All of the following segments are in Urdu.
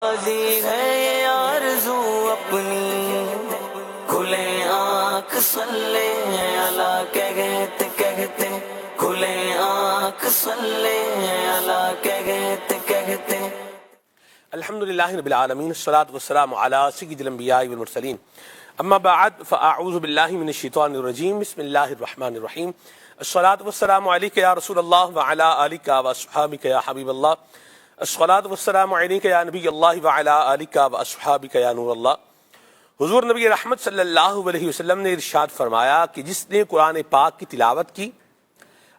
دی ہے یہ آرزو اپنی، کھلے آنکھ صلی اللہ کہتے کہتے، کھلے آنکھ صلی اللہ کہتے. الحمد للہ رب العالمین، الصلاۃ والسلام علی سید الانبیاء والمرسلین، اما بعد فاعوذ باللہ من الشیطان الرجیم، بسم اللہ الرحمن الرحیم. الصلاۃ والسلام علیک یا رسول اللہ وعلی آلک واصحابک یا حبیب اللہ. الصلاۃ والسلام علیک یا نبی اللہ وعلی آلک واصحابک یا نور اللہ. حضور نبی رحمت صلی اللہ علیہ وسلم نے ارشاد فرمایا کہ جس نے قرآن پاک کی تلاوت کی،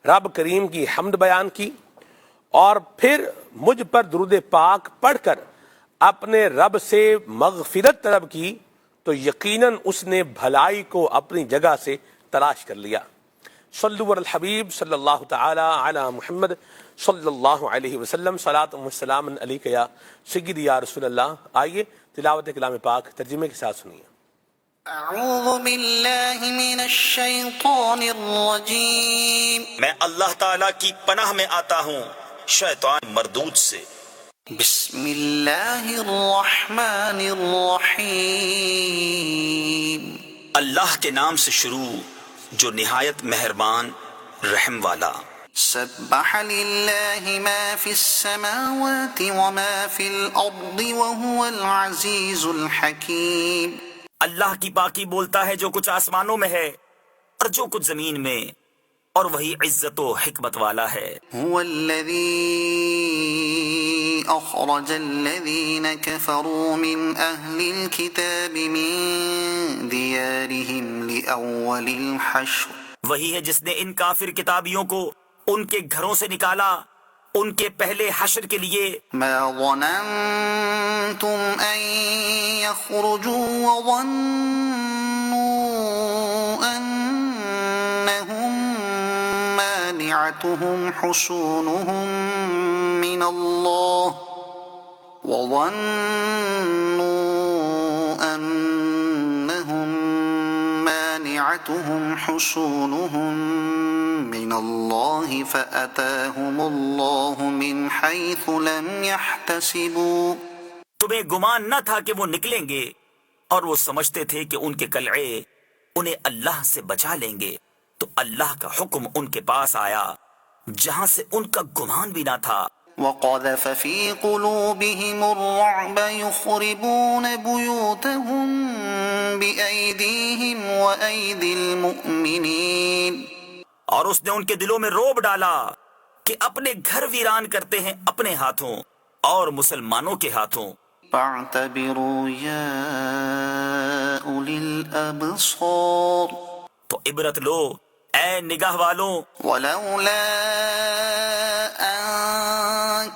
رب کریم کی حمد بیان کی اور پھر مجھ پر درود پاک پڑھ کر اپنے رب سے مغفرت طلب کی، تو یقیناً اس نے بھلائی کو اپنی جگہ سے تلاش کر لیا. صلو علی الحبیب صلی اللہ تعالی علی محمد صلی اللہ علیہ وسلم. صلاۃ و سلام علیک یا سیدی یا رسول اللہ. آئیے تلاوت کلام پاک ترجمے کے ساتھ سنیے. اعوذ باللہ من الشیطان الرجیم، میں اللہ تعالیٰ کی پناہ میں آتا ہوں شیطان مردود سے. بسم اللہ الرحمن الرحیم. اللہ کے نام سے شروع جو نہایت مہربان رحم والا. سبح للہ ما فی السماوات وما فی الارض وهو العزیز الحکیم. اللہ کی پاکی بولتا ہے جو کچھ آسمانوں میں ہے اور جو کچھ زمین میں، اور وہی عزت و حکمت والا ہے. هو الذی اخرج الذین کفروا من اہل الكتاب من دیارهم لأول الحشر. وہی ہے جس نے ان کافر کتابیوں کو ان کے گھروں سے نکالا ان کے پہلے حشر کے لیے. ما ظننتم ان يخرجوا وظنوا انهم مانعتهم حصونهم من الله من الله فأتاهم الله من حيث لم يحتسبوا. تمہیں گمان نہ تھا کہ وہ نکلیں گے، اور وہ سمجھتے تھے کہ ان کے قلعے انہیں اللہ سے بچا لیں گے، تو اللہ کا حکم ان کے پاس آیا جہاں سے ان کا گمان بھی نہ تھا. وقذف في قلوبهم الرعب يخربون بيوتهم بأيديهم وأيدي المؤمنين. اور اس نے ان کے دلوں میں روب ڈالا کہ اپنے گھر ویران کرتے ہیں اپنے ہاتھوں اور مسلمانوں کے ہاتھوں. فاعتبروا يا أولي الأبصار. تو عبرت لو اے نگاہ والوں. ولولا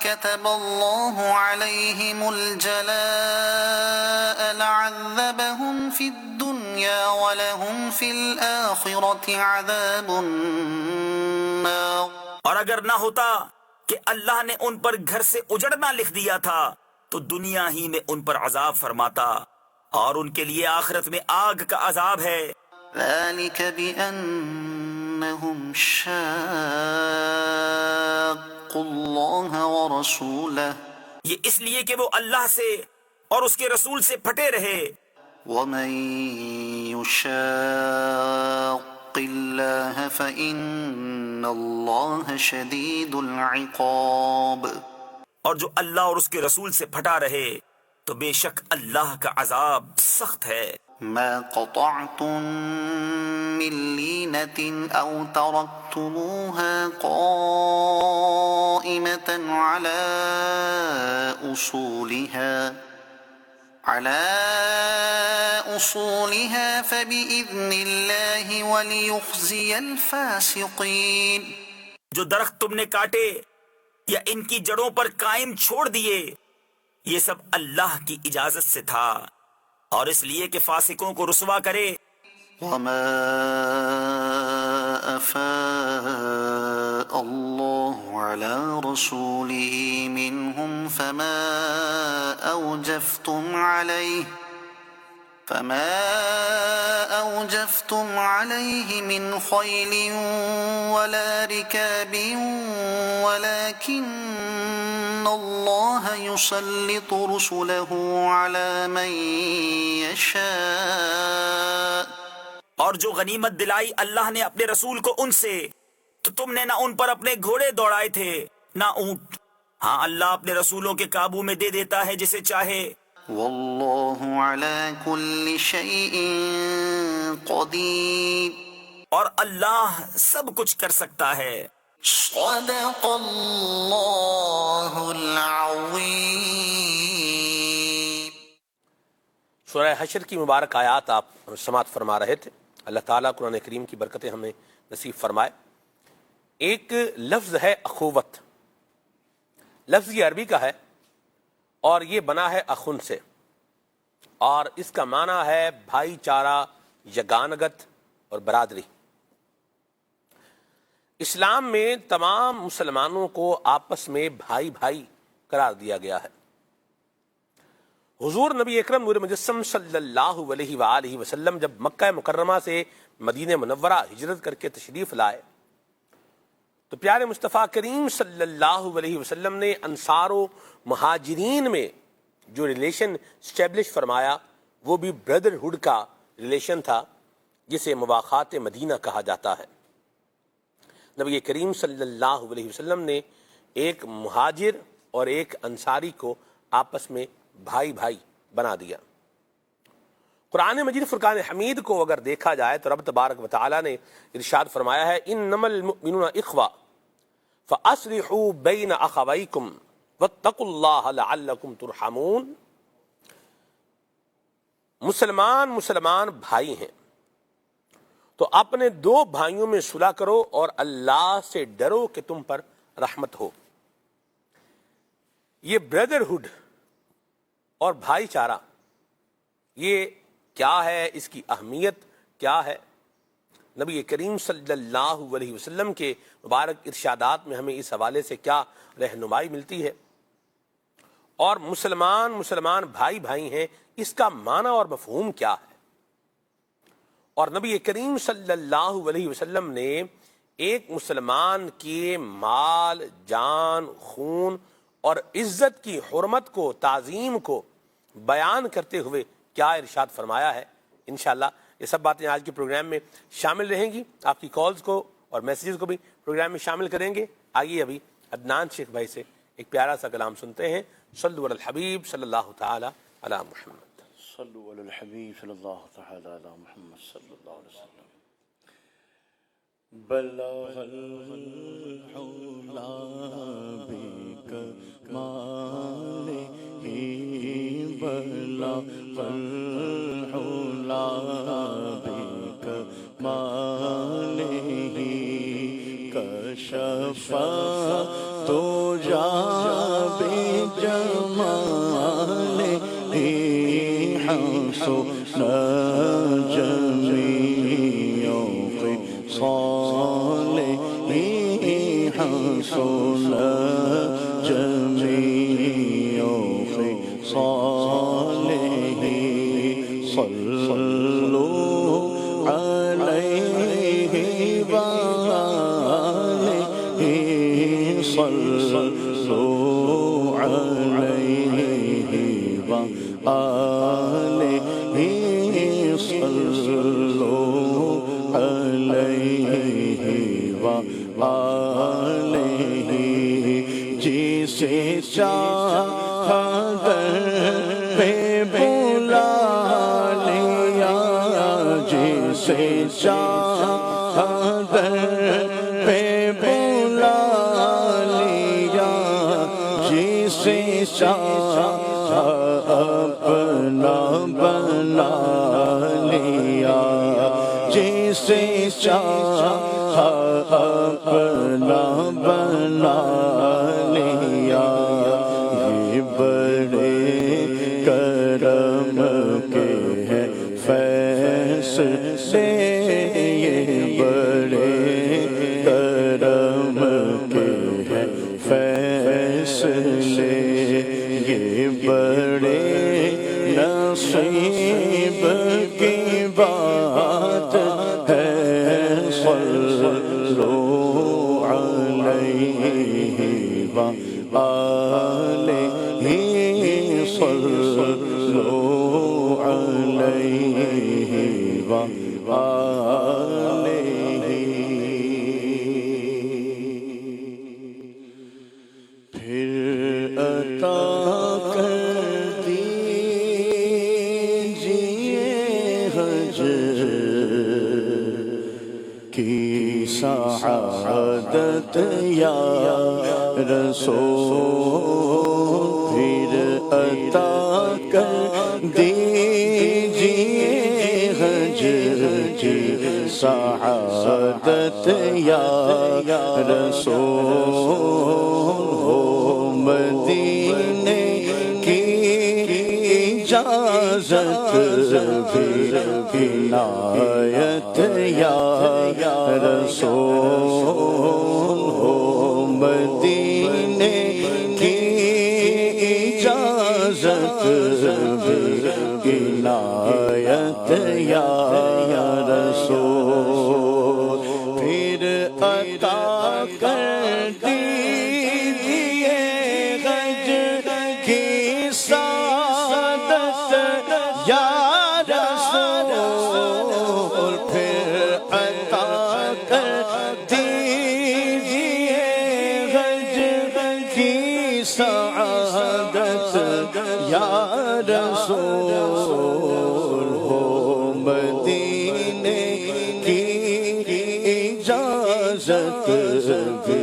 كتب الله عليهم الجلاء لعذبهم في الدنيا ولهم في الآخرة عذاب النار. اور اگر نہ ہوتا کہ اللہ نے ان پر گھر سے اجڑنا لکھ دیا تھا تو دنیا ہی میں ان پر عذاب فرماتا، اور ان کے لیے آخرت میں آگ کا عذاب ہے. ذلك بأنهم شاقوا الله ورسوله. یہ اس لیے کہ وہ اللہ سے اور اس کے رسول سے پھٹے رہے. ومن يشاق الله فإن الله شديد العقاب. اور جو اللہ اور اس کے رسول سے پھٹا رہے تو بے شک اللہ کا عذاب سخت ہے. ما قطعتم من لينة أو تركتموها قائمة على أصولها فبإذن الله وليخزي الفاسقين. جو درخت تم نے کاٹے یا ان کی جڑوں پر قائم چھوڑ دیے، یہ سب اللہ کی اجازت سے تھا، اور اس لیے کہ فاسقوں کو رسوا کرے. وما أفاء الله على رسوله منهم فما أوجفتم عليه فما أوجفتم عليه من خيل ولا ركاب ولكن الله يسلط رسله على من يشاء. اور جو غنیمت دلائی اللہ نے اپنے رسول کو ان سے، تو تم نے نہ ان پر اپنے گھوڑے دوڑائے تھے نہ اونٹ. ہاں اللہ اپنے رسولوں کے قابو میں دے دیتا ہے جسے چاہے. واللہ علی کل شیء قدیر. اور اللہ سب کچھ کر سکتا ہے. صدق اللہ العظیم. سورہ حشر کی مبارک آیات آپ سماعت فرما رہے تھے. اللہ تعالیٰ قرآن کریم کی برکتیں ہمیں نصیب فرمائے. ایک لفظ ہے اخوت. لفظ یہ عربی کا ہے اور یہ بنا ہے اخن سے، اور اس کا معنی ہے بھائی چارہ، یگانگت اور برادری. اسلام میں تمام مسلمانوں کو آپس میں بھائی بھائی قرار دیا گیا ہے. حضور نبی اکرم نور مجسم صلی اللہ علیہ وآلہ وسلم جب مکہ مکرمہ سے مدینہ منورہ ہجرت کر کے تشریف لائے تو پیارے مصطفیٰ کریم صلی اللہ علیہ وسلم نے انصار و مہاجرین میں جو ریلیشن اسٹیبلش فرمایا وہ بھی بردرہڈ کا ریلیشن تھا، جسے مواخات مدینہ کہا جاتا ہے. نبی کریم صلی اللہ علیہ وسلم نے ایک مہاجر اور ایک انصاری کو آپس میں بھائی بھائی بنا دیا. قرآن مجید فرقان حمید کو اگر دیکھا جائے تو رب تبارک و تعالی نے ارشاد فرمایا ہے انما المؤمنون اخوہ فاصلحوا بین اخویکم واتقوا اللہ لعلکم ترحمون. مسلمان بھائی ہیں تو اپنے دو بھائیوں میں صلح کرو اور اللہ سے ڈرو کہ تم پر رحمت ہو. یہ بردرہڈ اور بھائی چارہ یہ کیا ہے، اس کی اہمیت کیا ہے؟ نبی کریم صلی اللہ علیہ وسلم کے مبارک ارشادات میں ہمیں اس حوالے سے کیا رہنمائی ملتی ہے، اور مسلمان بھائی بھائی ہیں اس کا معنی اور مفہوم کیا ہے؟ اور نبی کریم صلی اللہ علیہ وسلم نے ایک مسلمان کے مال، جان، خون اور عزت کی حرمت کو، تعظیم کو بیان کرتے ہوئے کیا ارشاد فرمایا ہے؟ انشاءاللہ یہ سب باتیں آج کے پروگرام میں شامل رہیں گی. آپ کی کالز کو اور میسیجز کو بھی پروگرام میں شامل کریں گے. آئیے ابھی عدنان شیخ بھائی سے ایک پیارا سا کلام سنتے ہیں. صلو علی الحبیب صلی اللہ تعالی علی محمد. صلو علی الحبیب صلی اللہ تعالی علی محمد صلی اللہ علیہ وسلم. بلغ الحلا بکمالہ بلغ الحلا بکمالہ کشف تجا بجمالہ حسن جمیع خصالہ حسن جمیع خصالہ صلو علیہ وآلہ صلو علیہ وآلہ صلو علیہ وآلہ جسے چاہر پہ بلا لیا جسے چاہر پہ بلا لیا جسے چاہ اپنا بنا لیا جسے چاہ اپنا بنا لیا. یہ بڑے کرم کے ہیں فیصلے یہ بڑے کرم کے ہیں فیصلے یہ بڑے نصیب کی بات ہے صلو علیہ وآلہ صلو علیہ وآلہ پھر عطا کر دیجئے حج کی سعادت یا رسول پھر عطا کر دیجئے حج کی سعادت یا رسول مدینے کی اجازت بھی عنایت یا رسول مدینے کی اجازت بھی عنایت یا رسول پھر عطا کر دیجئے حج کی سعادت یا رسول پھر عطا کر دیجئے حج کی سعادت یا رسول ہو مدینے کی اجازت بھی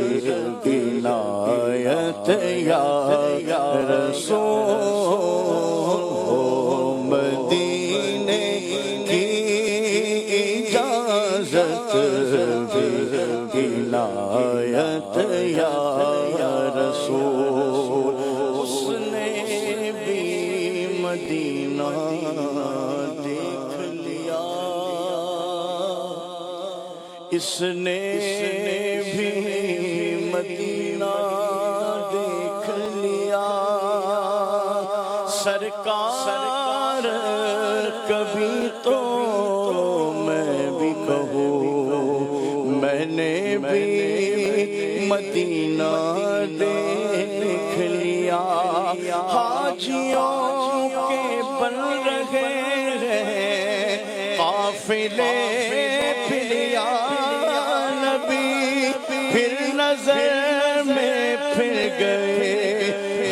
عنایت یا رسول ہو مدینے کی اجازت بھی عنایت یا رسول اس نے بھی مدینہ دیکھ لیا اس نے بھی مدینہ دیکھ لیا سرکار کبھی تو میں بھی کہوں میں نے بھی مدینہ دیکھ لیا حاجیوں کے بن رہے ہیں قافلے پھر یا نبی پھر نظر میں پھر گئے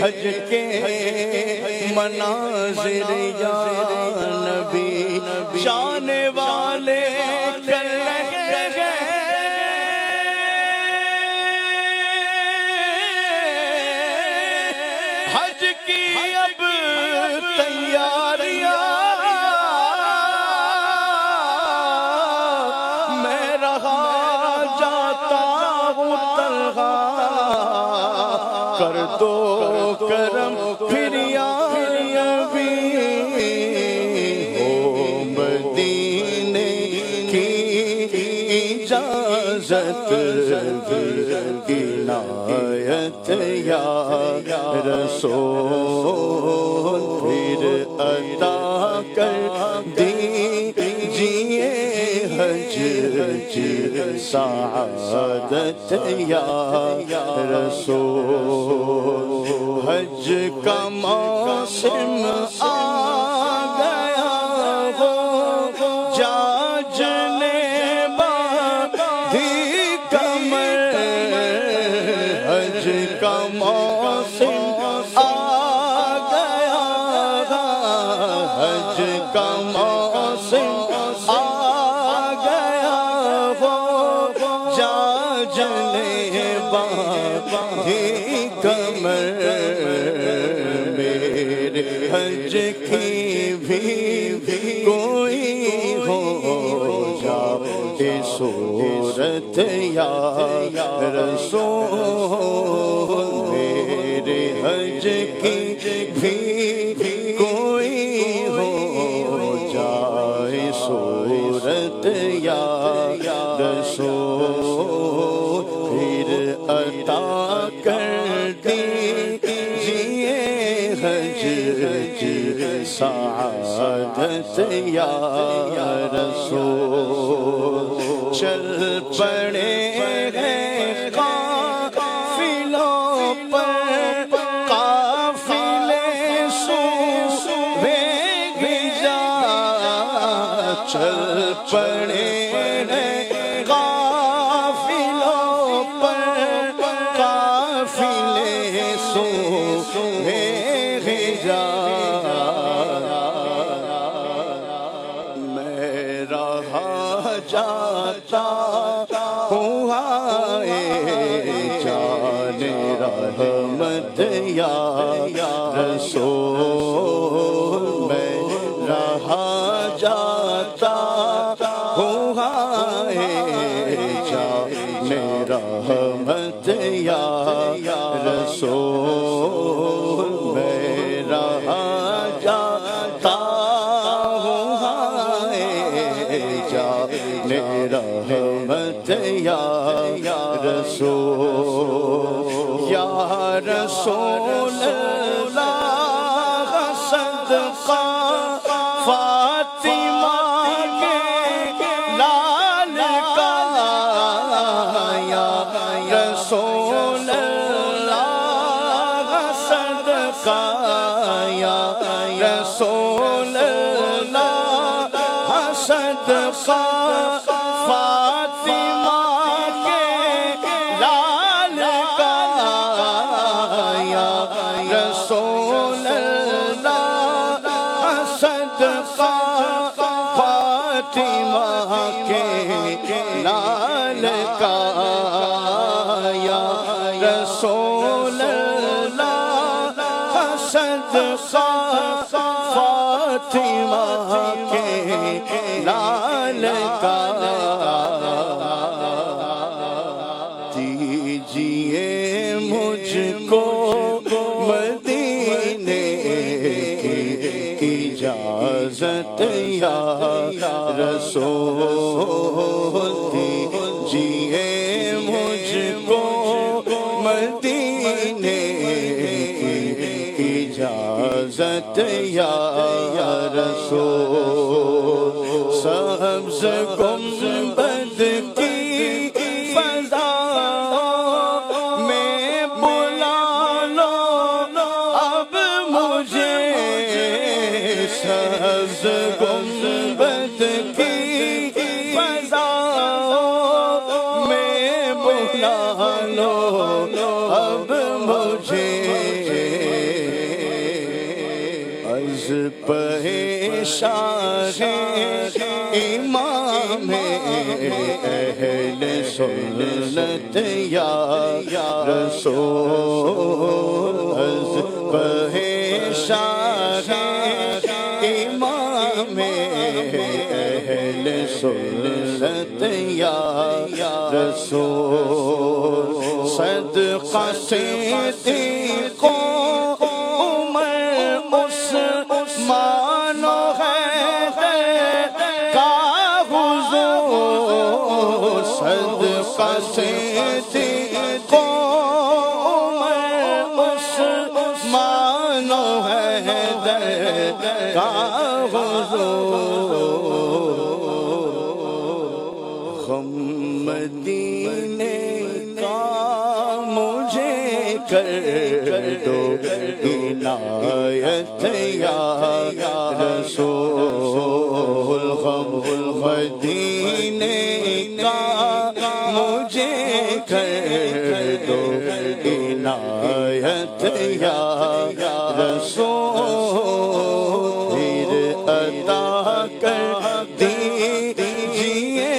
حج کے مناظر یا نبی جانے والے کر رہے ہیں حج کی اب تیاریاں میں رہا جاتا ہوں تنہا کر دو کرم پھر یا نبی ہو مدینے کی اجازت بھی عنایت یا رسول پھر عطا کر دیجئے حج کی سعادت یا رسول حج کا موسم آ گیا ہو جا جنے باندھی کمر حج کا موسم آ گیا حج کا موسم آ گیا ہو جا جنے باندھی کمر میرے حج کی بھی کوئی ہو جائے صورت یا رسول میرے حج کی بھی کوئی ہو جائے صورت یا رسول پھر عطا کر دیجئے حج کی سعادت اجازت یا رسول چل پڑے ہیں قافلوں پر قافلے صوبے حجاز چل پڑے ہیں قافلوں پر قافلے صوبے جاتا ہوں جان رحمت یا رسول میں رہا جاتا ہوں جان رحمت یا رسول میں رہا جاتا رحمت یا رسول یا رسول اللہ صدقہ فاطمہ کے لال کا یا رسول اللہ صدقہ یا رسول اللہ صدقہ فاطمہ کے لال کا یا رسول اللہ صدقہ فاطمہ کے لال کا یا رسول اللہ صدقہ فاطمہ کے لال کا دیجئے مجھ کو مدینے کی اجازت یا رسول دیجئے مجھ کو مدینے کی اجازت یا رسول سبز گنبد کی فضا میں بلا لو اب مجھے سبز گنبد کی فضا میں بلا لو اب مجھے از پہشاں امام اہل سنت یا رسول از پہشاں امام اہل سنت یا رسول صدقہ صدیق عثمان و حیدر کا حضور صدقہ صدیق عثمان و حیدر کا حضور غم مدینے کا مجھے کر دو عنایت یا رسول غم مدینے کا مجھے کر دو عنایت یا رسول پھر عطا کر دیجئے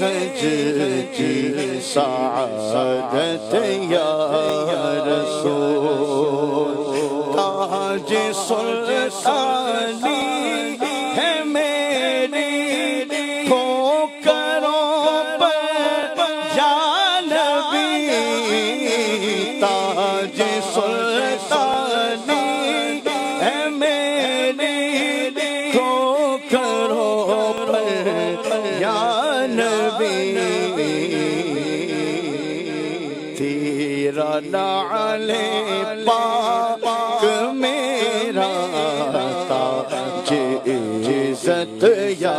حج کی سعادت یا رسول تاج سلطانی ہے میری ٹھوکروں پر یا نبی تاج سلطانی ہے میری ٹھوکروں پر یا نبی تیرا نعل پاک میرا تاج عزت عزت یا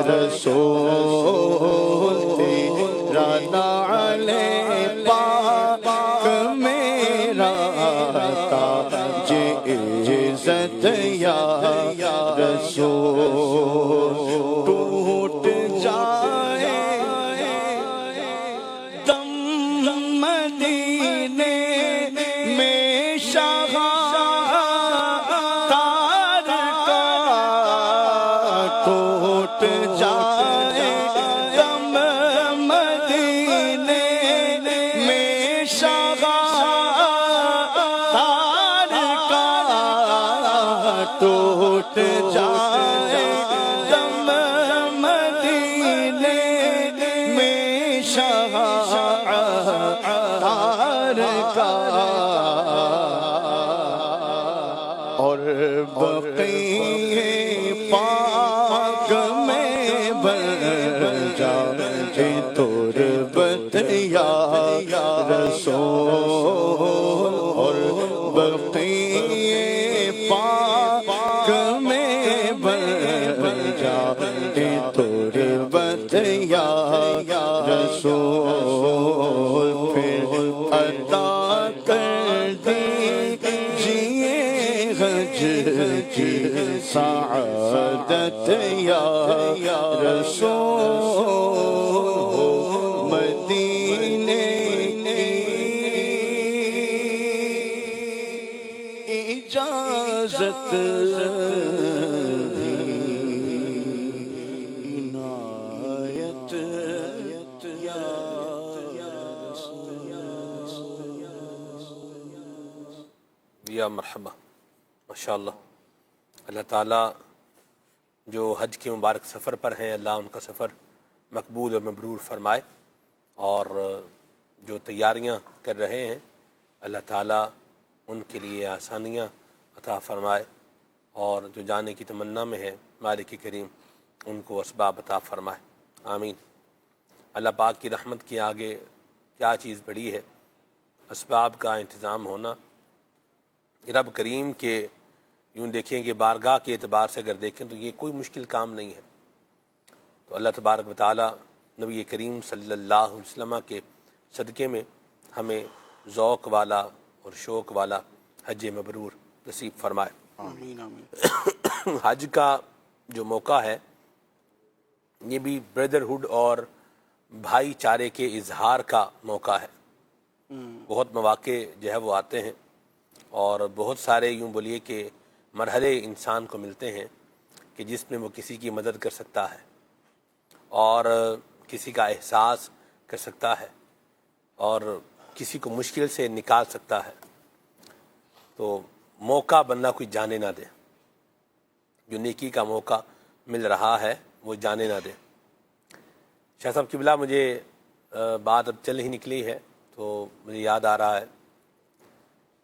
رسول تیرا نعل پاک میرا تاج عزت یا رسول ٹوٹ جائے دم مدینے میں شاہ تار کا ٹوٹ جائے دم مدینے میں شاہ تار کا ٹوٹ جائے دم مدینے میں شاہ تار کا اور بقیع پاک میں بن جائے تربت یا رسول اور بقیع پاک میں بن جائے تربت یا رسول پھر عطا کر دیجئے حج کی سعادت یا رسول مدینے کی اجازت عنایت یا مرحبا ماشاءاللہ. اللہ تعالیٰ جو حج کے مبارک سفر پر ہیں اللہ ان کا سفر مقبول اور مبرور فرمائے، اور جو تیاریاں کر رہے ہیں اللہ تعالیٰ ان کے لیے آسانیاں عطا فرمائے، اور جو جانے کی تمنا میں ہے مالک کریم ان کو اسباب عطا فرمائے، آمین. اللہ پاک کی رحمت کے آگے کیا چیز بڑی ہے، اسباب کا انتظام ہونا. رب کریم کے یوں دیکھیں کہ بارگاہ کے اعتبار سے اگر دیکھیں تو یہ کوئی مشکل کام نہیں ہے. تو اللہ تبارک و تعالی نبی کریم صلی اللہ علیہ وسلم کے صدقے میں ہمیں ذوق والا اور شوق والا حج مبرور نصیب فرمائے. آمین آمین. حج کا جو موقع ہے یہ بھی بردرہڈ اور بھائی چارے کے اظہار کا موقع ہے. بہت مواقع جو ہے وہ آتے ہیں اور بہت سارے یوں بولیے کہ مرحلے انسان کو ملتے ہیں کہ جس میں وہ کسی کی مدد کر سکتا ہے اور کسی کا احساس کر سکتا ہے اور کسی کو مشکل سے نکال سکتا ہے. تو موقع بندہ کوئی جانے نہ دے، جو نیکی کا موقع مل رہا ہے وہ جانے نہ دے. شاہ صاحب قبلہ مجھے بات اب چل ہی نکلی ہے تو مجھے یاد آ رہا ہے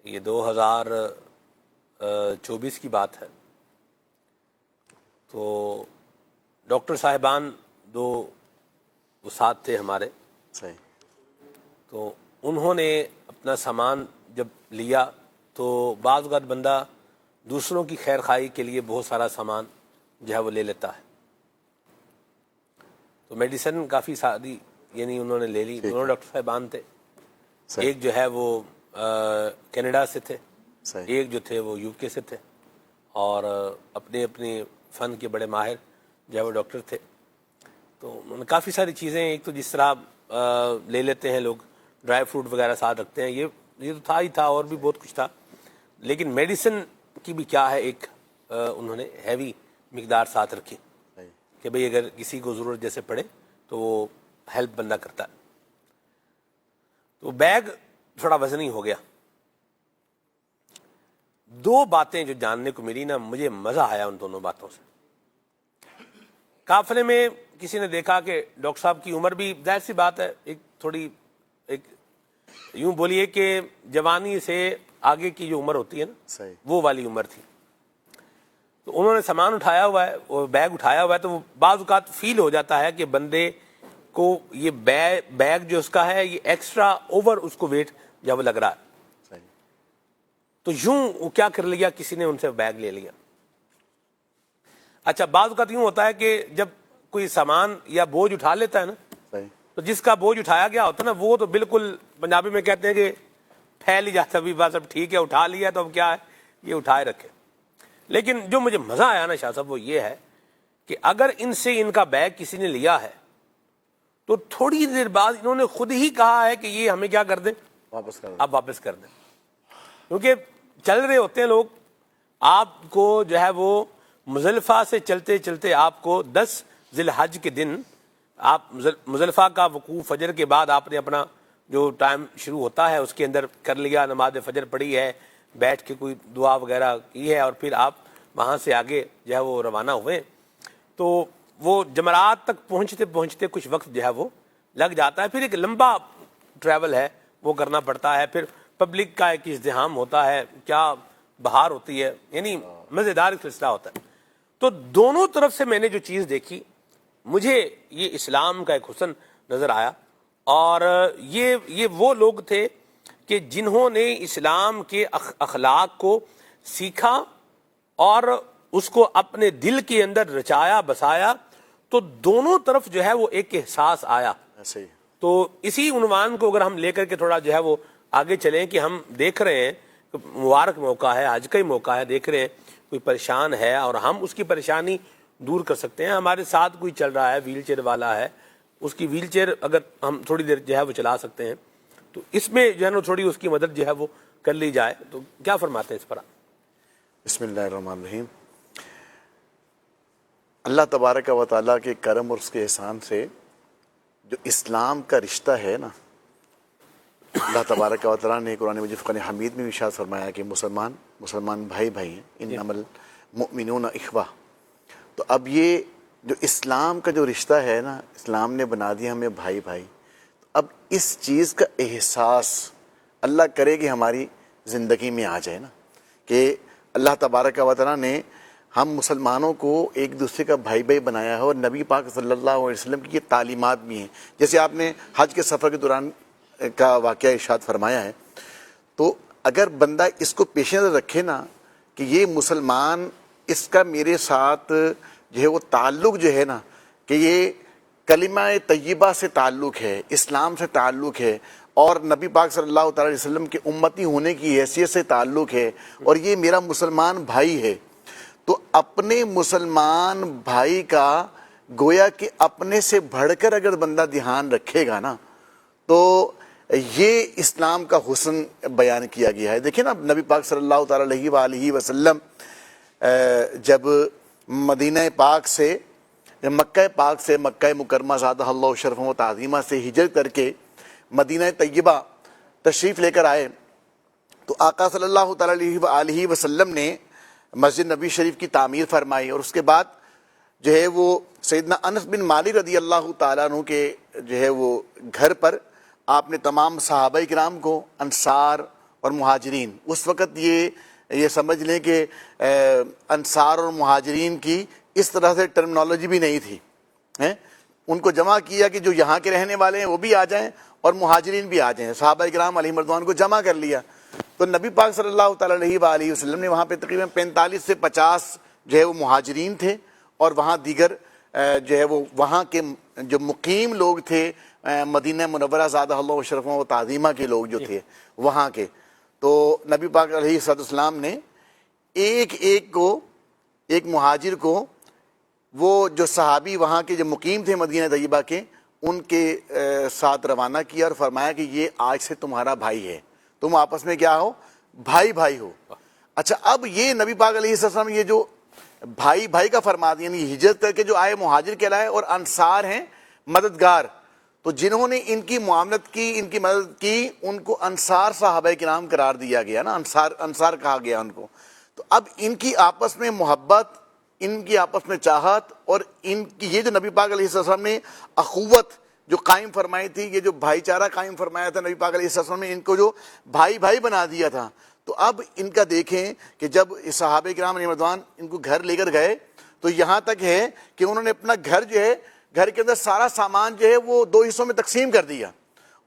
یہ 2024 کی بات ہے. تو ڈاکٹر صاحبان دو استاد تھے ہمارے، صحیح. تو انہوں نے اپنا سامان جب لیا تو بعض اوقات بندہ دوسروں کی خیر خواہی کے لیے بہت سارا سامان جو ہے وہ لے لیتا ہے. تو میڈیسن کافی ساری یعنی انہوں نے لے لی. دونوں ڈاکٹر صاحبان تھے، ایک جو ہے وہ کینیڈا سے تھے، ایک جو تھے وہ UK سے تھے، اور اپنے اپنے فن کے بڑے ماہر جو ہے وہ ڈاکٹر تھے. تو انہوں نے کافی ساری چیزیں، ایک تو جس طرح لے لیتے ہیں لوگ ڈرائی فروٹ وغیرہ ساتھ رکھتے ہیں، یہ تو تھا ہی تھا، اور بھی بہت کچھ تھا. لیکن میڈیسن کی بھی کیا ہے ایک انہوں نے ہیوی مقدار ساتھ رکھی کہ بھئی اگر کسی کو ضرورت جیسے پڑے تو وہ ہیلپ بندہ کرتا ہے. تو بیگ تھوڑا وزنی ہو گیا. دو باتیں جو جاننے کو ملی نا، مجھے مزہ آیا ان دونوں باتوں سے. قافلے میں کسی نے دیکھا کہ ڈاکٹر صاحب کی عمر بھی ظاہر سی بات ہے ایک تھوڑی ایک یوں بولیے کہ جوانی سے آگے کی جو عمر ہوتی ہے نا وہ والی عمر تھی. تو انہوں نے سامان اٹھایا ہوا ہے، وہ بیگ اٹھایا ہوا ہے، تو وہ بعض اوقات فیل ہو جاتا ہے کہ بندے کو یہ بیگ جو اس کا ہے یہ ایکسٹرا اوور اس کو ویٹ جب لگ رہا ہے. تو یوں وہ کیا کر لیا، کسی نے ان سے بیگ لے لیا. اچھا بعض اوقات یوں ہوتا ہے کہ جب کوئی سامان یا بوجھ اٹھا لیتا ہے نا صحیح. تو جس کا بوجھ اٹھایا گیا ہوتا ہے نا وہ تو بالکل پنجابی میں کہتے ہیں کہ پھیل ہی جاتا بھی بس اب ٹھیک ہے اٹھا لیا تو اب کیا ہے یہ اٹھائے رکھے. لیکن جو مجھے مزہ آیا نا شاہ صاحب وہ یہ ہے کہ اگر ان سے ان کا بیگ کسی نے لیا ہے تو تھوڑی دیر بعد انہوں نے خود ہی کہا ہے کہ یہ ہمیں کیا کر دیں واپس کر دیں. اب واپس کر دیں. کیونکہ چل رہے ہوتے ہیں لوگ, آپ کو جو ہے وہ مزدلفہ سے چلتے چلتے آپ کو 10 ذی الحج کے دن آپ مزدلفہ کا وقوف فجر کے بعد آپ نے اپنا جو ٹائم شروع ہوتا ہے اس کے اندر کر لیا, نماز فجر پڑھی ہے, بیٹھ کے کوئی دعا وغیرہ کی ہے اور پھر آپ وہاں سے آگے جو ہے وہ روانہ ہوئے. تو وہ جمرات تک پہنچتے پہنچتے کچھ وقت جو ہے وہ لگ جاتا ہے. پھر ایک لمبا ٹریول ہے وہ کرنا پڑتا ہے, پھر پبلک کا ایک ازدحام ہوتا ہے, کیا بہار ہوتی ہے, یعنی مزیدار سلسلہ ہوتا ہے. تو دونوں طرف سے میں نے جو چیز دیکھی مجھے یہ اسلام کا ایک حسن نظر آیا. اور یہ وہ لوگ تھے کہ جنہوں نے اسلام کے اخلاق کو سیکھا اور اس کو اپنے دل کے اندر رچایا بسایا. تو دونوں طرف جو ہے وہ ایک احساس آیا. صحیح. تو اسی عنوان کو اگر ہم لے کر کے تھوڑا جو ہے وہ آگے چلیں کہ ہم دیکھ رہے ہیں مبارک موقع ہے, حج کا ہی موقع ہے, دیکھ رہے ہیں کوئی پریشان ہے اور ہم اس کی پریشانی دور کر سکتے ہیں. ہمارے ساتھ کوئی چل رہا ہے ویل چیئر والا ہے, اس کی ویل چیئر اگر ہم تھوڑی دیر جو ہے وہ چلا سکتے ہیں تو اس میں جو ہے نا تھوڑی اس کی مدد جو ہے وہ کر لی جائے. تو کیا فرماتے ہیں اس پر؟ بسم اللہ الرحمن الرحیم. اللہ تبارک و تعالیٰ کے کرم اور اس کے احسان سے جو اسلام کا رشتہ ہے نا, اللہ تبارک و تعالیٰ نے قرآن مجید فرقان حمید میں ارشاد فرمایا کہ مسلمان بھائی ہیں, انما المؤمنون اخوہ. تو اب یہ جو اسلام کا جو رشتہ ہے نا, اسلام نے بنا دیا ہمیں بھائی. اب اس چیز کا احساس اللہ کرے کہ ہماری زندگی میں آ جائے نا, کہ اللہ تبارک و تعالیٰ نے ہم مسلمانوں کو ایک دوسرے کا بھائی بنایا ہے. اور نبی پاک صلی اللہ علیہ وسلم کی یہ تعلیمات بھی ہیں, جیسے آپ نے حج کے سفر کے دوران کا واقعہ ارشاد فرمایا ہے. تو اگر بندہ اس کو پیش نظر رکھے نا کہ یہ مسلمان, اس کا میرے ساتھ جو ہے وہ تعلق جو ہے نا کہ یہ کلمہ طیبہ سے تعلق ہے, اسلام سے تعلق ہے, اور نبی پاک صلی اللہ تعالی علیہ وسلم کے امتی ہونے کی حیثیت سے تعلق ہے, اور یہ میرا مسلمان بھائی ہے. تو اپنے مسلمان بھائی کا گویا کہ اپنے سے بڑھ کر اگر بندہ دھیان رکھے گا نا تو یہ اسلام کا حسن بیان کیا گیا ہے. دیکھیں نا نبی پاک صلی اللہ تعالی علیہ وآلہ وسلم جب مدینہ پاک سے, مکہ پاک سے, مکہ مکرمہ زادہ اللہ شرف و تعظیمہ سے ہجرت کر کے مدینہ طیبہ تشریف لے کر آئے, تو آقا صلی اللہ تعالی علیہ وآلہ وسلم نے مسجد نبی شریف کی تعمیر فرمائی. اور اس کے بعد جو ہے وہ سیدنا انس بن مالک رضی اللہ تعالیٰ عنہ کے جو ہے وہ گھر پر آپ نے تمام صحابہ کرام کو, انصار اور مہاجرین, اس وقت یہ سمجھ لیں کہ انصار اور مہاجرین کی اس طرح سے ٹرمنالوجی بھی نہیں تھی, ان کو جمع کیا کہ جو یہاں کے رہنے والے ہیں وہ بھی آ جائیں اور مہاجرین بھی آ جائیں. صحابہ کرام علیہ مردوان کو جمع کر لیا. تو نبی پاک صلی اللہ تعالیٰ علیہ وآلہ وسلم نے وہاں پہ تقریباً 45 سے 50 جو ہے وہ مہاجرین تھے, اور وہاں دیگر جو ہے وہ وہاں کے جو مقیم لوگ تھے, مدینہ منورہ زادہ اللہ شرف و تعظیمہ کے لوگ جو تھے وہاں کے. تو نبی پاک علیہ السلام نے ایک مہاجر کو, وہ جو صحابی وہاں کے جو مقیم تھے مدینہ طیبہ کے, ان کے ساتھ روانہ کیا اور فرمایا کہ یہ آج سے تمہارا بھائی ہے, تم آپس میں کیا ہو, بھائی ہو. اچھا اب یہ نبی پاک علیہ السلام یہ جو بھائی کا فرما دیا, یعنی ہجرت کر کے جو آئے مہاجر کہلائے, اور انصار ہیں مددگار. تو جنہوں نے ان کی معاملت کی, ان کی مدد کی, ان کو انصار صحابہ کرام قرار دیا گیا نا, انصار کہا گیا ان کو. تو اب ان کی آپس میں محبت, ان کی آپس میں چاہت, اور ان کی یہ جو نبی پاک علیہ السلام نے اخوت جو قائم فرمائی تھی, یہ جو بھائی چارہ قائم فرمایا تھا نبی پاک علیہ السلام نے, ان کو جو بھائی بنا دیا تھا. تو اب ان کا دیکھیں کہ جب صحابہ کرام علیہ رضوان ان کو گھر لے کر گئے تو یہاں تک ہے کہ انہوں نے اپنا گھر جو ہے, گھر کے اندر سارا سامان جو ہے وہ 2 حصوں میں تقسیم کر دیا,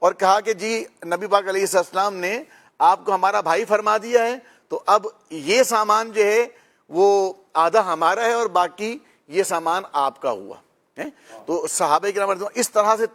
اور کہا کہ جی نبی پاک علیہ السلام نے آپ کو ہمارا بھائی فرما دیا ہے, تو اب یہ سامان جو ہے وہ آدھا ہمارا ہے اور باقی یہ سامان آپ کا ہوا ہے. تو صحابہ کرام رضی اللہ اس طرح سے،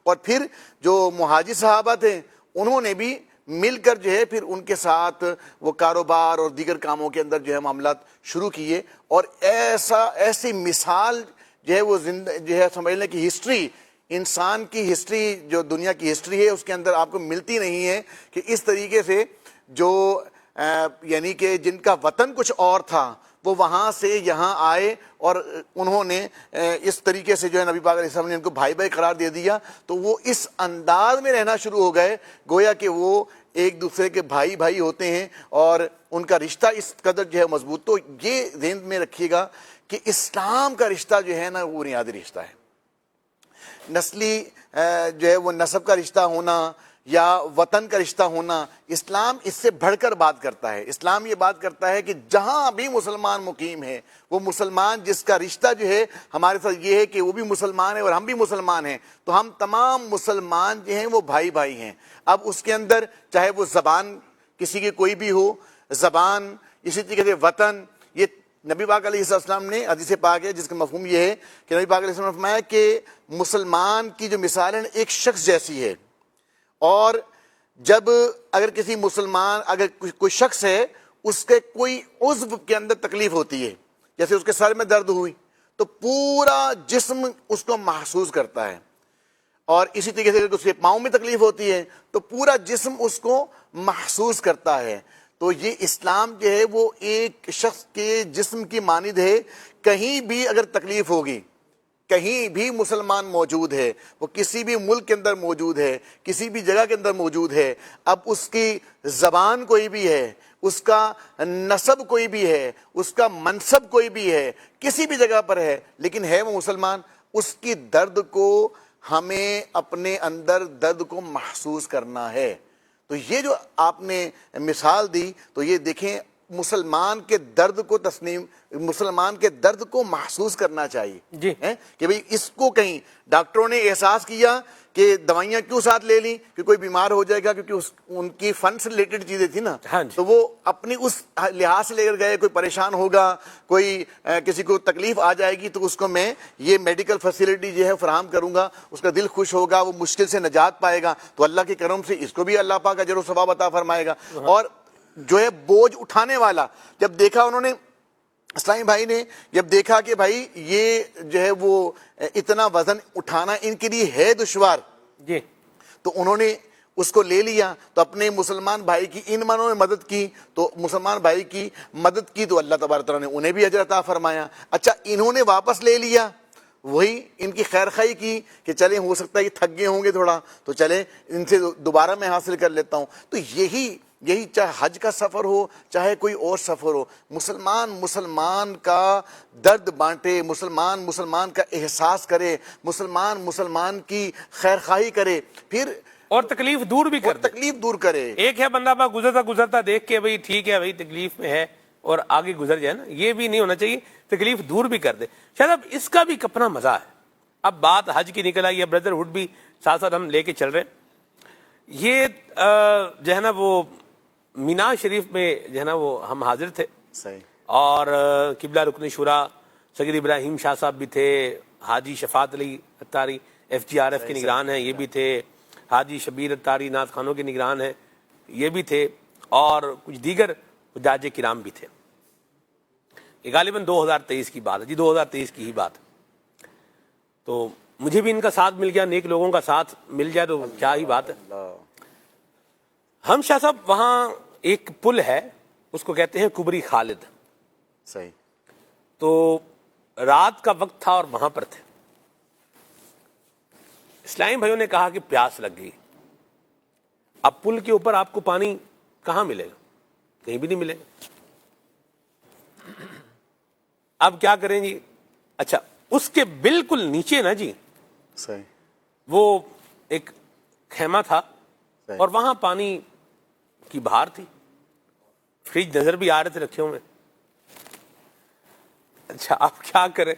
اور پھر جو مہاجر صحابہ تھے انہوں نے بھی مل کر جو ہے پھر ان کے ساتھ وہ کاروبار اور دیگر کاموں کے اندر جو ہے معاملات شروع کیے. اور ایسی مثال جو ہے وہ جو ہے سمجھ لیں کہ ہسٹری، انسان کی ہسٹری، جو دنیا کی ہسٹری ہے اس کے اندر آپ کو ملتی نہیں ہے کہ اس طریقے سے جو یعنی کہ جن کا وطن کچھ اور تھا وہ وہاں سے یہاں آئے اور انہوں نے اس طریقے سے جو ہے نبی پاک علیہ السلام نے ان کو بھائی بھائی قرار دے دیا. تو وہ اس انداز میں رہنا شروع ہو گئے گویا کہ وہ ایک دوسرے کے بھائی بھائی ہوتے ہیں اور ان کا رشتہ اس قدر جو ہے مضبوط. تو یہ ذہن میں رکھیے گا کہ اسلام کا رشتہ جو ہے نا وہ بنیادی رشتہ ہے. نسلی جو ہے وہ نسب کا رشتہ ہونا یا وطن کا رشتہ ہونا، اسلام اس سے بڑھ کر بات کرتا ہے. اسلام یہ بات کرتا ہے کہ جہاں بھی مسلمان مقیم ہے، وہ مسلمان جس کا رشتہ جو ہے ہمارے ساتھ یہ ہے کہ وہ بھی مسلمان ہے اور ہم بھی مسلمان ہیں، تو ہم تمام مسلمان جو ہیں وہ بھائی بھائی ہیں. اب اس کے اندر چاہے وہ زبان کسی کی کوئی بھی ہو، زبان، اسی طریقے سے وطن، یہ نبی پاک علیہ السلام نے حدیث پاک ہے جس کا مفہوم یہ ہے کہ نبی پاک علیہ السلام نے فرمایا کہ مسلمان کی جو مثال ہے ایک شخص جیسی ہے. اور جب اگر کسی مسلمان، اگر کوئی شخص ہے اس کے کوئی عضو کے اندر تکلیف ہوتی ہے، جیسے اس کے سر میں درد ہوئی تو پورا جسم اس کو محسوس کرتا ہے، اور اسی طریقے سے اگر اس کے پاؤں میں تکلیف ہوتی ہے تو پورا جسم اس کو محسوس کرتا ہے. تو یہ اسلام جو ہے وہ ایک شخص کے جسم کی مانند ہے. کہیں بھی اگر تکلیف ہوگی، کہیں بھی مسلمان موجود ہے، وہ کسی بھی ملک کے اندر موجود ہے، کسی بھی جگہ کے اندر موجود ہے، اب اس کی زبان کوئی بھی ہے، اس کا نسب کوئی بھی ہے، اس کا منصب کوئی بھی ہے، کسی بھی جگہ پر ہے لیکن ہے وہ مسلمان، اس کی درد کو ہمیں اپنے اندر درد کو محسوس کرنا ہے. تو یہ جو آپ نے مثال دی تو یہ دیکھیں مسلمان کے درد کو تسلیم، مسلمان کے درد کو محسوس کرنا چاہیے جی کہ بھئی اس کو کہیں ڈاکٹروں نے احساس کیا کہ دوائیاں کیوں ساتھ لے لیں کہ کوئی بیمار ہو جائے گا، کیونکہ ان کی فن سے ریلیٹڈ چیزیں تھیں نا. تو وہ اپنی اس لحاظ سے لے کر گئے، کوئی پریشان ہوگا، کوئی کسی کو تکلیف آ جائے گی تو اس کو میں یہ میڈیکل فیسلٹی جو ہے فراہم کروں گا، اس کا دل خوش ہوگا، وہ مشکل سے نجات پائے گا. تو اللہ کے کرم سے اس کو بھی اللہ پاک اجر و ثواب عطا فرمائے گا. اور جو ہے بوجھ اٹھانے والا، جب دیکھا انہوں نے، اسلامی بھائی نے جب دیکھا کہ بھائی یہ جو ہے وہ اتنا وزن اٹھانا ان کے لیے ہے دشوار، جی، تو انہوں نے اس کو لے لیا. تو اپنے مسلمان بھائی کی ان مانوں میں مدد کی، تو مسلمان بھائی کی مدد کی تو اللہ تبارک تعالیٰ نے انہیں بھی اجر عطا فرمایا. اچھا انہوں نے واپس لے لیا، وہی ان کی خیر خواہی کی کہ چلیں ہو سکتا ہے کہ تھک گئے ہوں گے تھوڑا، تو چلیں ان سے دوبارہ میں حاصل کر لیتا ہوں. تو یہی چاہے حج کا سفر ہو چاہے کوئی اور سفر ہو، مسلمان کا درد بانٹے، مسلمان کا احساس کرے، مسلمان کی خیر خواہی کرے، پھر اور تکلیف دور بھی کر دے. تکلیف دور کرے. ایک ہے بندہ بس گزرتا دیکھ کے بھئی ٹھیک ہے بھئی تکلیف میں ہے اور آگے گزر جائے نا، یہ بھی نہیں ہونا چاہیے، تکلیف دور بھی کر دے. شاید اب اس کا بھی ایک اپنا مزہ ہے. اب بات حج کی نکل آئی ہے، بردرہڈ بھی ساتھ ساتھ ہم لے کے چل رہے ہیں. یہ جو ہے نا وہ مینا شریف میں جو ہے نا وہ ہم حاضر تھے، صحیح، اور قبلہ رکن شورا سید ابراہیم شاہ صاحب بھی تھے، حاجی شفاعت علی اتاری FGRF کے نگران ہیں یہ بھی تھے، حاجی شبیر اتاری نعت خانوں کے نگران ہیں یہ بھی تھے، اور کچھ دیگر حجاج کرام بھی تھے. یہ غالباً 2023 کی بات ہے، جی 2023 کی ہی بات. تو مجھے بھی ان کا ساتھ مل گیا، نیک لوگوں کا ساتھ مل جائے تو کیا ہی بات ہے. ہم شاہ صاحب وہاں ایک پل ہے اس کو کہتے ہیں کبری خالد. صحیح. تو رات کا وقت تھا اور وہاں پر تھے. اسلامی بھائیوں نے کہا کہ پیاس لگ گئی. اب پل کے اوپر آپ کو پانی کہاں ملے گا؟ کہیں بھی نہیں ملے گا. اب کیا کریں جی؟ اچھا اس کے بالکل نیچے نا جی صحیح وہ ایک خیمہ تھا اور وہاں پانی کی بہار تھی، فریج نظر بھی آ رہے تھے رکھے ہوئے. اچھا آپ کیا کریں؟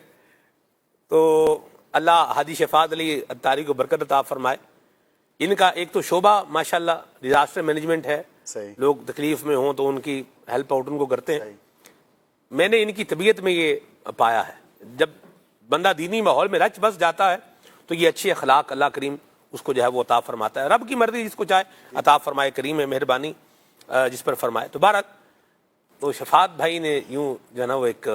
تو اللہ حاجی شفاعت علی اتاری کو برکت عطا فرمائے. ان کا ایک تو شعبہ ماشاءاللہ ڈیزاسٹر مینجمنٹ ہے، لوگ تکلیف میں ہوں تو ان کی ہیلپ آؤٹ ان کو کرتے ہیں. میں نے ان کی طبیعت میں یہ پایا ہے، جب بندہ دینی ماحول میں رچ بس جاتا ہے تو یہ اچھے اخلاق اللہ کریم اس کو جو ہے وہ عطا فرماتا ہے. رب کی مرضی جس کو چاہے عطا فرمائے, کریم ہے, مہربانی جس پر فرمائے. تو بہرحال تو شفاعت بھائی نے یوں جو ہے نا وہ ایک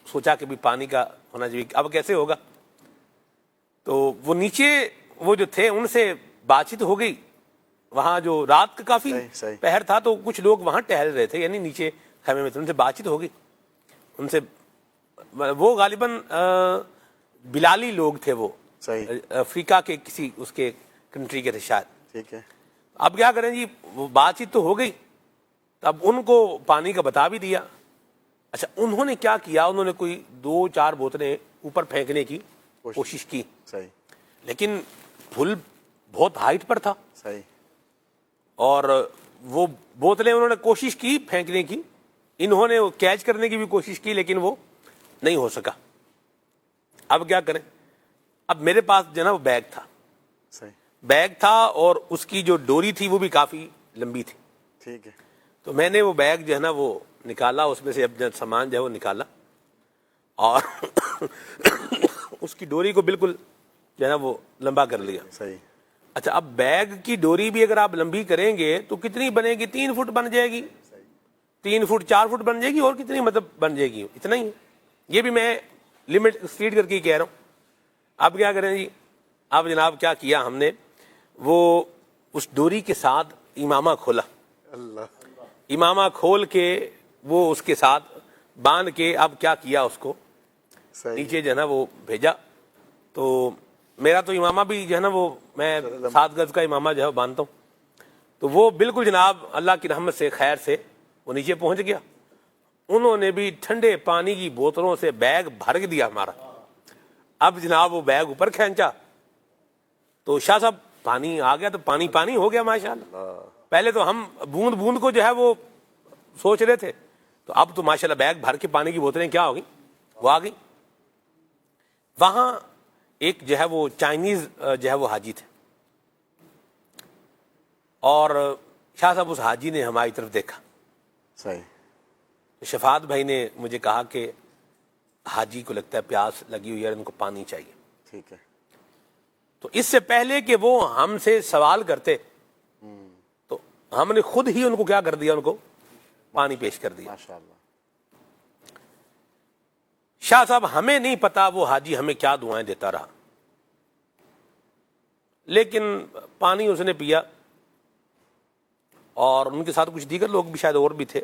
سوچا کہ بھی پانی کا ہونا چاہیے, اب کیسے ہوگا. تو وہ نیچے وہ جو تھے ان سے بات چیت ہو گئی. وہاں جو رات کا کافی صحیح. پہر تھا تو کچھ لوگ وہاں ٹہل رہے تھے, یعنی نیچے خیمے میں تھے, ان سے بات چیت ہو گئی. ان سے وہ غالباً بلالی لوگ تھے, وہ صحیح. افریقہ کے کسی اس کے کنٹری کے تھے شاید. ٹھیک ہے. اب کیا کریں جی, وہ بات چیت تو ہو گئی, اب ان کو پانی کا بتا بھی دیا. اچھا انہوں نے کیا کیا, انہوں نے کوئی 2-4 بوتلیں اوپر پھینکنے کی کوشش کی, صحیح. لیکن پھل بہت ہائٹ پر تھا صحیح. اور وہ بوتلیں انہوں نے کوشش کی پھینکنے کی, انہوں نے کیچ کرنے کی بھی کوشش کی, لیکن وہ نہیں ہو سکا. اب کیا کریں, اب میرے پاس جو ہے نا وہ بیگ تھا, صحیح. بیگ تھا اور اس کی جو ڈوری تھی وہ بھی کافی لمبی تھی. ٹھیک ہے. تو میں نے وہ بیگ جو ہے نا وہ نکالا, اس میں سے اپنا سامان جو ہے وہ نکالا اور اس کی ڈوری کو بالکل جو ہے نا وہ لمبا کر لیا. صحیح. اچھا اب بیگ کی ڈوری بھی اگر آپ لمبی کریں گے تو کتنی بنے گی, 3 فٹ بن جائے گی, 3 فٹ 4 فٹ بن جائے گی, اور کتنی مطلب بن جائے گی, اتنا ہی. یہ بھی میں لمٹ ایکسیڈ کر کے ہی کہہ رہا ہوں. اب کیا کریں جی, اب جناب کیا کیا ہم نے, وہ اس ڈوری کے ساتھ امامہ کھولا, اللہ. امامہ کھول کے وہ اس کے ساتھ باندھ کے اب کیا کیا, اس کو صحیح. نیچے جو ہے نا وہ بھیجا. تو میرا تو امامہ بھی جو ہے نا وہ میں 7 گز کا امامہ جو ہے باندھتا ہوں, تو وہ بالکل جناب اللہ کی رحمت سے خیر سے وہ نیچے پہنچ گیا. انہوں نے بھی ٹھنڈے پانی کی بوتلوں سے بیگ بھر دیا ہمارا. اب جناب وہ بیگ اوپر کھینچا تو شاہ صاحب پانی آ گیا, تو پانی پانی ہو گیا ماشاءاللہ. پہلے تو ہم بوند بوند کو جو ہے وہ سوچ رہے تھے, تو اب تو ماشاءاللہ بیگ بھر کے پانی کی بوتلیں کیا ہوگی, وہ آ گئی. وہاں ایک جو ہے وہ چائنیز جو ہے وہ حاجی تھے, اور شاہ صاحب اس حاجی نے ہماری طرف دیکھا. صحیح. شفاعت بھائی نے مجھے کہا کہ حاجی کو لگتا ہے پیاس لگی ہوئی ہے, ان کو پانی چاہیے. ٹھیک ہے. تو اس سے پہلے کہ وہ ہم سے سوال کرتے تو ہم نے خود ہی ان کو کیا کر دیا, ان کو پانی پیش کر دیا. ماشاءاللہ. شاہ صاحب ہمیں نہیں پتا وہ حاجی ہمیں کیا دعائیں دیتا رہا, لیکن پانی اس نے پیا, اور ان کے ساتھ کچھ دیگر لوگ بھی شاید اور بھی تھے.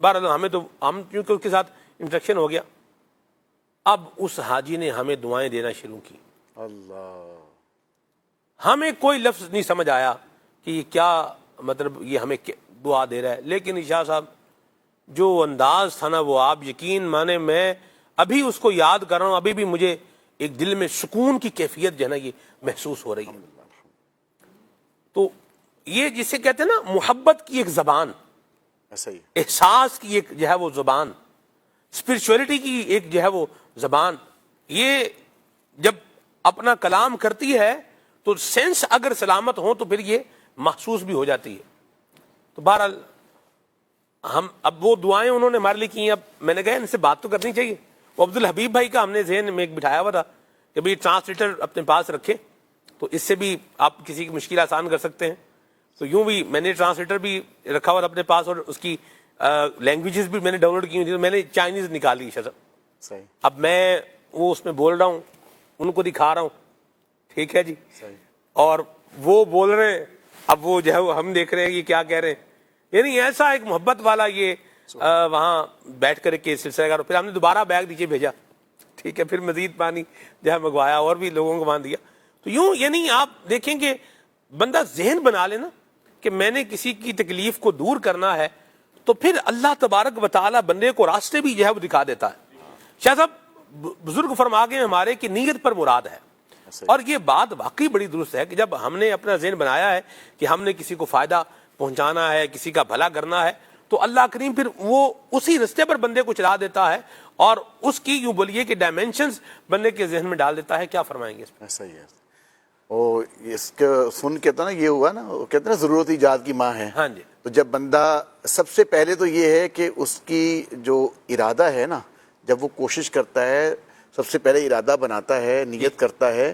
بہرحال ہمیں تو ہم کیونکہ اس کے ساتھ انٹریکشن ہو گیا. اب اس حاجی نے ہمیں دعائیں دینا شروع کی. اللہ. ہمیں کوئی لفظ نہیں سمجھ آیا کہ یہ کیا مطلب یہ ہمیں دعا دے رہا ہے, لیکن شاہ صاحب جو انداز تھا نا وہ آپ یقین مانے, میں ابھی اس کو یاد کر رہا ہوں, ابھی بھی مجھے ایک دل میں سکون کی کیفیت جو ہے نا یہ محسوس ہو رہی ہے. تو یہ جسے کہتے ہیں نا محبت کی ایک زبان, ایسا ہی. احساس کی ایک جو ہے وہ زبان, اسپرچولیٹی کی ایک جو ہے وہ زبان, یہ جب اپنا کلام کرتی ہے تو سینس اگر سلامت ہو تو پھر یہ محسوس بھی ہو جاتی ہے. تو بہرحال ہم اب وہ دعائیں انہوں نے ہمارے لیے کی, اب میں نے کہا ان سے بات تو کرنی چاہیے. وہ عبدالحبیب بھائی کا ہم نے ذہن میں ایک بٹھایا ہوا تھا کہ بھائی ٹرانسلیٹر اپنے پاس رکھے, تو اس سے بھی آپ کسی کی مشکل آسان کر سکتے ہیں. تو یوں بھی میں نے ٹرانسلیٹر بھی رکھا ہوا تھا اپنے پاس, اور اس کی لینگویجز بھی میں نے ڈاؤن لوڈ کی ہوئی تھی. تو میں نے چائنیز نکالی شاید. صحیح. اب میں وہ اس میں بول رہا ہوں, ان کو دکھا رہا ہوں, ٹھیک ہے جی, صحیح. اور وہ بول رہے ہیں, اب وہ جو ہے وہ ہم دیکھ رہے ہیں کہ کیا کہہ رہے ہیں. یعنی ایسا ایک محبت والا یہ وہاں بیٹھ کر کے سلسلہ کار. پھر ہم نے دوبارہ بیگ نیچے بھیجا, ٹھیک ہے, پھر مزید پانی جو ہے منگوایا اور بھی لوگوں کو باندھ دیا. تو یوں یعنی آپ دیکھیں کہ بندہ ذہن بنا لینا کہ میں نے کسی کی تکلیف کو دور کرنا ہے, تو پھر اللہ تبارک و تعالی بندے کو راستے بھی جو ہے وہ دکھا دیتا ہے. شاہ صاحب بزرگ فرما گئے ہمارے کہ نیت پر مراد ہے, اور یہ بات واقعی بڑی درست ہے کہ جب ہم نے اپنا ذہن بنایا ہے کہ ہم نے کسی کو فائدہ پہنچانا ہے, کسی کا بھلا کرنا ہے, تو اللہ کریم پھر وہ اسی رستے پر بندے کو چلا دیتا ہے, اور اس کی یوں بولیے کہ ڈائمینشنز بندے کے ذہن میں ڈال دیتا ہے. کیا فرمائیں گے اس میں؟ ایسا ہی ہے. اور اس کے سن کے تو نا یہ ہوا نا, وہ کہتے ہیں نا ضرورت ایجاد کی ماں ہے. ہاں جی. تو جب بندہ سب سے پہلے تو یہ ہے کہ اس کی جو ارادہ ہے نا, جب وہ کوشش کرتا ہے, سب سے پہلے ارادہ بناتا ہے، نیت کرتا ہے،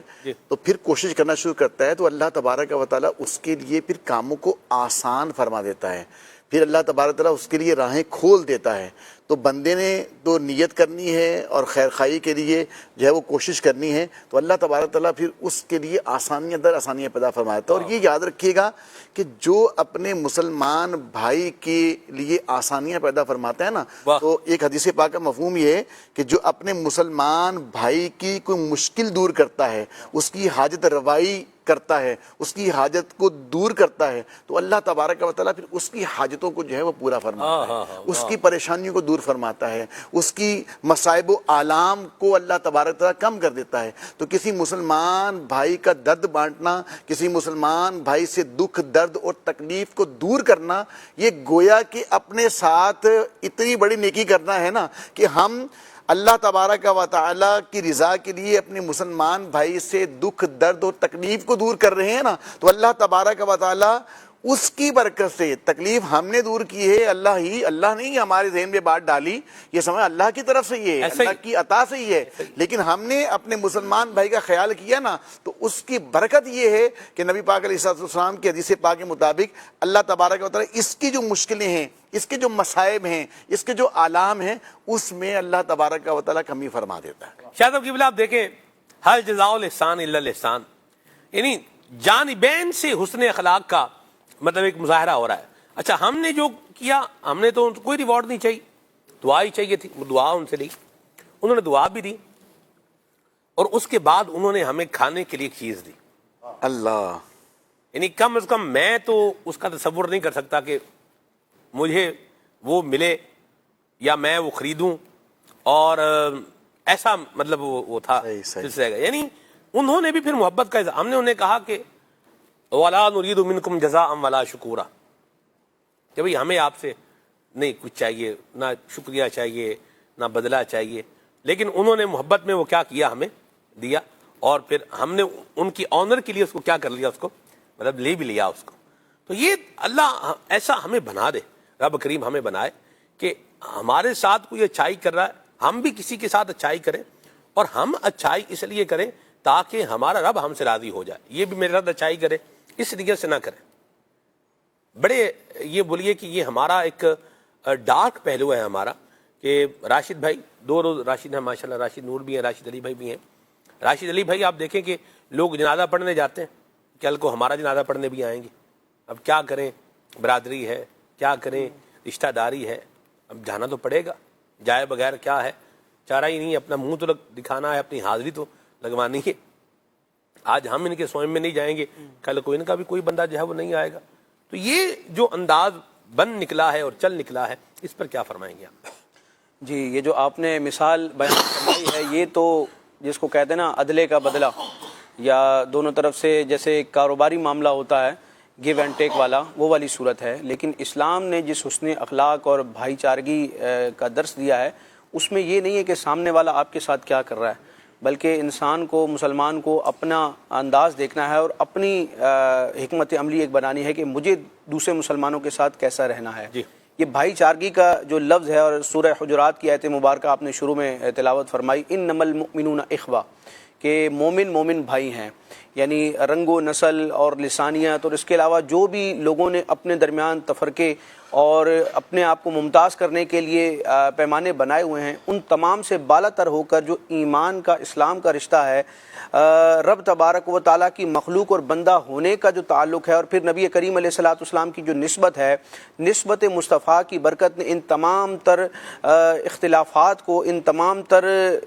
تو پھر کوشش کرنا شروع کرتا ہے، تو اللہ تبارک و تعالیٰ اس کے لیے پھر کاموں کو آسان فرما دیتا ہے، پھر اللہ تبارک و تعالیٰ اس کے لیے راہیں کھول دیتا ہے۔ تو بندے نے تو نیت کرنی ہے اور خیر خواہی کے لیے جو ہے وہ کوشش کرنی ہے، تو اللہ تبارک و تعالیٰ پھر اس کے لیے آسانیاں در آسانیاں پیدا فرما دیتا ہے۔ اور یہ یاد رکھیے گا کہ جو اپنے مسلمان بھائی کے لیے آسانیاں پیدا فرماتا ہے نا، تو ایک حدیث پاک کا مفہوم یہ ہے کہ جو اپنے مسلمان بھائی کی کوئی مشکل دور کرتا ہے، اس کی حاجت روائی کرتا ہے، اس کی حاجت کو دور کرتا ہے، تو اللہ تبارک و تعالیٰ پھر اس کی حاجتوں کو جو ہے وہ پورا فرماتا ہے، اس کی پریشانیوں کو دور فرماتا ہے، اس کی مصائب و آلام کو اللہ تبارک و تعالیٰ کم کر دیتا ہے۔ تو کسی مسلمان بھائی کا درد بانٹنا، کسی مسلمان بھائی سے دکھ درد اور تکلیف کو دور کرنا، یہ گویا کہ اپنے ساتھ اتنی بڑی نیکی کرنا ہے نا کہ ہم اللہ تبارک و تعالیٰ کی رضا کے لیے اپنے مسلمان بھائی سے دکھ درد اور تکلیف کو دور کر رہے ہیں نا، تو اللہ تبارک و تعالیٰ اس کی برکت سے تکلیف ہم نے دور کی ہے، اللہ نے ہی ہمارے ذہن میں بات ڈالی، یہ سمجھ اللہ کی طرف سے یہ ہے، اللہ کی عطا سے ہی ہے، لیکن ہم نے اپنے مسلمان بھائی کا خیال کیا نا، تو اس کی برکت یہ ہے کہ نبی پاک علیہ السلام کی حدیث پاک کے مطابق اللہ تبارک و تعالیٰ اس کی جو مشکلیں ہیں، اس کے جو مصائب ہیں، اس کے جو آلام ہیں، اس میں اللہ تبارک و تعالیٰ کمی فرما دیتا ہے۔ شاہ صاحب قبلہ آپ دیکھیں، ہر جزاء الاحسان الا الاحسان، یعنی جانبین سے حسن اخلاق کا مطلب ایک مظاہرہ ہو رہا ہے۔ اچھا ہم نے جو کیا، ہم نے تو کوئی ریوارڈ نہیں چاہیے، دعا ہی چاہیے تھی، وہ دعا ان سے لی، انہوں نے دعا بھی دی، اور اس کے بعد انہوں نے ہمیں کھانے کے لیے ایک چیز دی۔ اللہ، یعنی کم از کم میں تو اس کا تصور نہیں کر سکتا کہ مجھے وہ ملے یا میں وہ خریدوں، اور ایسا مطلب وہ تھا سلسلہ کا۔ یعنی انہوں نے بھی پھر محبت کا ہم نے انہیں کہا کہ وَلَا نُرِيدُ مِنْكُمْ جَزَاءً وَلَا شُكُورًا، کہ بھئی ہمیں آپ سے نہیں کچھ چاہیے، نہ شکریہ چاہیے، نہ بدلہ چاہیے، لیکن انہوں نے محبت میں وہ کیا کیا، ہمیں دیا، اور پھر ہم نے ان کی آنر کے لیے اس کو کیا کر لیا، اس کو مطلب لے بھی لیا اس کو۔ تو یہ اللہ ایسا ہمیں بنا دے، رب کریم ہمیں بنائے کہ ہمارے ساتھ کوئی اچھائی کر رہا ہے، ہم بھی کسی کے ساتھ اچھائی کریں، اور ہم اچھائی اس لیے کریں تاکہ ہمارا رب ہم سے راضی ہو جائے، یہ بھی میرے ساتھ اچھائی کرے، اس نیت سے نہ کریں۔ بڑے یہ بولیے کہ یہ ہمارا ایک ڈارک پہلو ہے ہمارا، کہ راشد بھائی، دو روز راشد ہیں ماشاءاللہ، راشد نور بھی ہیں، راشد علی بھائی بھی ہیں۔ راشد علی بھائی آپ دیکھیں کہ لوگ جنازہ پڑھنے جاتے ہیں، کل کو ہمارا جنازہ پڑھنے بھی آئیں گے، اب کیا کریں، برادری ہے، کیا کریں، رشتہ داری ہے، اب جانا تو پڑے گا، جائے بغیر کیا ہے، چارہ ہی نہیں، اپنا منہ تو دکھانا ہے، اپنی حاضری تو لگوانی ہے۔ آج ہم ان کے سوئم میں نہیں جائیں گے، کل کو ان کا بھی کوئی بندہ جو ہے وہ نہیں آئے گا۔ تو یہ جو انداز بن نکلا ہے اور چل نکلا ہے، اس پر کیا فرمائیں گے آپ؟ جی، یہ جو آپ نے مثال بیان فرمائی ہے، یہ تو جس کو کہتے ہیں نا عدلے کا بدلہ، یا دونوں طرف سے جیسے کاروباری معاملہ ہوتا ہے گیو اینڈ ٹیک والا، وہ والی صورت ہے۔ لیکن اسلام نے جس حسن اخلاق اور بھائی چارگی کا درس دیا ہے، اس میں یہ نہیں ہے کہ سامنے والا آپ کے ساتھ کیا کر رہا ہے، بلکہ انسان کو، مسلمان کو اپنا انداز دیکھنا ہے اور اپنی حکمت عملی ایک بنانی ہے کہ مجھے دوسرے مسلمانوں کے ساتھ کیسا رہنا ہے۔ یہ بھائی چارگی کا جو لفظ ہے، اور سورہ حجرات کی آیت مبارکہ آپ نے شروع میں تلاوت فرمائی، انما المؤمنون اخوہ، کہ مومن بھائی ہیں، یعنی رنگ و نسل اور لسانیت اور اس کے علاوہ جو بھی لوگوں نے اپنے درمیان تفرقے اور اپنے آپ کو ممتاز کرنے کے لیے پیمانے بنائے ہوئے ہیں، ان تمام سے بالا تر ہو کر جو ایمان کا، اسلام کا رشتہ ہے، رب تبارک و تعالیٰ کی مخلوق اور بندہ ہونے کا جو تعلق ہے، اور پھر نبی کریم علیہ الصلوۃ والسلام کی جو نسبت ہے، نسبت مصطفیٰ کی برکت نے ان تمام تر اختلافات کو، ان تمام تر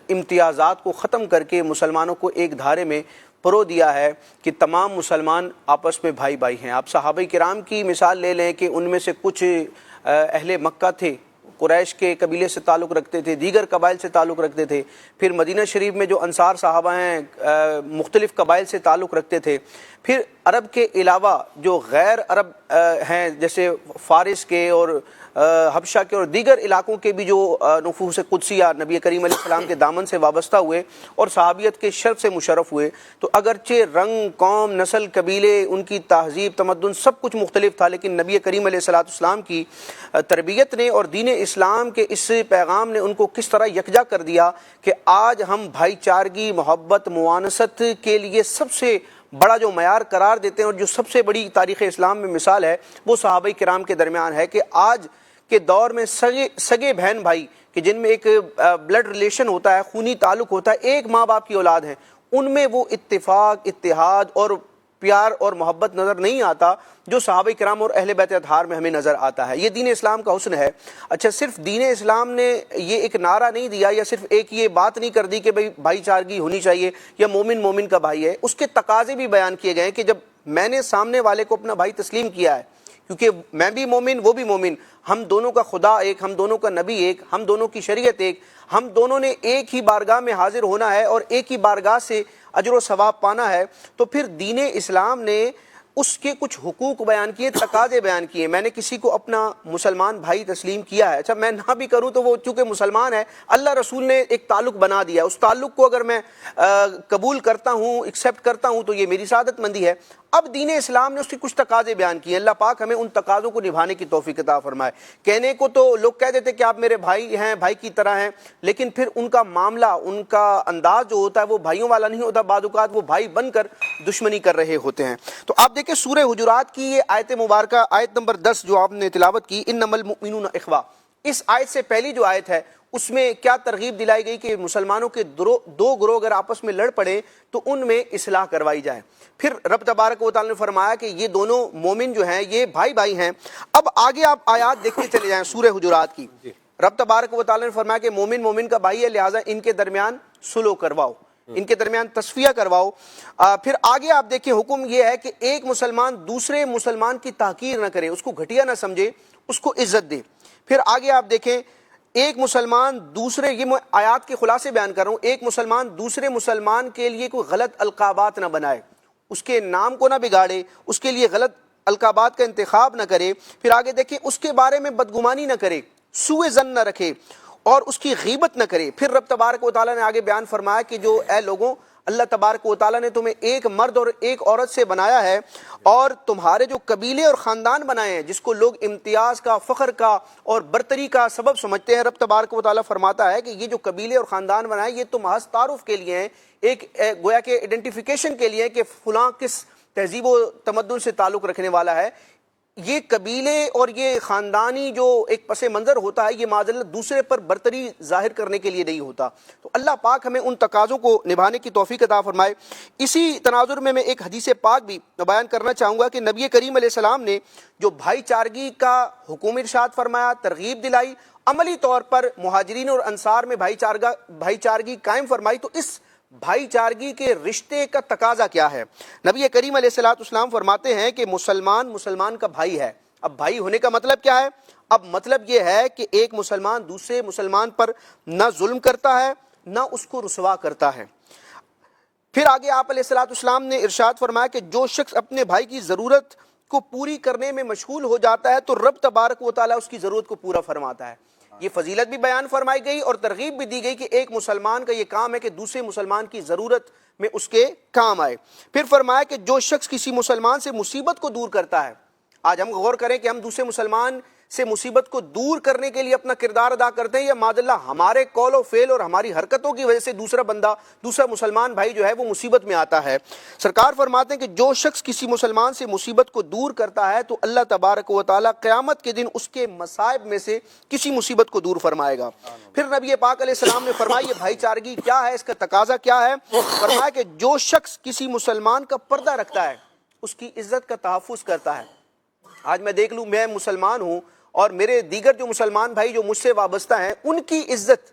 امتیازات کو ختم کر کے مسلمانوں کو ایک دھارے میں پرو دیا ہے کہ تمام مسلمان آپس میں بھائی بھائی ہیں۔ آپ صحابہ کرام کی مثال لے لیں کہ ان میں سے کچھ اہل مکہ تھے، قریش کے قبیلے سے تعلق رکھتے تھے، دیگر قبائل سے تعلق رکھتے تھے، پھر مدینہ شریف میں جو انصار صحابہ ہیں مختلف قبائل سے تعلق رکھتے تھے، پھر عرب کے علاوہ جو غیر عرب ہیں جیسے فارس کے اور حبشہ کے اور دیگر علاقوں کے بھی جو نفوس قدسیہ نبی کریم علیہ السلام کے دامن سے وابستہ ہوئے اور صحابیت کے شرف سے مشرف ہوئے، تو اگرچہ رنگ، قوم، نسل، قبیلے، ان کی تہذیب، تمدن سب کچھ مختلف تھا، لیکن نبی کریم علیہ السلام کی تربیت نے اور دین اسلام کے اس پیغام نے ان کو کس طرح یکجا کر دیا کہ آج ہم بھائی چارگی، محبت، موانست کے لیے سب سے بڑا جو معیار قرار دیتے ہیں اور جو سب سے بڑی تاریخ اسلام میں مثال ہے وہ صحابہ کرام کے درمیان ہے کہ آج کے دور میں سگے بہن بھائی کہ جن میں ایک بلڈ ریلیشن ہوتا ہے، خونی تعلق ہوتا ہے، ایک ماں باپ کی اولاد ہیں، ان میں وہ اتفاق، اتحاد اور پیار اور محبت نظر نہیں آتا جو صحابہ کرام اور اہل بیت اطہار میں ہمیں نظر آتا ہے۔ یہ دین اسلام کا حسن ہے۔ اچھا، صرف دین اسلام نے یہ ایک نعرہ نہیں دیا یا صرف ایک یہ بات نہیں کر دی کہ بھائی چارگی ہونی چاہیے یا مومن مومن کا بھائی ہے، اس کے تقاضے بھی بیان کیے گئے ہیں کہ جب میں نے سامنے والے کو اپنا بھائی تسلیم کیا ہے، کیونکہ میں بھی مومن وہ بھی مومن، ہم دونوں کا خدا ایک، ہم دونوں کا نبی ایک، ہم دونوں کی شریعت ایک، ہم دونوں نے ایک ہی بارگاہ میں حاضر ہونا ہے اور ایک ہی بارگاہ سے اجر و ثواب پانا ہے، تو پھر دین اسلام نے اس کے کچھ حقوق بیان کیے، تقاضے بیان کیے۔ میں نے کسی کو اپنا مسلمان بھائی تسلیم کیا ہے، اچھا میں نہ بھی کروں تو وہ چونکہ مسلمان ہے، اللہ رسول نے ایک تعلق بنا دیا، اس تعلق کو اگر میں قبول کرتا ہوں، ایکسیپٹ کرتا ہوں تو یہ میری سعادت مندی ہے۔ اب دین اسلام نے اس کے کچھ تقاضے بیان کیے، اللہ پاک ہمیں ان تقاضوں کو نبھانے کی توفیق عطا فرمائے۔ کہنے کو تو لوگ کہہ دیتے کہ آپ میرے بھائی ہیں، بھائی کی طرح ہیں، لیکن پھر ان کا معاملہ، ان کا انداز جو ہوتا ہے وہ بھائیوں والا نہیں ہوتا، بعض اوقات وہ بھائی بن کر دشمنی کر رہے ہوتے ہیں۔ تو آپ دیکھیں سورہ حجرات کی یہ آیت مبارکہ، آیت نمبر 10 جو آپ نے تلاوت کی، انما المؤمنون اخوہ، اس آیت سے پہلی جو آیت ہے اس میں کیا ترغیب دلائی گئی کہ مسلمانوں کے دو گروہ اگر آپس میں لڑ پڑے تو ان میں اصلاح کروائی جائے۔ پھر رب تبارک و تعالی نے فرمایا کہ یہ دونوں مومن جو ہیں یہ بھائی بھائی ہیں۔ اب آگے آپ آیات دیکھتے چلے جائیں سورہ حجرات کی، رب تبارک و تعالی نے فرمایا کہ مومن مومن کا بھائی ہے، لہٰذا ان کے درمیان صلح کرواؤ، ان کے درمیان تصفیہ کرواؤ۔ پھر آگے آپ دیکھیں حکم یہ ہے کہ ایک مسلمان دوسرے مسلمان کی تحقیر نہ کرے، اس کو گھٹیا نہ سمجھے، اس کو عزت دے۔ پھر آگے آپ دیکھیں ایک مسلمان دوسرے، یہ میں آیات کے خلاصے بیان کر رہا ہوں، ایک مسلمان دوسرے مسلمان کے لیے کوئی غلط القابات نہ بنائے، اس کے نام کو نہ بگاڑے، اس کے لیے غلط القابات کا انتخاب نہ کرے۔ پھر آگے دیکھیں اس کے بارے میں بدگمانی نہ کرے، سوء ظن نہ رکھے اور اس کی غیبت نہ کرے۔ پھر رب تبارک و تعالیٰ نے آگے بیان فرمایا کہ جو اے لوگوں، اللہ تبارک و تعالیٰ نے تمہیں ایک مرد اور ایک عورت سے بنایا ہے اور تمہارے جو قبیلے اور خاندان بنائے ہیں جس کو لوگ امتیاز کا، فخر کا اور برتری کا سبب سمجھتے ہیں، رب تبارک و تعالیٰ فرماتا ہے کہ یہ جو قبیلے اور خاندان بنائے یہ تو محض تعارف کے لیے ہیں، ایک گویا کہ آئیڈینٹیفیکیشن کے لیے کہ فلاں کس تہذیب و تمدن سے تعلق رکھنے والا ہے۔ یہ قبیلے اور یہ خاندانی جو ایک پس منظر ہوتا ہے یہ معاذ اللہ دوسرے پر برتری ظاہر کرنے کے لیے نہیں ہوتا۔ تو اللہ پاک ہمیں ان تقاضوں کو نبھانے کی توفیق عطا فرمائے۔ اسی تناظر میں ایک حدیث پاک بھی بیان کرنا چاہوں گا کہ نبی کریم علیہ السلام نے جو بھائی چارگی کا حکم ارشاد فرمایا، ترغیب دلائی، عملی طور پر مہاجرین اور انصار میں بھائی چارگی قائم فرمائی، تو اس بھائی چارگی کے رشتے کا تقاضا کیا ہے؟ نبی کریم علیہ السلام فرماتے ہیں کہ مسلمان کا بھائی ہے۔ اب بھائی ہونے کا مطلب کیا ہے؟ اب مطلب یہ ہے کہ ایک مسلمان دوسرے مسلمان پر نہ ظلم کرتا ہے نہ اس کو رسوا کرتا ہے۔ پھر آگے آپ علیہ السلام نے ارشاد فرمایا کہ جو شخص اپنے بھائی کی ضرورت کو پوری کرنے میں مشغول ہو جاتا ہے تو رب تبارک و تعالیٰ اس کی ضرورت کو پورا فرماتا ہے۔ یہ فضیلت بھی بیان فرمائی گئی اور ترغیب بھی دی گئی کہ ایک مسلمان کا یہ کام ہے کہ دوسرے مسلمان کی ضرورت میں اس کے کام آئے۔ پھر فرمایا کہ جو شخص کسی مسلمان سے مصیبت کو دور کرتا ہے، آج ہم غور کریں کہ ہم دوسرے مسلمان سے مصیبت کو دور کرنے کے لیے اپنا کردار ادا کرتے ہیں یا معاذ اللہ ہمارے قول و فعل اور ہماری حرکتوں کی وجہ سے دوسرا مسلمان بھائی جو ہے وہ مصیبت میں آتا ہے۔ سرکار فرماتے ہیں کہ جو شخص کسی مسلمان سے مصیبت کو دور کرتا ہے تو اللہ تبارک و تعالیٰ قیامت کے دن اس کے مصائب میں سے کسی مصیبت کو دور فرمائے گا۔ پھر نبی پاک علیہ السلام نے فرمایا یہ بھائی چارگی کیا ہے، اس کا تقاضا کیا ہے؟ فرمایا کہ جو شخص کسی مسلمان کا پردہ رکھتا ہے، اس کی عزت کا تحفظ کرتا ہے۔ آج میں دیکھ لوں میں مسلمان ہوں اور میرے دیگر جو مسلمان بھائی جو مجھ سے وابستہ ہیں ان کی عزت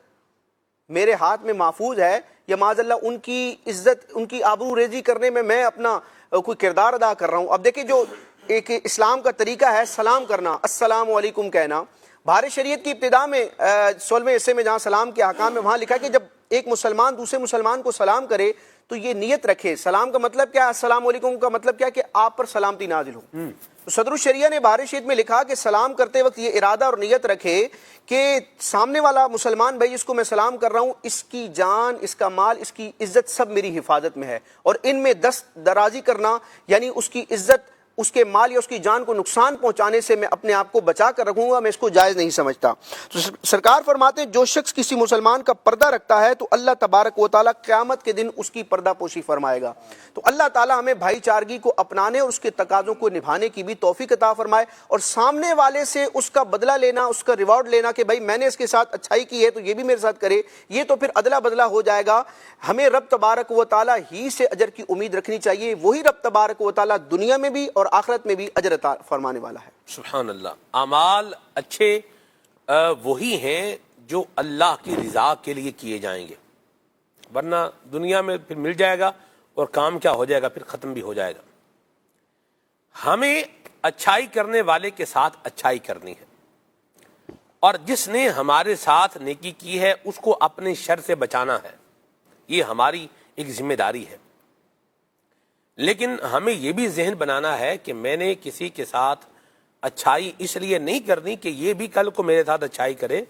میرے ہاتھ میں محفوظ ہے یا معاذ اللہ ان کی عزت، ان کی آبرو ریزی کرنے میں اپنا کوئی کردار ادا کر رہا ہوں۔ اب دیکھیں جو ایک اسلام کا طریقہ ہے سلام کرنا، السلام علیکم کہنا، بہار شریعت کی ابتدا میں 16ویں حصے میں جہاں سلام کے احکام میں وہاں لکھا کہ جب ایک مسلمان دوسرے مسلمان کو سلام کرے تو یہ نیت رکھے۔ سلام کا مطلب کیا ہے؟ السلام علیکم کا مطلب کیا ہے کہ آپ پر سلامتی نازل ہو۔ صدر الشریعہ نے بہار شید میں لکھا کہ سلام کرتے وقت یہ ارادہ اور نیت رکھے کہ سامنے والا مسلمان بھائی جس کو میں سلام کر رہا ہوں، اس کی جان، اس کا مال، اس کی عزت سب میری حفاظت میں ہے، اور ان میں دست درازی کرنا یعنی اس کی عزت، اس کے مال یا اس کی جان کو نقصان پہنچانے سے میں اپنے آپ کو بچا کر رکھوں گا، میں اس کو جائز نہیں سمجھتا۔ تو سرکار فرماتے ہیں جو شخص کسی مسلمان کا پردہ رکھتا ہے تو اللہ تبارک و تعالیٰ قیامت کے دن اس کی پردہ پوشی فرمائے گا۔ تو اللہ تعالیٰ ہمیں بھائی چارگی کو اپنانے اور اس کے تقاضوں کو نبھانے کی بھی توفیق عطا فرمائے، اور سامنے والے سے اس کا بدلہ لینا، اس کا ریوارڈ لینا کہ بھائی میں نے اس کے ساتھ اچھائی کی ہے تو یہ بھی میرے ساتھ کرے، یہ تو پھر ادلا بدلہ ہو جائے گا۔ ہمیں رب تبارک و تعالیٰ ہی سے اجر کی امید رکھنی چاہیے، وہی رب تبارک و تعالیٰ دنیا میں بھی اور آخرت میں بھی اجر عطا فرمانے والا ہے۔ سبحان اللہ۔ اعمال اچھے وہی ہیں جو اللہ کی رضا کے لیے کیے جائیں گے، ورنہ دنیا میں پھر مل جائے گا اور کام کیا ہو جائے گا، پھر ختم بھی ہو جائے گا۔ ہمیں اچھائی کرنے والے کے ساتھ اچھائی کرنی ہے، اور جس نے ہمارے ساتھ نیکی کی ہے اس کو اپنے شر سے بچانا ہے، یہ ہماری ایک ذمہ داری ہے۔ لیکن ہمیں یہ بھی ذہن بنانا ہے کہ میں نے کسی کے ساتھ اچھائی اس لیے نہیں کرنی کہ یہ بھی کل کو میرے ساتھ اچھائی کرے،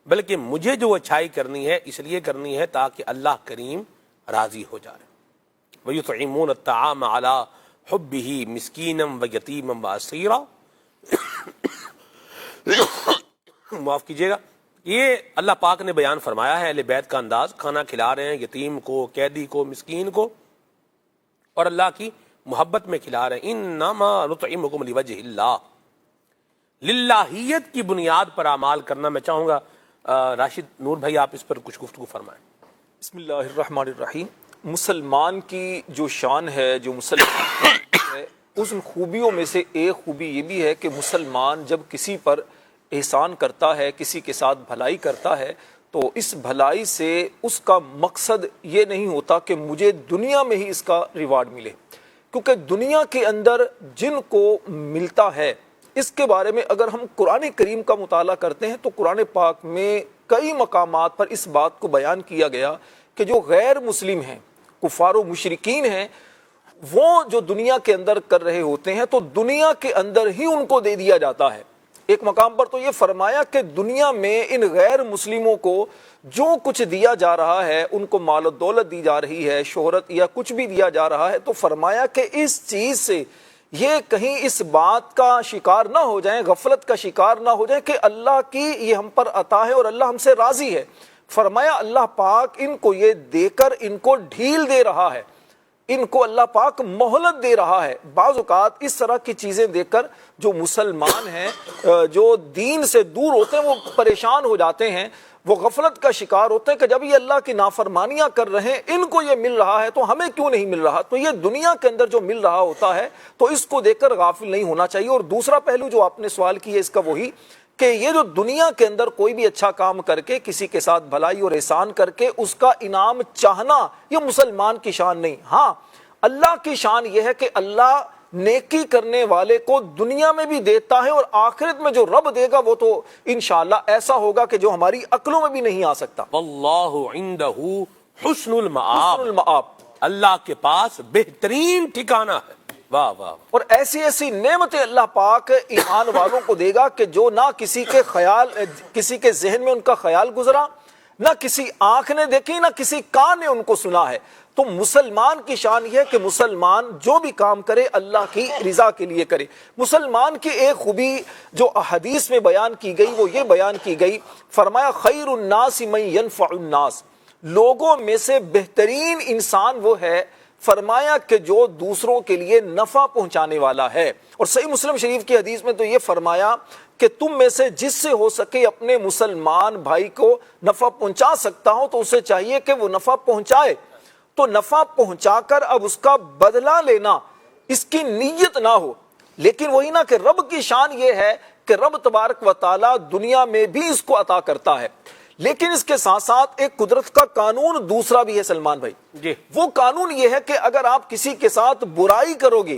بلکہ مجھے جو اچھائی کرنی ہے اس لیے کرنی ہے تاکہ اللہ کریم راضی ہو جائے۔ وَيُطْعِمُونَ الطَّعَامَ عَلَىٰ حُبِّهِ مِسْكِينًا وَيَتِيمًا وَأَسِيرًا، معاف کیجیے گا، یہ اللہ پاک نے بیان فرمایا ہے اہل بیت کا انداز، کھانا کھلا رہے ہیں یتیم کو، قیدی کو، مسکین کو، اور اللہ کی محبت میں کھلا رہے ہیں۔ انما نطعمکم لوجہ اللہ، للہیت کی بنیاد پر اعمال کرنا۔ میں چاہوں گا راشد نور بھائی آپ اس پر کچھ گفتگو فرمائیں۔ بسم اللہ الرحمن الرحیم۔ مسلمان کی جو شان ہے، جو مسلمان ہے، اس خوبیوں میں سے ایک خوبی یہ بھی ہے کہ مسلمان جب کسی پر احسان کرتا ہے، کسی کے ساتھ بھلائی کرتا ہے، تو اس بھلائی سے اس کا مقصد یہ نہیں ہوتا کہ مجھے دنیا میں ہی اس کا ریوارڈ ملے، کیونکہ دنیا کے اندر جن کو ملتا ہے اس کے بارے میں اگر ہم قرآن کریم کا مطالعہ کرتے ہیں تو قرآن پاک میں کئی مقامات پر اس بات کو بیان کیا گیا کہ جو غیر مسلم ہیں، کفار و مشرکین ہیں، وہ جو دنیا کے اندر کر رہے ہوتے ہیں تو دنیا کے اندر ہی ان کو دے دیا جاتا ہے۔ ایک مقام پر تو یہ فرمایا کہ دنیا میں ان غیر مسلموں کو جو کچھ دیا جا رہا ہے، ان کو مال و دولت دی جا رہی ہے، شہرت یا کچھ بھی دیا جا رہا ہے، تو فرمایا کہ اس چیز سے یہ کہیں اس بات کا شکار نہ ہو جائیں، غفلت کا شکار نہ ہو جائیں کہ اللہ کی یہ ہم پر عطا ہے اور اللہ ہم سے راضی ہے۔ فرمایا اللہ پاک ان کو یہ دے کر ان کو ڈھیل دے رہا ہے، ان کو اللہ پاک مہلت دے رہا ہے۔ بعض اوقات اس طرح کی چیزیں دیکھ کر جو مسلمان ہیں، جو دین سے دور ہوتے ہیں، وہ پریشان ہو جاتے ہیں، وہ غفلت کا شکار ہوتے ہیں کہ جب یہ اللہ کی نافرمانیاں کر رہے ہیں، ان کو یہ مل رہا ہے تو ہمیں کیوں نہیں مل رہا۔ تو یہ دنیا کے اندر جو مل رہا ہوتا ہے تو اس کو دیکھ کر غافل نہیں ہونا چاہیے۔ اور دوسرا پہلو جو آپ نے سوال کی ہے اس کا وہی کہ یہ جو دنیا کے اندر کوئی بھی اچھا کام کر کے، کسی کے ساتھ بھلائی اور احسان کر کے اس کا انعام چاہنا، یہ مسلمان کی شان نہیں۔ ہاں، اللہ کی شان یہ ہے کہ اللہ نیکی کرنے والے کو دنیا میں بھی دیتا ہے، اور آخرت میں جو رب دے گا وہ تو انشاءاللہ ایسا ہوگا کہ جو ہماری عقلوں میں بھی نہیں آ سکتا۔ واللہ عندہ حسن المآب، حسن المآب، اللہ کے پاس بہترین ٹھکانہ ہے۔ واہ واہ۔ اور ایسی ایسی نعمتیں اللہ پاک ایمان والوں کو دے گا کہ جو نہ کسی کے خیال، کسی کے ذہن میں ان کا خیال گزرا، نہ کسی آنکھ نے دیکھی، نہ کسی کان نے ان کو سنا ہے۔ تو مسلمان کی شان یہ ہے کہ مسلمان جو بھی کام کرے اللہ کی رضا کے لیے کرے۔ مسلمان کی ایک خوبی جو حدیث میں بیان کی گئی وہ یہ بیان کی گئی، فرمایا خیر الناس من ينفع الناس، لوگوں میں سے بہترین انسان وہ ہے، فرمایا کہ جو دوسروں کے لیے نفع پہنچانے والا ہے۔ اور صحیح مسلم شریف کی حدیث میں تو یہ فرمایا کہ تم میں سے جس سے ہو سکے اپنے مسلمان بھائی کو نفع پہنچا سکتا ہو تو اسے چاہیے کہ وہ نفع پہنچائے۔ تو نفع پہنچا کر اب اس کا بدلہ لینا اس کی نیت نہ ہو، لیکن وہی نہ کہ رب کی شان یہ ہے کہ رب تبارک و تعالی دنیا میں بھی اس کو عطا کرتا ہے، لیکن اس کے ساتھ ساتھ ایک قدرت کا قانون دوسرا بھی ہے سلمان بھائی جی۔ وہ قانون یہ ہے کہ اگر آپ کسی کے ساتھ برائی کرو گے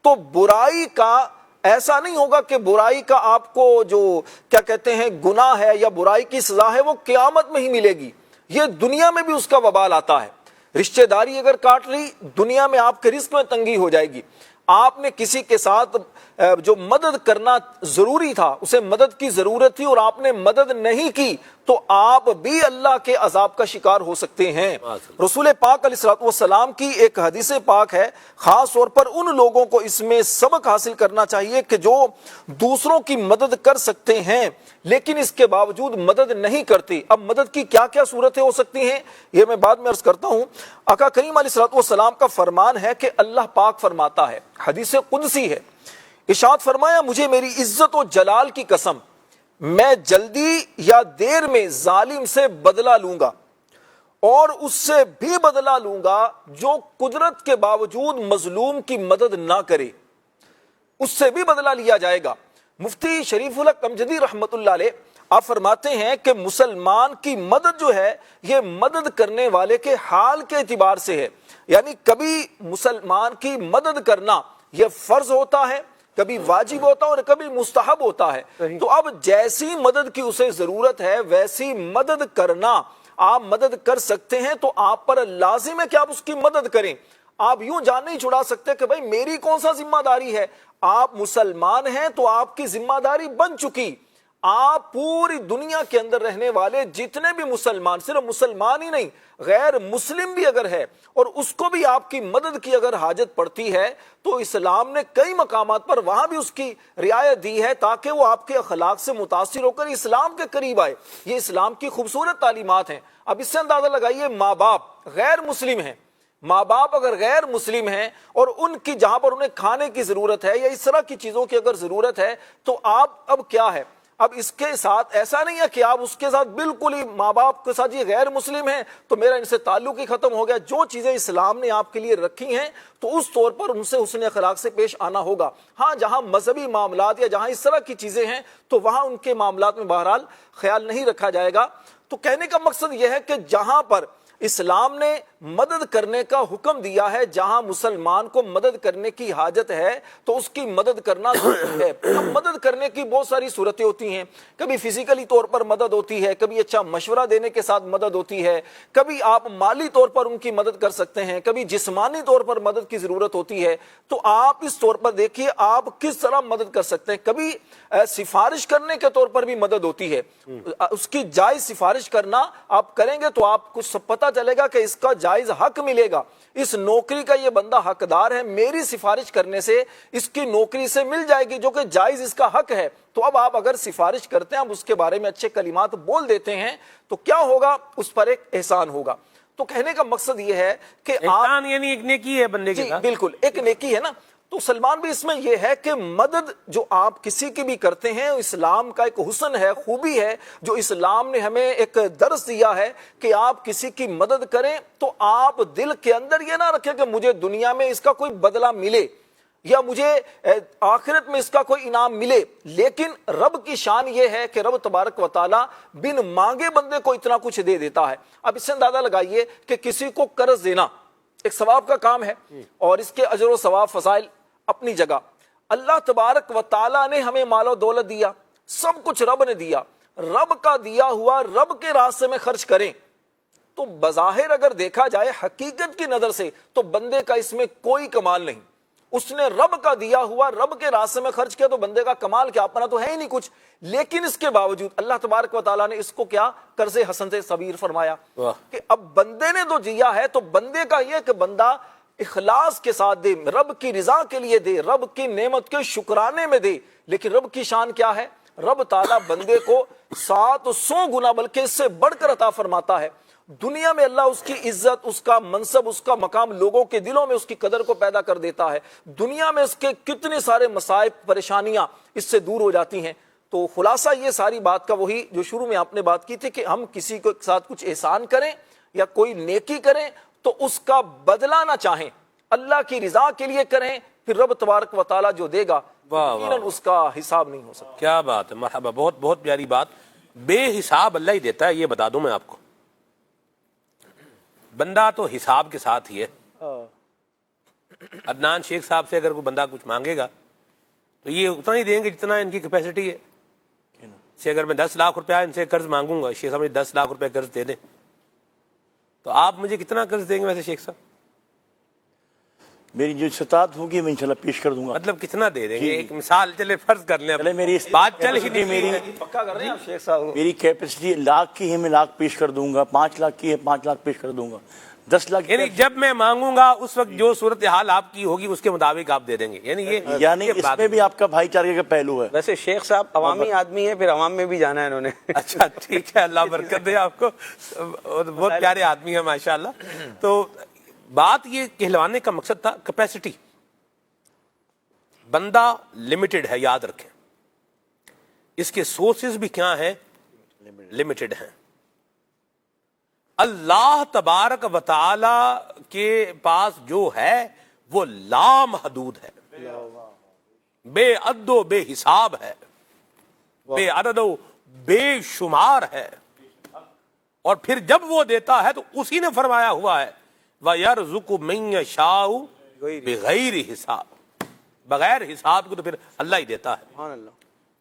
تو برائی کا ایسا نہیں ہوگا کہ برائی کا آپ کو جو کیا کہتے ہیں گناہ ہے یا برائی کی سزا ہے وہ قیامت میں ہی ملے گی، یہ دنیا میں بھی اس کا وبال آتا ہے۔ رشتہ داری اگر کاٹ لی، دنیا میں آپ کے رزق میں تنگی ہو جائے گی۔ آپ نے کسی کے ساتھ جو مدد کرنا ضروری تھا اسے مدد کی ضرورت تھی اور آپ نے مدد نہیں کی تو آپ بھی اللہ کے عذاب کا شکار ہو سکتے ہیں۔ رسول پاک علیہ الصلوۃ والسلام کی ایک حدیث پاک ہے، خاص طور پر ان لوگوں کو اس میں سبق حاصل کرنا چاہیے کہ جو دوسروں کی مدد کر سکتے ہیں لیکن اس کے باوجود مدد نہیں کرتے۔ اب مدد کی کیا کیا صورتیں ہو سکتی ہیں یہ میں بعد میں عرض کرتا ہوں۔ آقا کریم علیہ الصلوۃ والسلام کا فرمان ہے کہ اللہ پاک فرماتا ہے، حدیث قدسی ہے، ارشاد فرمایا مجھے میری عزت و جلال کی قسم میں جلدی یا دیر میں ظالم سے بدلہ لوں گا اور اس سے بھی بدلہ لوں گا جو قدرت کے باوجود مظلوم کی مدد نہ کرے، اس سے بھی بدلہ لیا جائے گا۔ مفتی شریف الحق امجدی رحمت اللہ علیہ آپ فرماتے ہیں کہ مسلمان کی مدد جو ہے یہ مدد کرنے والے کے حال کے اعتبار سے ہے، یعنی کبھی مسلمان کی مدد کرنا یہ فرض ہوتا ہے، کبھی واجب ہوتا ہے اور کبھی مستحب ہوتا ہے۔ تو اب جیسی مدد کی اسے ضرورت ہے ویسی مدد کرنا، آپ مدد کر سکتے ہیں تو آپ پر لازم ہے کہ آپ اس کی مدد کریں۔ آپ یوں جان نہیں چھڑا سکتے کہ بھائی میری کون سا ذمہ داری ہے، آپ مسلمان ہیں تو آپ کی ذمہ داری بن چکی۔ آپ پوری دنیا کے اندر رہنے والے جتنے بھی مسلمان، صرف مسلمان ہی نہیں غیر مسلم بھی اگر ہے اور اس کو بھی آپ کی مدد کی اگر حاجت پڑتی ہے تو اسلام نے کئی مقامات پر وہاں بھی اس کی رعایت دی ہے تاکہ وہ آپ کے اخلاق سے متاثر ہو کر اسلام کے قریب آئے۔ یہ اسلام کی خوبصورت تعلیمات ہیں۔ اب اس سے اندازہ لگائیے ماں باپ غیر مسلم ہیں، ماں باپ اگر غیر مسلم ہیں اور ان کی جہاں پر انہیں کھانے کی ضرورت ہے یا اس طرح کی چیزوں کی اگر ضرورت ہے تو آپ اب کیا ہے، اب اس کے ساتھ ایسا نہیں ہے کہ آپ اس کے ساتھ بالکل ہی ماں باپ کے ساتھ یہ غیر مسلم ہیں تو میرا ان سے تعلق ہی ختم ہو گیا۔ جو چیزیں اسلام نے آپ کے لیے رکھی ہیں تو اس طور پر ان سے حسن اخلاق سے پیش آنا ہوگا۔ ہاں جہاں مذہبی معاملات یا جہاں اس طرح کی چیزیں ہیں تو وہاں ان کے معاملات میں بہرحال خیال نہیں رکھا جائے گا۔ تو کہنے کا مقصد یہ ہے کہ جہاں پر اسلام نے مدد کرنے کا حکم دیا ہے، جہاں مسلمان کو مدد کرنے کی حاجت ہے تو اس کی مدد کرنا ضروری ہے۔ اب مدد کرنے کی بہت ساری صورتیں ہوتی ہیں، کبھی فزیکلی طور پر مدد ہوتی ہے، کبھی اچھا مشورہ دینے کے ساتھ مدد ہوتی ہے، کبھی آپ مالی طور پر ان کی مدد کر سکتے ہیں، کبھی جسمانی طور پر مدد کی ضرورت ہوتی ہے۔ تو آپ اس طور پر دیکھیے آپ کس طرح مدد کر سکتے ہیں۔ کبھی سفارش کرنے کے طور پر بھی مدد ہوتی ہے، اس کی جائز سفارش کرنا آپ کریں گے تو آپ کچھ پتہ چلے گا کہ اس کا جائز حق ملے گا، اس نوکری کا یہ بندہ حقدار ہے، میری سفارش کرنے سے اس کی نوکری سے مل جائے گی جو کہ جائز اس کا حق ہے۔ تو اب آپ اگر سفارش کرتے ہیں، اب اس کے بارے میں اچھے کلمات بول دیتے ہیں تو کیا ہوگا، اس پر ایک احسان ہوگا۔ تو کہنے کا مقصد یہ ہے کہ احسان یعنی ایک نیکی ہے بندے کے ساتھ، بالکل ایک نیکی ہے نا۔ تو سلمان بھی اس میں یہ ہے کہ مدد جو آپ کسی کی بھی کرتے ہیں اسلام کا ایک حسن ہے، خوبی ہے جو اسلام نے ہمیں ایک درس دیا ہے کہ آپ کسی کی مدد کریں تو آپ دل کے اندر یہ نہ رکھیں کہ مجھے دنیا میں اس کا کوئی بدلہ ملے یا مجھے آخرت میں اس کا کوئی انعام ملے، لیکن رب کی شان یہ ہے کہ رب تبارک و تعالیٰ بن مانگے بندے کو اتنا کچھ دے دیتا ہے۔ اب اس سے اندازہ لگائیے کہ کسی کو قرض دینا ایک ثواب کا کام ہے اور اس کے اجر و ثواب فضائل اپنی جگہ۔ اللہ تبارک و تعالیٰ نے ہمیں مال و دولت دیا، سب کچھ رب نے دیا، رب کا دیا ہوا رب کے راستے میں خرچ کریں تو بظاہر اگر دیکھا جائے حقیقت کی نظر سے تو بندے کا اس میں کوئی کمال نہیں۔ اس نے رب کا دیا ہوا رب کے راستے میں خرچ کیا تو بندے کا کمال کیا، اپنا تو ہے ہی نہیں کچھ، لیکن اس کے باوجود اللہ تبارک و تعالیٰ نے اس کو کیا قرض حسن سے صبیر فرمایا کہ اب بندے نے تو دیا ہے تو بندے کا یہ کہ بندہ اخلاص کے ساتھ دے، رب کی رضا کے لیے دے، رب کی نعمت کے شکرانے میں دے۔ لیکن رب کی شان کیا ہے، رب تعالیٰ بندے کو 700 گنا بلکہ اس سے بڑھ کر عطا فرماتا ہے۔ دنیا میں اللہ اس کی عزت، اس کا منصب، اس کا مقام لوگوں کے دلوں میں اس کی قدر کو پیدا کر دیتا ہے۔ دنیا میں اس کے کتنے سارے مصائب پریشانیاں اس سے دور ہو جاتی ہیں۔ تو خلاصہ یہ ساری بات کا وہی جو شروع میں آپ نے بات کی تھی کہ ہم کسی کے ساتھ کچھ احسان کریں یا کوئی نیکی کریں تو اس کا بدلہ نہ چاہیں، اللہ کی رضا کے لیے کریں، پھر رب تبارک و تعالیٰ جو دے گا یقیناً اس کا حساب نہیں ہو سکتا۔ کیا بات ہے، مرحبا، بہت بہت پیاری بات۔ بے حساب اللہ ہی دیتا ہے، یہ بتا دوں میں آپ کو، بندہ تو حساب کے ساتھ ہی ہے۔ عدنان شیخ صاحب سے اگر کوئی بندہ کچھ مانگے گا تو یہ اتنا ہی دیں گے جتنا ان کی کیپیسٹی ہے۔ سے اگر میں 10 لاکھ روپیہ ان سے قرض مانگوں گا، شیخ صاحب مجھے 10 لاکھ روپے قرض دے دیں، تو آپ مجھے کتنا قرض دیں گے ویسے شیخ صاحب؟ میری جو استطاعت ہوگی میں انشاءاللہ پیش کر دوں گا. مطلب کتنا دے دیں گے؟ جی. ایک مثال چلے فرض کر لیں. چلے میری بات چل ہی نہیں میری پکا کر رہے ہیں آپ شیخ صاحب؟ میری کیپیسٹی لاکھ کی ہے، میں لاکھ پیش کر دوں گا. 5 لاکھ کی ہے، 5 لاکھ پیش کر دوں گا. 10 لاکھ یعنی جب میں مانگوں گا اس وقت جو صورتحال آپ کی ہوگی اس کے مطابق آپ دے دیں گے. یعنی اس میں بھی آپ کا بھائی چارے کا پہلو ہے. ویسے شیخ صاحب عوامی آدمی ہے، پھر عوام میں بھی جانا ہے انہوں نے. اچھا ٹھیک ہے، اللہ برکت دے آپ کو، بہت پیارے آدمی ہیں ماشاءاللہ. تو بات یہ کہلوانے کا مقصد تھا کیپیسٹی. بندہ لمیٹڈ ہے، یاد رکھیں. اس کے سورسز بھی کیا ہیں؟ لمیٹڈ ہیں. اللہ تبارک و تعالی کے پاس جو ہے وہ لامحدود ہے، بے عد و بے حساب ہے، بے عدد و بے شمار ہے. اور پھر جب وہ دیتا ہے تو اسی نے فرمایا ہوا ہے وَيَرْزُقُ مَن يَشَاءُ بِغَيْرِ حساب. بغیر حساب کو تو پھر اللہ ہی دیتا ہے. سبحان اللہ.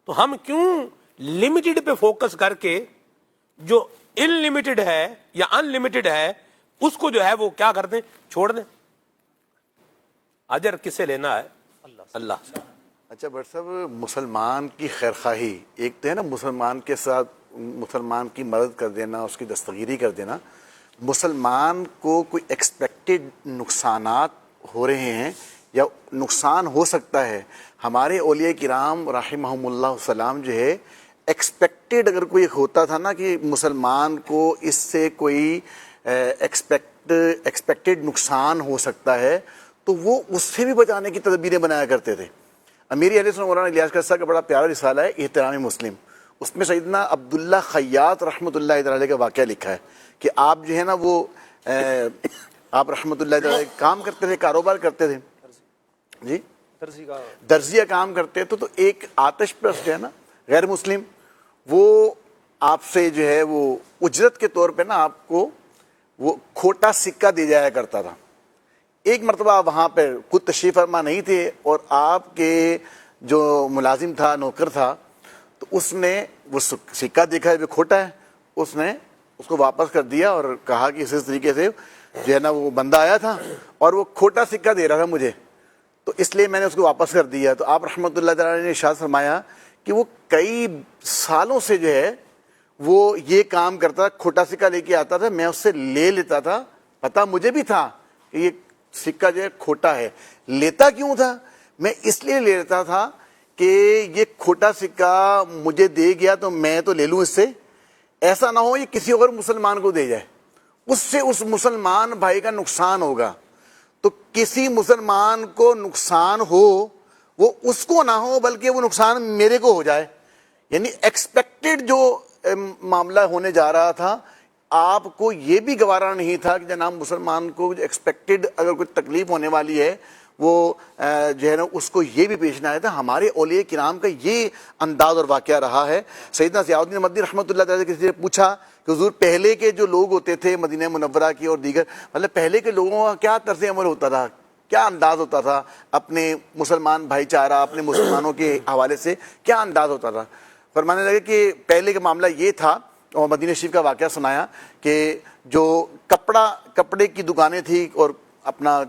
تو ہم کیوں لمیٹڈ پہ فوکس کر کے جو ان لمیٹڈ ہے یا ان لمیٹڈ ہے اس کو جو ہے وہ کیا کر دیں؟ چھوڑ دیں. اجر کس سے لینا ہے؟ اللہ سے. اچھا بٹ صاحب، مسلمان کی خیرخواہی ایک تو ہے نا، مسلمان کے ساتھ مسلمان کی مدد کر دینا، اس کی دستگیری کر دینا. مسلمان کو کوئی ایکسپیکٹڈ نقصانات ہو رہے ہیں یا نقصان ہو سکتا ہے. ہمارے اولیاء کرام رحمہم اللہ السلام جو ہے ایکسپیکٹڈ اگر کوئی ہوتا تھا نا کہ مسلمان کو اس سے کوئی ایکسپیکٹڈ نقصان ہو سکتا ہے تو وہ اس سے بھی بچانے کی تدبیریں بنایا کرتے تھے. امیر اہل سنت مولانا الیاس قادری صاحب کا بڑا پیارا رسالہ ہے احترام مسلم، اس میں سیدنا عبداللہ خیاط رحمۃ اللہ تعالی کا واقعہ لکھا ہے کہ آپ جو ہے نا وہ آپ رحمۃ اللہ تعالی کام کرتے تھے، کاروبار کرتے تھے جی، درزی کا کام کرتے تھے. تو ایک آتش پرست جو ہے نا غیر مسلم، وہ آپ سے جو ہے وہ اجرت کے طور پہ نا آپ کو وہ کھوٹا سکہ دے جایا کرتا تھا. ایک مرتبہ وہاں پہ خود تشریف فرما نہیں تھے اور آپ کے جو ملازم تھا، نوکر تھا، تو اس نے وہ سکہ دیکھا ہے جو کھوٹا ہے، اس نے اس کو واپس کر دیا اور کہا کہ اسی طریقے سے جو ہے نا وہ بندہ آیا تھا اور وہ کھوٹا سکہ دے رہا تھا مجھے، تو اس لیے میں نے اس کو واپس کر دیا. تو آپ رحمۃ اللہ تعالیٰ نے ارشاد فرمایا کہ وہ کئی سالوں سے جو ہے وہ یہ کام کرتا تھا، کھوٹا سکہ لے کے آتا تھا، میں اس سے لے لیتا تھا. پتہ مجھے بھی تھا کہ یہ سکہ جو ہے کھوٹا ہے. لیتا کیوں تھا؟ میں اس لیے لے لیتا تھا کہ یہ کھوٹا سکہ مجھے دے گیا تو میں تو لے لوں اس سے، ایسا نہ ہو یہ کسی اور مسلمان کو دے جائے، اس سے اس مسلمان بھائی کا نقصان ہوگا. تو کسی مسلمان کو نقصان ہو وہ اس کو نہ ہو بلکہ وہ نقصان میرے کو ہو جائے. یعنی ایکسپیکٹڈ جو معاملہ ہونے جا رہا تھا، آپ کو یہ بھی گوارا نہیں تھا کہ جناب مسلمان کو ایکسپیکٹڈ اگر کوئی تکلیف ہونے والی ہے وہ جو ہے نا اس کو یہ بھی پیش نہ آیا تھا. ہمارے اولیاء کرام کا یہ انداز اور واقعہ رہا ہے. سیدنا ضیاء الدین مدنی رحمۃ اللہ تعالی کسی نے پوچھا کہ حضور پہلے کے جو لوگ ہوتے تھے مدینہ منورہ کی اور دیگر، مطلب پہلے کے لوگوں کا کیا طرز عمل ہوتا تھا، کیا انداز ہوتا تھا اپنے مسلمان بھائی چارہ، اپنے مسلمانوں کے حوالے سے کیا انداز ہوتا تھا؟ فرمانے لگے کہ پہلے کا معاملہ یہ تھا، اور مدینہ شریف کا واقعہ سنایا کہ جو کپڑے کی دکانیں تھیں اور اپنا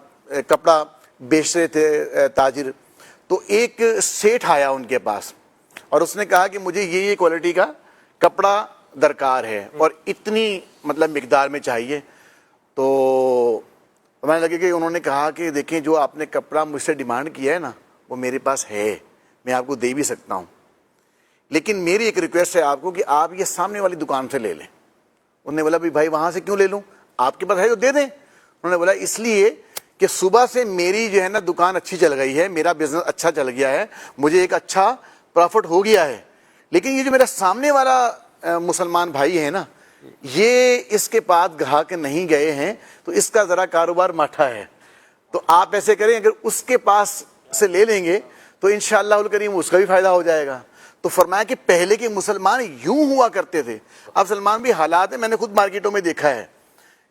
کپڑا بیچ رہے تھے تاجر، تو ایک سیٹھ آیا ان کے پاس اور اس نے کہا کہ مجھے یہ کوالٹی کا کپڑا درکار ہے اور اتنی مطلب مقدار میں چاہیے. تو ہمیں لگے کہ انہوں نے کہا کہ دیکھیں جو آپ نے کپڑا مجھ سے ڈیمانڈ کیا ہے نا وہ میرے پاس ہے، میں آپ کو دے بھی سکتا ہوں، لیکن میری ایک ریکویسٹ ہے آپ کو کہ آپ یہ سامنے والی دکان سے لے لیں. انہوں نے بولا بھائی وہاں سے کیوں لے لوں، آپ کے پاس ہے تو دے دیں. انہوں نے بولا اس لیے کہ صبح سے میری جو ہے نا دکان اچھی چل گئی ہے، میرا بزنس اچھا چل گیا ہے، مجھے ایک اچھا پروفٹ ہو گیا ہے، لیکن یہ جو میرا سامنے والا مسلمان بھائی ہے نا یہ اس کے پاس گاہک نہیں گئے ہیں تو اس کا ذرا کاروبار ماٹھا ہے. تو آپ ایسے کریں اگر اس کے پاس سے لے لیں گے تو انشاءاللہ الکریم اس کا بھی فائدہ ہو جائے گا. تو فرمایا کہ پہلے کے مسلمان یوں ہوا کرتے تھے. اب سلمان بھی حالات ہیں، میں نے خود مارکیٹوں میں دیکھا ہے،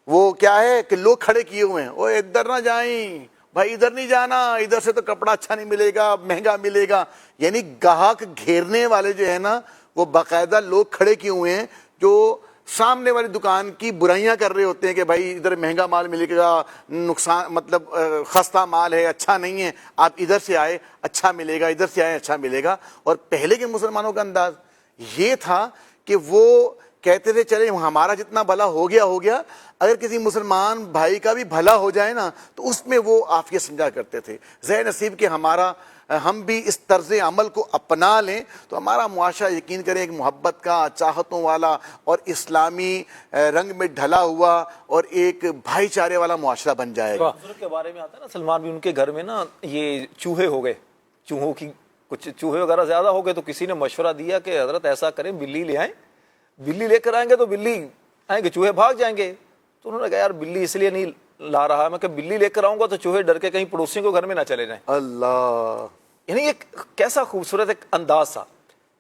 وہ کیا ہے کہ لوگ کھڑے کیے ہوئے ہیں، وہ ادھر نہ جائیں بھائی، ادھر نہیں جانا، ادھر سے تو کپڑا اچھا نہیں ملے گا، مہنگا ملے گا. یعنی گاہک گھیرنے والے جو ہے نا وہ باقاعدہ لوگ کھڑے کیے ہوئے ہیں جو سامنے والی دکان کی برائیاں کر رہے ہوتے ہیں کہ بھائی ادھر مہنگا مال ملے گا, نقصان مطلب خستہ مال ہے, اچھا نہیں ہے, آپ ادھر سے آئے اچھا ملے گا, ادھر سے آئے اچھا ملے گا. اور پہلے کے مسلمانوں کا انداز یہ تھا کہ وہ کہتے تھے چلے ہمارا جتنا بھلا ہو گیا, اگر کسی مسلمان بھائی کا بھی بھلا ہو جائے نا تو اس میں وہ عافیت سمجھا کرتے تھے. ذہن نصیب کہ ہم بھی اس طرز عمل کو اپنا لیں تو ہمارا معاشرہ یقین کریں ایک محبت کا, چاہتوں والا اور اسلامی رنگ میں ڈھلا ہوا اور ایک بھائی چارے والا معاشرہ بن جائے گا. بزرگ کے بارے میں آتا ہے نا, سلمان بھی ان کے گھر میں نا یہ چوہے ہو گئے, چوہوں کی کچھ چوہے وغیرہ زیادہ ہو گئے, تو کسی نے مشورہ دیا کہ حضرت ایسا کریں بلی لے آئیں, بلی لے کر آئیں گے تو بلی آئیں گے, چوہے بھاگ جائیں گے. تو انہوں نے کہا یار بلی اس لیے نہیں لا رہا میں کہ بلی لے کر آؤں گا تو چوہے ڈر کے کہیں پڑوسیوں کو گھر میں نہ چلے جائیں. اللہ, یعنی ایک کیسا خوبصورت ایک انداز تھا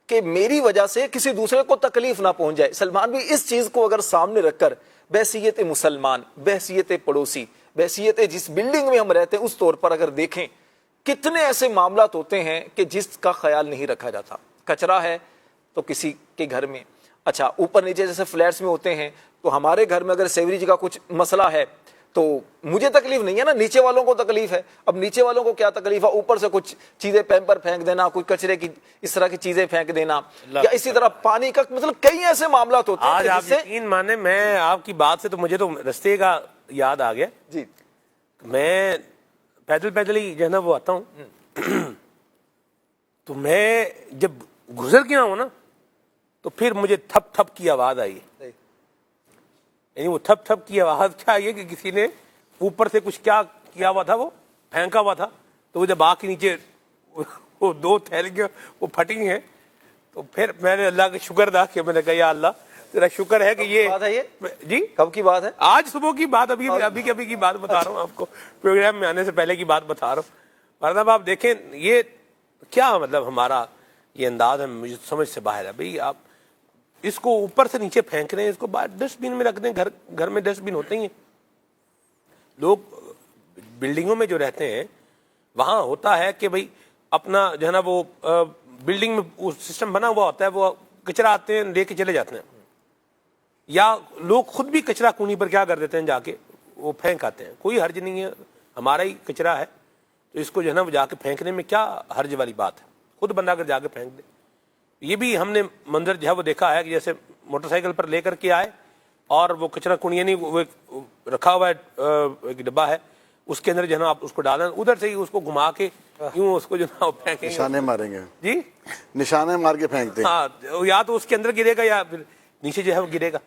کہ میری وجہ سے کسی دوسرے کو تکلیف نہ پہنچ جائے. سلمان بھی اس چیز کو اگر سامنے رکھ کر بحیثیت مسلمان, بحیثیت پڑوسی, بحیثیت جس بلڈنگ میں ہم رہتے ہیں اس طور پر اگر دیکھیں, کتنے ایسے معاملات ہوتے ہیں کہ جس کا خیال نہیں رکھا جاتا. کچرا ہے تو کسی کے گھر میں, اچھا اوپر نیچے جیسے فلیٹس میں ہوتے ہیں تو ہمارے گھر میں اگر سیوریج کا کچھ مسئلہ ہے تو مجھے تکلیف نہیں ہے نا, نیچے والوں کو تکلیف ہے. اب نیچے والوں کو کیا تکلیف ہے, اوپر سے کچھ چیزیں پیمپر پھینک دینا, کوئی کچرے کی اس طرح کی چیزیں پھینک دینا, یا اسی طرح پانی کا, مطلب کئی ایسے معاملات ہوتے ہیں. آج آپ یقین مانے, میں آپ کی بات سے تو مجھے تو رستے کا یاد آ گیا. جی, میں پیدل ہی جو ہے نا وہ آتا ہوں, تو میں جب گزر گیا ہوں نا تو پھر مجھے تھپ تھپ کی آواز آئی. یعنی وہ تھپ تھپ کی آواز کیا آئی ہے کہ کسی نے اوپر سے کچھ کیا کیا ہوا تھا, وہ پھینکا ہوا تھا, تو وہ جب آ کے نیچے وہ 2 تھیلیاں وہ پھٹی ہیں, تو پھر میں نے اللہ کا شکر ادا کیا. میں نے کہا یا اللہ تیرا شکر ہے کہ یہ جی کب کی بات ہے, آج صبح کی بات, ابھی کی بات بتا رہا ہوں آپ کو, پروگرام میں آنے سے پہلے کی بات بتا رہا ہوں. مطلب آپ دیکھیں یہ کیا مطلب ہمارا یہ انداز ہے, مجھے سمجھ سے باہر ہے. بھئی آپ اس کو اوپر سے نیچے پھینک رہے ہیں, اس کو باہر ڈسٹ بین میں رکھ دیں. گھر میں ڈسٹ بین ہوتے ہی ہیں. لوگ بلڈنگوں میں جو رہتے ہیں وہاں ہوتا ہے کہ بھئی اپنا جو ہے نا وہ بلڈنگ میں وہ سسٹم بنا ہوا ہوتا ہے, وہ کچرا آتے ہیں لے کے چلے جاتے ہیں, یا لوگ خود بھی کچرا کونی پر کیا کر دیتے ہیں, جا کے وہ پھینک آتے ہیں. کوئی حرج نہیں ہے, ہمارا ہی کچرا ہے تو اس کو جو ہے نا وہ جا کے پھینکنے میں کیا حرج والی بات ہے, خود بندہ کر جا کے پھینک دے. یہ بھی ہم نے منظر جو ہے وہ دیکھا ہے کہ جیسے موٹر سائیکل پر لے کر کے آئے اور وہ کچرا کنی, یعنی وہ رکھا ہوا ہے ایک ڈبہ ہے, اس کے اندر جو ہے نا آپ اس کو ڈالیں, ادھر سے ہی اس کو گھما کے یوں اس کو جو ہے پھینکیں, نشانے ماریں گے. جی نشانے مار کے پھینکتے ہیں. ہاں, یا تو اس کے اندر گرے گا یا پھر نیچے جو ہے وہ گرے گا.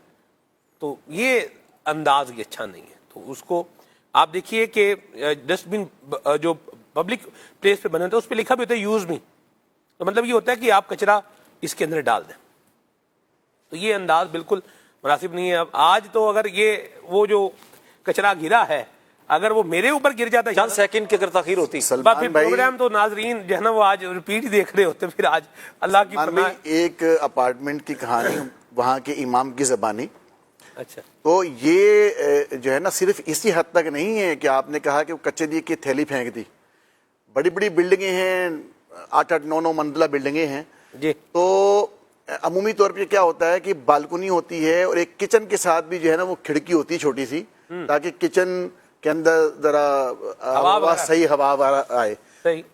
تو یہ انداز یہ اچھا نہیں ہے. تو اس کو آپ دیکھیے کہ ڈسٹ بن جو پبلک پلیس پہ بنے ہوتے ہیں اس پہ لکھا بھی ہوتا ہے یوز می, تو مطلب یہ ہوتا ہے کہ آپ کچرا اس کے اندر ڈال دیں. تو یہ انداز بالکل مناسب نہیں ہے. اب آج تو اگر یہ وہ جو کچرا گرا ہے اگر وہ میرے اوپر گر جاتا ہے, چند سیکنڈ کی اگر تاخیر ہوتی, پھر پروگرام تو ناظرین جو ہے نا وہ آج ریپیٹ ہی دیکھ رہے ہوتے. پھر آج اللہ کی پناہ. ایک اپارٹمنٹ کی کہانی وہاں کے امام کی زبانی. اچھا, تو یہ جو ہے نا صرف اسی حد تک نہیں ہے کہ آپ نے کہا کہ وہ کچے دی کی تھیلی پھینک دی. بڑی بڑی بلڈنگیں ہیں, 8-9 منزلہ بلڈنگیں ہیں جی. تو عمومی طور پہ کیا ہوتا ہے کہ بالکنی ہوتی ہے اور ایک کچن کے ساتھ بھی جو ہے نا وہ کھڑکی ہوتی ہے چھوٹی سی, تاکہ کچن کے اندر ذرا صحیح ہوا آئے.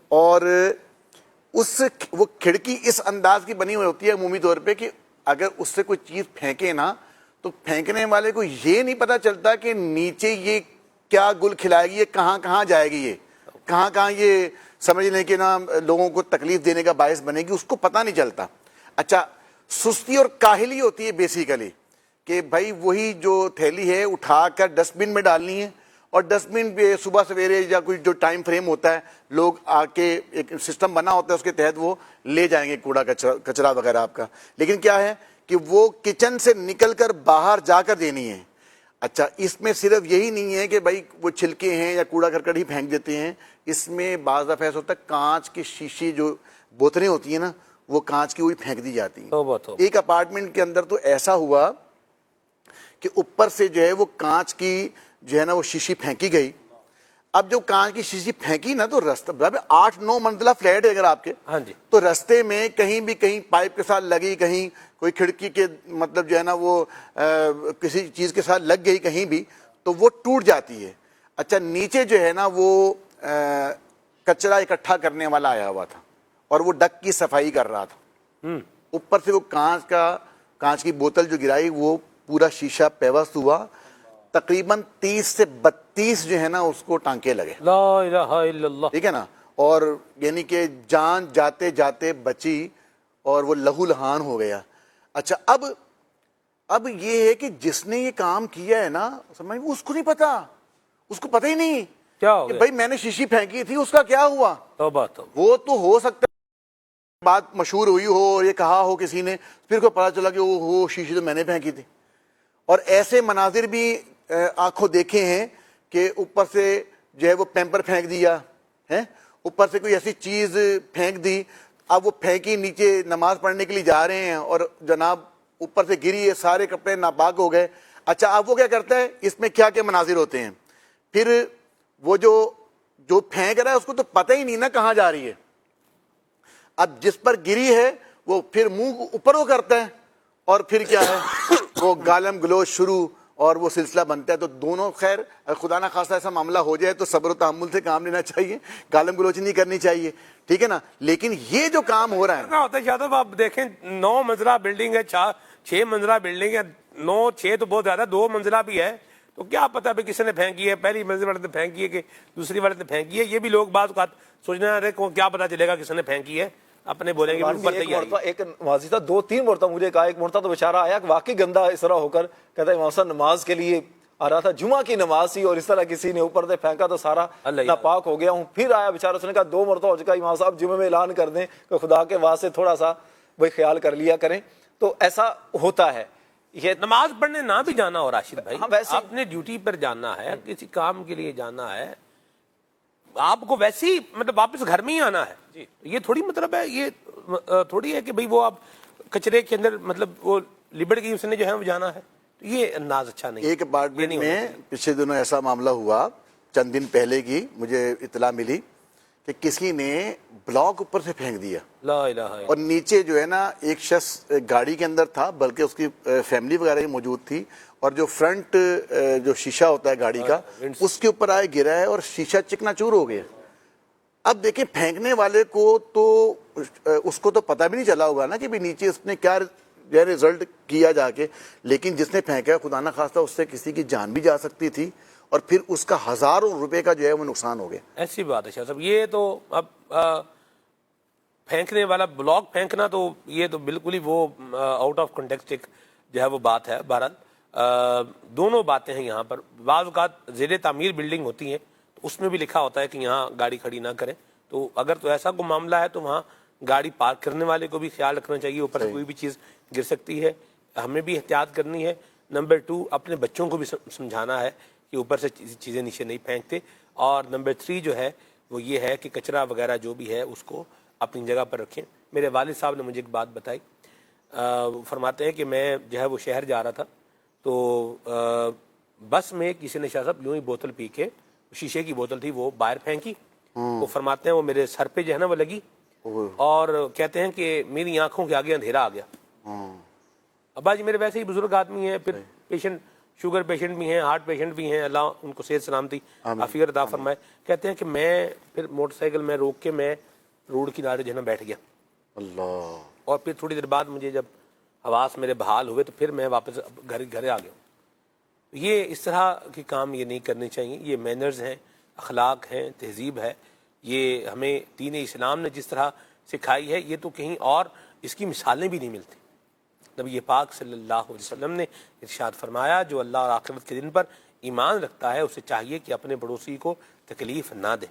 اور وہ کھڑکی اس انداز کی بنی ہوئی ہوتی ہے عمومی طور پہ کہ اگر اس سے کوئی چیز پھینکے نا تو پھینکنے والے کو یہ نہیں پتا چلتا کہ نیچے یہ کیا گل کھلائے گی, یہ کہاں کہاں جائے گی, یہ کہاں کہاں یہ سمجھ لیں کہ نا لوگوں کو تکلیف دینے کا باعث بنے گی, اس کو پتہ نہیں چلتا. اچھا, سستی اور کاہلی ہوتی ہے بیسیکلی کہ بھائی وہی جو تھیلی ہے اٹھا کر ڈسٹ بن میں ڈالنی ہے, اور ڈسٹ بن پہ صبح سویرے یا کوئی جو ٹائم فریم ہوتا ہے لوگ آ کے ایک سسٹم بنا ہوتا ہے اس کے تحت وہ لے جائیں گے کوڑا کچرا وغیرہ آپ کا. لیکن کیا ہے کہ وہ کچن سے نکل کر باہر جا کر دینی ہے. اچھا, اس میں صرف یہی نہیں ہے کہ بھائی وہ چھلکے ہیں یا کوڑا کرکٹ ہی پھینک دیتے ہیں, اس میں بعض دفعہ ایسا ہوتا ہے کانچ کی شیشی جو بوتلیں ہوتی ہیں نا وہ کانچ کی ہوئی پھینک دی جاتی ہیں. ایک اپارٹمنٹ کے اندر تو ایسا ہوا کہ اوپر سے جو ہے وہ کانچ کی جو ہے نا وہ شیشی پھینکی گئی. اب جو کانچ کی شیشی پھینکی نا تو رستہ 8-9 منزلہ فلیٹ ہے اگر آپ کے, ہاں جی, تو رستے میں کہیں بھی کہیں پائپ کے ساتھ لگی, کہیں کوئی کھڑکی کے مطلب جو ہے نا وہ کسی چیز کے ساتھ لگ گئی کہیں بھی, تو وہ ٹوٹ جاتی ہے. اچھا نیچے جو ہے نا وہ کچرا اکٹھا کرنے والا آیا ہوا تھا اور وہ ڈک کی صفائی کر رہا تھا. اوپر سے وہ کانچ کی بوتل جو گرائی وہ پورا شیشہ پیوست ہوا. تقریباً 30 سے 32 جو ہے نا اس کو ٹانکے لگے. لا الہ الا اللہ. ٹھیک ہے نا, اور یعنی کہ جان جاتے جاتے بچی اور وہ لہو لہان ہو گیا. اچھا اب یہ ہے کہ جس نے یہ کام کیا ہے نا سمجھ, اس کو نہیں پتا, اس کو پتہ ہی نہیں کیا ہو کہ گیا, بھائی میں نے شیشی پھینکی تھی, اس کا کیا ہوا. توبہ توبہ. وہ تو ہو سکتا ہے بات مشہور ہوئی ہو اور یہ کہا ہو کسی نے, پھر کو پتا چلا کہ وہ شیشی تو میں نے پھینکی تھی. اور ایسے مناظر بھی آنکھوں دیکھے ہیں کہ اوپر سے جو ہے وہ پیمپر پھینک دیا ہے, اوپر سے کوئی ایسی چیز پھینک دی, اب وہ پھینکی نیچے نماز پڑھنے کے لیے جا رہے ہیں اور جناب اوپر سے گری ہے, سارے کپڑے ناپاک ہو گئے. اچھا اب وہ کیا کرتا ہے, اس میں کیا کیا مناظر ہوتے ہیں, پھر وہ جو پھینک رہا ہے اس کو تو پتہ ہی نہیں نا کہاں جا رہی ہے. اب جس پر گری ہے وہ پھر منہ اوپر وہ کرتا ہے اور پھر کیا ہے وہ گالم گلوچ شروع اور وہ سلسلہ بنتا ہے. تو دونوں خیر خدا نہ خواستہ ایسا معاملہ ہو جائے تو صبر و تحمل سے کام لینا چاہیے, گالم گلوچ نہیں کرنی چاہیے, ٹھیک ہے نا. لیکن یہ جو کام ہو رہا ہے ہوتا ہے شاداب, آپ دیکھیں 9 منزلہ بلڈنگ ہے, 6 منزلہ بلڈنگ ہے, 9-6 تو بہت زیادہ, 2 منزلہ بھی ہے, تو کیا پتا بھی کس نے پھینکی ہے, پہلی منزل والے نے پھینکی ہے کہ دوسری والے نے پھینکی ہے. یہ بھی لوگ بعض اوقات سوچنا رہے کو کیا پتا چلے گا کس نے پھینکی ہے, اپنے بولیں گے اوپر سے ہی آئی. ایک واضح تھا 2-3 مرتبہ مجھے کہا, ایک مرتبہ تو بیچارہ آیا کہ واقعی گندا اس طرح ہو کر کہتا ہے موسم نماز کے لیے آ رہا تھا, جمعہ کی نماز تھی اور اس طرح کسی نے اوپر سے پھینکا تو سارا ناپاک ہو گیا ہوں. پھر آیا بیچارہ, اس نے کہا 2 مرتبہ ہو چکا, امام صاحب جمعے میں اعلان کر دیں کہ خدا کے واسطے تھوڑا سا بھائی خیال کر لیا کریں. تو ایسا ہوتا ہے. یہ نماز پڑھنے نہ بھی جانا ہو راشد بھائی, ویسے اپنے ڈیوٹی پر جانا ہے, کسی کام کے لیے جانا ہے, آپ کو ویسے ہی مطلب واپس گھر میں ہی آنا ہے. یہ تھوڑی مطلب ہے, یہ تھوڑی ہے کہ بھئی وہ آپ کچرے کے اندر مطلب وہ لبڑ گئی اس نے جو ہے وہ جانا ہے. یہ انداز اچھا نہیں. ایک اپارٹمنٹ میں پچھلے دنوں ایسا معاملہ ہوا, چند دن پہلے کی مجھے اطلاع ملی کہ کسی نے بلاک اوپر سے پھینک دیا, لا الہ الا اللہ, اور نیچے جو ہے نا ایک شخص گاڑی کے اندر تھا, بلکہ اس کی فیملی وغیرہ ہی موجود تھی, اور جو فرنٹ جو شیشہ ہوتا ہے گاڑی کا اس کے اوپر آئے گرا ہے اور شیشہ چکنا چور ہو گیا. اب دیکھیں پھینکنے والے کو تو اس کو تو پتہ بھی نہیں چلا ہوگا نا کہ بھی نیچے اس نے کیا رزلٹ کیا جا کے, لیکن جس نے پھینکا خدا نہ خواستہ اس سے کسی کی جان بھی جا سکتی تھی اور پھر اس کا ہزاروں روپے کا جو ہے وہ نقصان ہو گیا. ایسی بات ہے شاہ صاحب. یہ تو اب پھینکنے والا بلاک پھینکنا تو یہ تو بالکل ہی وہ آؤٹ آف کنٹیکسٹ جو ہے وہ بات ہے. بہرحال دونوں باتیں ہیں یہاں پر. بعض اوقات زیر تعمیر بلڈنگ ہوتی ہیں تو اس میں بھی لکھا ہوتا ہے کہ یہاں گاڑی کھڑی نہ کریں, تو اگر تو ایسا کوئی معاملہ ہے تو وہاں گاڑی پارک کرنے والے کو بھی خیال رکھنا چاہیے, اوپر سے کوئی بھی چیز گر سکتی ہے, ہمیں بھی احتیاط کرنی ہے. نمبر 2 اپنے بچوں کو بھی سمجھانا ہے کہ اوپر سے چیزیں نیچے نہیں پھینکتے. اور نمبر 3 جو ہے وہ یہ ہے کہ کچرا وغیرہ جو بھی ہے اس کو اپنی جگہ پر رکھیں. میرے والد صاحب نے مجھے ایک بات بتائی, فرماتے ہیں کہ میں جو ہے وہ شہر جا رہا تھا تو بس میں کسی نے شاہ صاحب یوں ہی بوتل پی کے, شیشے کی بوتل تھی, وہ باہر پھینکی. وہ فرماتے ہیں وہ میرے سر پہ جو ہے نا وہ لگی, اور کہتے ہیں کہ میری آنکھوں کے آگے اندھیرا آ گیا. ابا جی میرے ویسے ہی بزرگ آدمی ہیں, پھر پیشنٹ شوگر پیشنٹ بھی ہیں, ہارٹ پیشنٹ بھی ہیں, اللہ ان کو صحت سلامتی عافیت عطا فرمائے. کہتے ہیں کہ میں پھر موٹر سائیکل میں روک کے میں روڈ کنارے جو ہے نا بیٹھ گیا اللہ, اور پھر تھوڑی دیر بعد مجھے جب حواس میرے بحال ہوئے تو پھر میں واپس گھر آ گیا. یہ اس طرح کے کام یہ نہیں کرنے چاہیے. یہ مینرز ہیں, اخلاق ہیں, تہذیب ہے. یہ ہمیں دین اسلام نے جس طرح سکھائی ہے یہ تو کہیں اور اس کی مثالیں بھی نہیں ملتی. نبی پاک صلی اللہ علیہ وسلم نے ارشاد فرمایا جو اللہ اور آخرت کے دن پر ایمان رکھتا ہے اسے چاہیے کہ اپنے پڑوسی کو تکلیف نہ دے.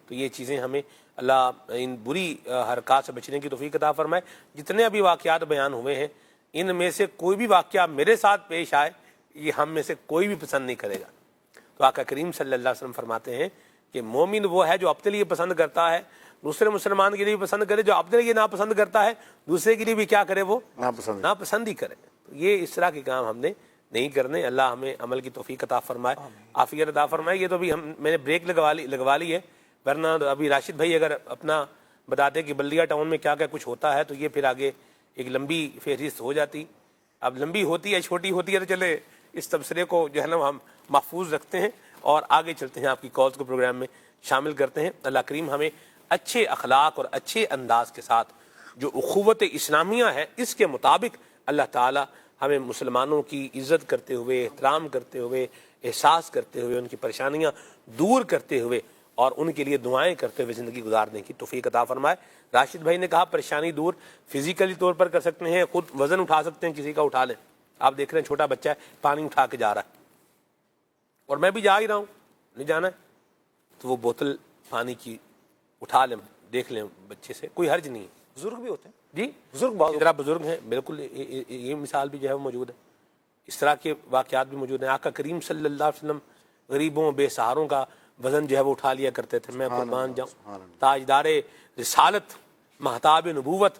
تو یہ چیزیں ہمیں اللہ ان بری حرکات سے بچنے کی توفیق عطا فرمائے. جتنے ابھی واقعات بیان ہوئے ہیں ان میں سے کوئی بھی واقعہ میرے ساتھ پیش آئے یہ ہم میں سے کوئی بھی پسند نہیں کرے گا. تو آقا کریم صلی اللہ علیہ وسلم فرماتے ہیں کہ مومن وہ ہے جو اپنے لیے پسند کرتا ہے, دوسرے مسلمان کے لیے بھی پسند کرے, جو اپنے لیے ناپسند کرتا ہے دوسرے کے لیے بھی کیا کرے, وہ ناپسند ہی کرے. تو یہ اس طرح کے کام ہم نے نہیں کرنے. اللہ ہمیں عمل کی توفیق عطا فرمائے, عافیت عطا فرمائے. یہ تو ابھی میں نے بریک لگوا لی ہے, ورنہ ابھی راشد بھائی اگر اپنا بتاتے کہ بلدیہ ٹاؤن میں کیا کیا کچھ ہوتا ہے تو یہ پھر آگے ایک لمبی فہرست ہو جاتی. اب لمبی ہوتی ہے چھوٹی ہوتی ہے تو چلے اس تبصرے کو جو ہے نا ہم محفوظ رکھتے ہیں اور آگے چلتے ہیں, آپ کی کالز کو پروگرام میں شامل کرتے ہیں. اللہ کریم ہمیں اچھے اخلاق اور اچھے انداز کے ساتھ جو اخوت اسلامیہ ہے اس کے مطابق اللہ تعالی ہمیں مسلمانوں کی عزت کرتے ہوئے, احترام کرتے ہوئے, احساس کرتے ہوئے, ان کی پریشانیاں دور کرتے ہوئے اور ان کے لیے دعائیں کرتے ہوئے زندگی گزارنے کی توفیق عطا فرمائے. راشد بھائی نے کہا پریشانی دور فزیکلی طور پر کر سکتے ہیں, خود وزن اٹھا سکتے ہیں, کسی کا اٹھا لیں. آپ دیکھ رہے ہیں چھوٹا بچہ ہے پانی اٹھا کے جا رہا ہے اور میں بھی جا ہی رہا ہوں, نہیں جانا ہے تو وہ بوتل پانی کی اٹھا لیں, دیکھ لیں بچے سے, کوئی حرج نہیں ہے. بزرگ بھی ہوتے ہیں جی بزرگ بعض ذرا بزرگ ہیں بالکل, یہ مثال بھی جو ہے وہ موجود ہے, اس طرح کے واقعات بھی موجود ہیں. آقا کریم صلی اللہ علیہ وسلم غریبوں بے سہاروں کا وزن جو ہے وہ اٹھا لیا کرتے تھے. میں قربان جاؤں, تاجدار رسالت مہتاب نبوت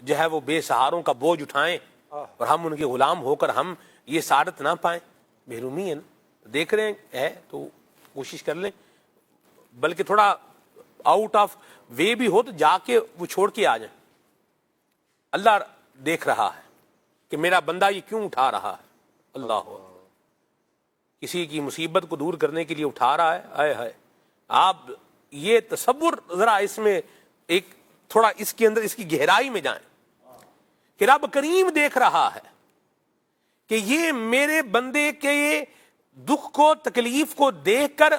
جو ہے وہ بے سہاروں کا بوجھ اٹھائیں اور ہم ان کے غلام ہو کر ہم یہ سعادت نہ پائیں. محرومی ہے نا, دیکھ رہے ہیں تو کوشش کر لیں, بلکہ تھوڑا آؤٹ آف وے بھی ہو تو جا کے وہ چھوڑ کے آ جائیں. اللہ دیکھ رہا ہے کہ میرا بندہ یہ کیوں اٹھا رہا ہے. اللہ کسی کی مصیبت کو دور کرنے کے لیے اٹھا رہا ہے. آئے ہائے, آپ یہ تصور ذرا اس میں ایک تھوڑا اس کے اندر اس کی گہرائی میں جائیں کہ رب کریم دیکھ رہا ہے کہ یہ میرے بندے کے دکھ کو تکلیف کو دیکھ کر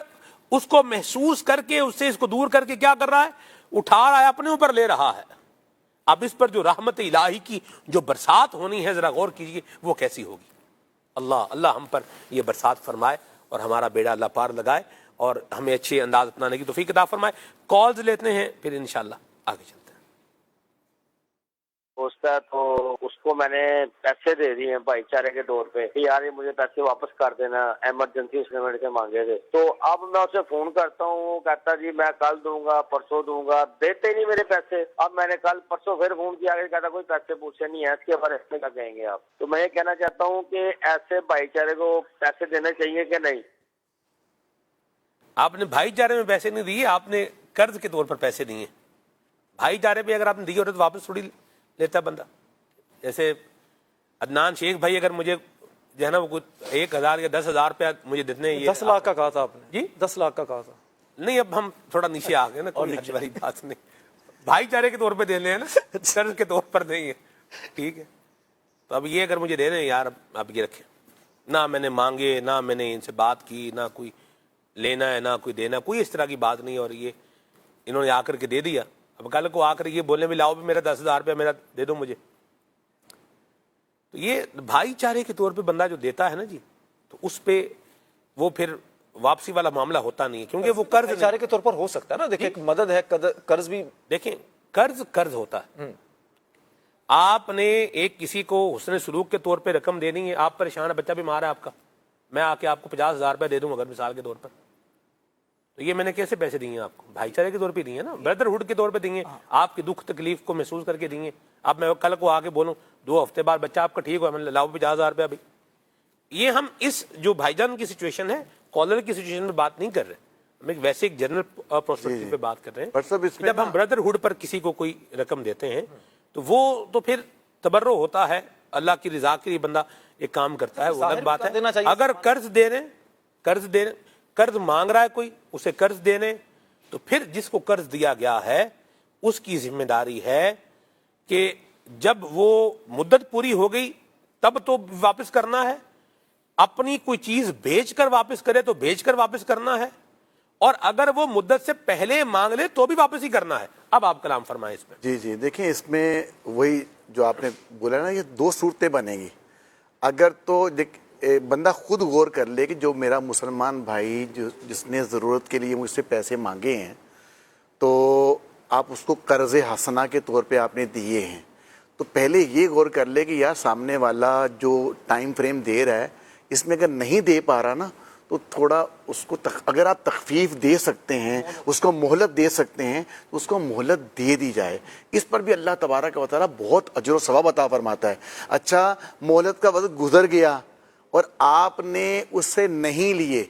اس کو محسوس کر کے اس سے اس کو دور کر کے کیا کر رہا ہے, اٹھا رہا ہے, اپنے اوپر لے رہا ہے. اب اس پر جو رحمت الہی کی جو برسات ہونی ہے ذرا غور کیجیے وہ کیسی ہوگی. اللہ ہم پر یہ برسات فرمائے اور ہمارا بیڑا اللہ پار لگائے اور ہمیں اچھے انداز اپنانے کی توفیق عطا فرمائے. کالز لیتے ہیں پھر انشاءاللہ آگے چلتے ہیں. دوست ہے تو اس کو میں نے پیسے دے دیے ہیں بھائی چارے کے طور پہ کہ یار یہ مجھے پیسے واپس کر دینا, ایمرجنسی اس نے میرے سے مانگے تھے. تو اب میں اسے فون کرتا ہوں, وہ کہتا جی میں کل دوں گا پرسوں دوں گا, دیتے نہیں میرے پیسے. اب میں نے کل پرسوں پھر فون کیا, کہتا کوئی پیسے پوچھے نہیں ہے, اس کے بارے میں کیا کہیں گے آپ. تو میں یہ کہنا چاہتا ہوں کہ ایسے بھائی چارے کو پیسے دینے چاہیے کہ نہیں. آپ نے بھائی چارے میں پیسے نہیں دیے, آپ نے قرض کے طور پر پیسے دیے. بھائی چارے پہ اگر آپ نے دیے ہوتے تو واپس تھوڑی لیتا بندہ. جیسے عدنان شیخ بھائی اگر مجھے جو ہے نا وہ 1,000 یا 10,000 روپیہ مجھے دیتے ہیں, 10 لاکھ کا کہا تھا آپ نے, جی 10 لاکھ کا کہا تھا. نہیں اب ہم تھوڑا نیچے آ گئے نا, کوئی نیچے والی بات نہیں, بھائی چارے کے طور پہ دینے ہیں نا, قرض کے طور پر نہیں ہے. ٹھیک ہے, تو اب یہ اگر مجھے دے دیں یار آپ یہ رکھیں, نہ میں نے مانگے, نہ میں نے ان سے بات کی, نہ کوئی لینا ہے نہ کوئی دینا, کوئی اس طرح کی بات نہیں. اور یہ انہوں نے آ کر کے دے دیا, اب کل کو آ کر یہ بولنے بھی لاؤ بھی میرا 10,000 روپیہ میرا دے دو مجھے. تو یہ بھائی چارے کے طور پہ بندہ جو دیتا ہے نا جی, تو اس پہ وہ پھر واپسی والا معاملہ ہوتا نہیں ہے, کیونکہ وہ قرض اشارے کے طور پر ہو سکتا ہے نا. دیکھیں ایک مدد ہے, قرض بھی دیکھیں قرض ہوتا ہے. آپ نے ایک کسی کو حسن سلوک کے طور پہ رقم دینی ہے, آپ پریشان ہے, بچہ بھی مار ہے آپ کا, میں آ کے آپ کو 50,000 روپیہ دے دوں اگر مثال کے طور پر, تو یہ میں نے کیسے پیسے دیے ہیں آپ کو؟ بھائی چارے کے طور پہ دیے ہیں نا, بردرہڈ کے طور پہ دیے, آپ کی دکھ تکلیف کو محسوس کر کے دیے. اب میں کل کو آ کے بولوں 2 ہفتے بعد بچہ آپ کا ٹھیک ہوا, میں لاؤ 50,000 روپیہ. بھائی یہ ہم اس جو بھائی جان کی سچویشن ہے, کالر کی سچویشن میں بات نہیں کر رہے, ہم ایک ویسے ایک جنرل پرسپیکٹو پہ بات کر رہے ہیں. جب ہم بردرہڈ پر کسی کو کوئی رقم دیتے ہیں تو وہ تو پھر تبرع ہوتا ہے, اللہ کی رضا کے لیے بندہ ایک کام کرتا ہے, وہ الگ بات ہے. اگر قرض دے رہے قرض مانگ رہا ہے کوئی, اسے قرض دینے, تو پھر جس کو قرض دیا گیا ہے اس کی ذمہ داری ہے کہ جب وہ مدت پوری ہو گئی تب تو واپس کرنا ہے, اپنی کوئی چیز بیچ کر واپس کرے تو بیچ کر واپس کرنا ہے, اور اگر وہ مدت سے پہلے مانگ لے تو بھی واپس ہی کرنا ہے. اب آپ کلام فرمائیں اس میں. جی دیکھیں اس میں وہی جو آپ نے بولا نا, یہ 2 صورتیں بنیں گی. اگر تو بندہ خود غور کر لے کہ جو میرا مسلمان بھائی جس نے ضرورت کے لیے مجھ سے پیسے مانگے ہیں, تو آپ اس کو قرض حسنہ کے طور پہ آپ نے دیے ہیں, تو پہلے یہ غور کر لے کہ یار سامنے والا جو ٹائم فریم دے رہا ہے اس میں اگر نہیں دے پا رہا نا, تو تھوڑا اس کو اگر آپ تخفیف دے سکتے ہیں, اس کو مہلت دے سکتے ہیں, تو اس کو مہلت دے دی جائے. اس پر بھی اللہ تبارک و تعالیٰ بہت اجر و ثواب عطا فرماتا ہے. اچھا مہلت کا وقت گزر گیا, اور آپ نے اس سے نہیں لیے,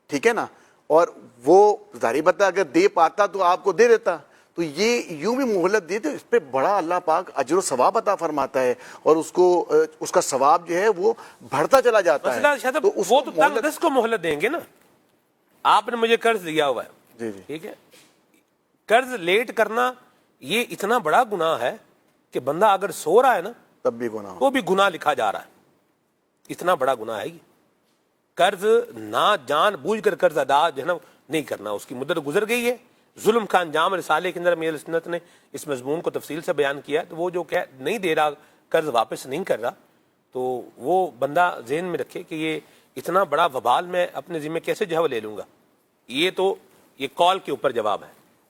ٹھیک ہے نا, اور وہ ظاہر بات ہے اگر دے پاتا تو آپ کو دے دیتا, تو یہ یوں بھی مہلت دی تو اس پہ بڑا اللہ پاک اجر و ثواب عطا فرماتا ہے, اور اس کو اس کا ثواب جو ہے وہ بڑھتا چلا جاتا ہے. تو وہ تو تنگ دست کو مہلت دیں گے نا. آپ نے مجھے قرض دیا ہوا ہے, جی جی, ٹھیک ہے, قرض لیٹ کرنا یہ اتنا بڑا گناہ ہے کہ بندہ اگر سو رہا ہے نا تب بھی گناہ ہو. وہ بھی گناہ لکھا جا رہا ہے. اتنا بڑا گناہ ہے یہ. قرض نہ جان بوجھ کر قرض ادا جو ہے نا نہیں کرنا, اس کی مدت گزر گئی ہے. ظلم کا انجام رسالے کے اندر میرے سنت نے اس مضمون کو تفصیل سے بیان کیا ہے. تو وہ جو نہیں دے رہا, قرض واپس نہیں کر رہا, تو وہ بندہ ذہن میں رکھے کہ یہ اتنا بڑا وبال میں اپنے ذمہ کیسے جو ہے وہ لے لوں گا. یہ تو یہ کال کے اوپر جواب ہے.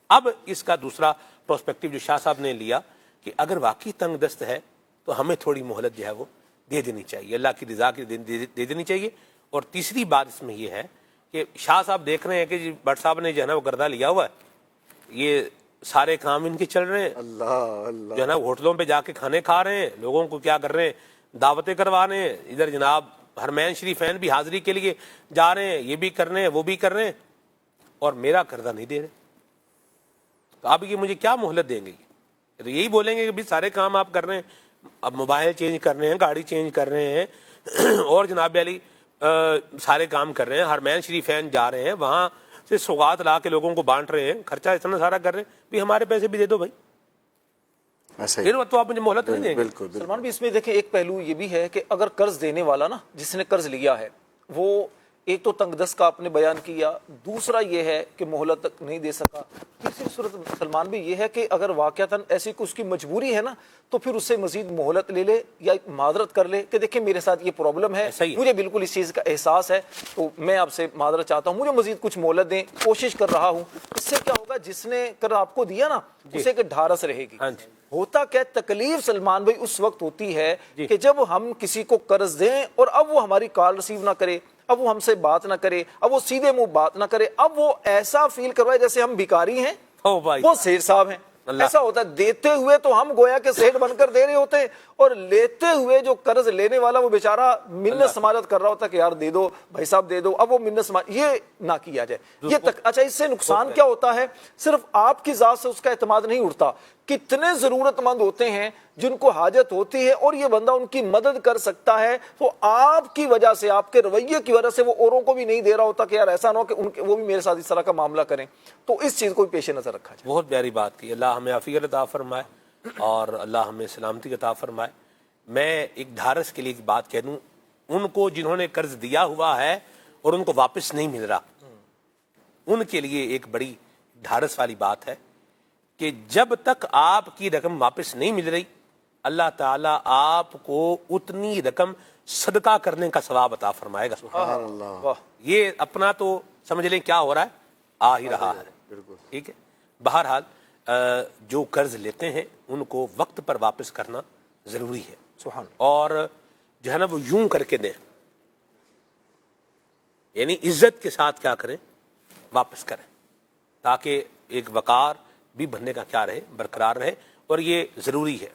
اب اس کا دوسرا پروسپیکٹو جو شاہ صاحب نے لیا کہ اگر واقعی تنگ دست ہے تو ہمیں تھوڑی مہلت جو ہے وہ دے دینی چاہیے, اللہ کی رضا کی دے دینی چاہیے. اور تیسری بات اس میں یہ ہے کہ شاہ صاحب دیکھ رہے ہیں کہ بٹ صاحب نے جو ہے نا وہ گردہ لیا ہوا ہے, یہ سارے کام ان کے چل رہے ہیں, اللہ جو ہے نا ہوٹلوں پہ جا کے کھانے کھا رہے ہیں, لوگوں کو کیا کر رہے ہیں, دعوتیں کروا رہے ہیں, ادھر جناب حرمین شریفین بھی حاضری کے لیے جا رہے ہیں, یہ بھی کر رہے ہیں وہ بھی کر رہے ہیں, اور میرا قرضہ نہیں دے رہے. تو آپ یہ مجھے کیا مہلت دیں گے؟ تو یہی بولیں گے کہ بھی سارے کام آپ کر رہے ہیں, اب موبائل چینج کر رہے ہیں, گاڑی چینج کر رہے ہیں, اور جناب علی سارے کام کر رہے ہیں, حرمین شریفین جا رہے ہیں, وہاں سے سوغات لا کے لوگوں کو بانٹ رہے ہیں, خرچہ اتنا سارا کر رہے ہیں, بھی ہمارے پیسے بھی دے دو بھائی. پھر تو آپ مجھے مہلت نہیں دیں گے. بالکل. سلمان بھی اس میں دیکھیں ایک پہلو یہ بھی ہے کہ اگر قرض دینے والا نا جس نے قرض لیا ہے وہ ایک تو تنگ دست کا آپ نے بیان کیا, دوسرا یہ ہے کہ مہلت تک نہیں دے سکا, تیسری صورت سلمان بھی یہ ہے کہ اگر واقعتاً ایسی اس کی مجبوری ہے نا تو پھر اس سے مزید مہلت لے لے یا معذرت کر لے کہ دیکھیں میرے ساتھ یہ پرابلم ہے, مجھے بالکل اس چیز کا احساس ہے, تو میں آپ سے معذرت چاہتا ہوں, مجھے مزید کچھ مہلت دیں, کوشش کر رہا ہوں. اس سے کیا ہوگا, جس نے قرض آپ کو دیا نا اسے کہ ڈھارس رہے گی. ہوتا کیا تکلیف سلمان بھائی اس وقت ہوتی ہے کہ جب ہم کسی کو قرض دیں اور اب وہ ہماری کال ریسیو نہ کرے, اب وہ ہم سے بات نہ کرے, اب وہ سیدھے منہ بات نہ کرے, اب وہ ایسا فیل کروائے جیسے ہم بھکاری ہیں, وہ سیٹھ صاحب ہیں. ایسا ہوتا ہے, دیتے ہوئے تو ہم گویا کہ سیٹھ بن کر دے رہے ہوتے, اور لیتے ہوئے جو قرض لینے والا وہ بیچارہ منت سماجت کر رہا ہوتا کہ یار دے دو بھائی صاحب دے دو, اب وہ منت سماجت یہ نہ کیا جائے. یہ اچھا, اس سے نقصان کیا ہوتا ہے, صرف آپ کی ذات سے اس کا اعتماد نہیں اٹھتا, کتنے ضرورت مند ہوتے ہیں جن کو حاجت ہوتی ہے اور یہ بندہ ان کی مدد کر سکتا ہے, تو آپ کی وجہ سے, آپ کے رویے کی وجہ سے وہ اوروں کو بھی نہیں دے رہا ہوتا کہ یار ایسا نہ ہو کہ وہ بھی میرے ساتھ اس طرح کا معاملہ کریں. تو اس چیز کو بھی پیش نظر رکھا جائے. بہت پیاری بات کی. اللہ ہمیں عافیت عطا فرمائے اور اللہ ہمیں سلامتی عطا فرمائے. میں ایک ڈھارس کے لیے ایک بات کہہ دوں, ان کو جنہوں نے قرض دیا ہوا ہے اور ان کو واپس نہیں مل رہا, ان کے لیے ایک بڑی ڈھارس والی بات ہے کہ جب تک آپ کی رقم واپس نہیں مل رہی, اللہ تعالیٰ آپ کو اتنی رقم صدقہ کرنے کا ثواب عطا فرمائے گا. سبحان اللہ. یہ اپنا تو سمجھ لیں کیا ہو رہا ہے, آ ہی رہا ہے. ٹھیک ہے, بہرحال جو قرض لیتے ہیں ان کو وقت پر واپس کرنا ضروری ہے. اور جو ہے نا وہ یوں کر کے دیں, یعنی عزت کے ساتھ کیا کریں, واپس کریں, تاکہ ایک وقار بھی بننے کا کیا رہے, برقرار رہے, اور یہ ضروری ہے.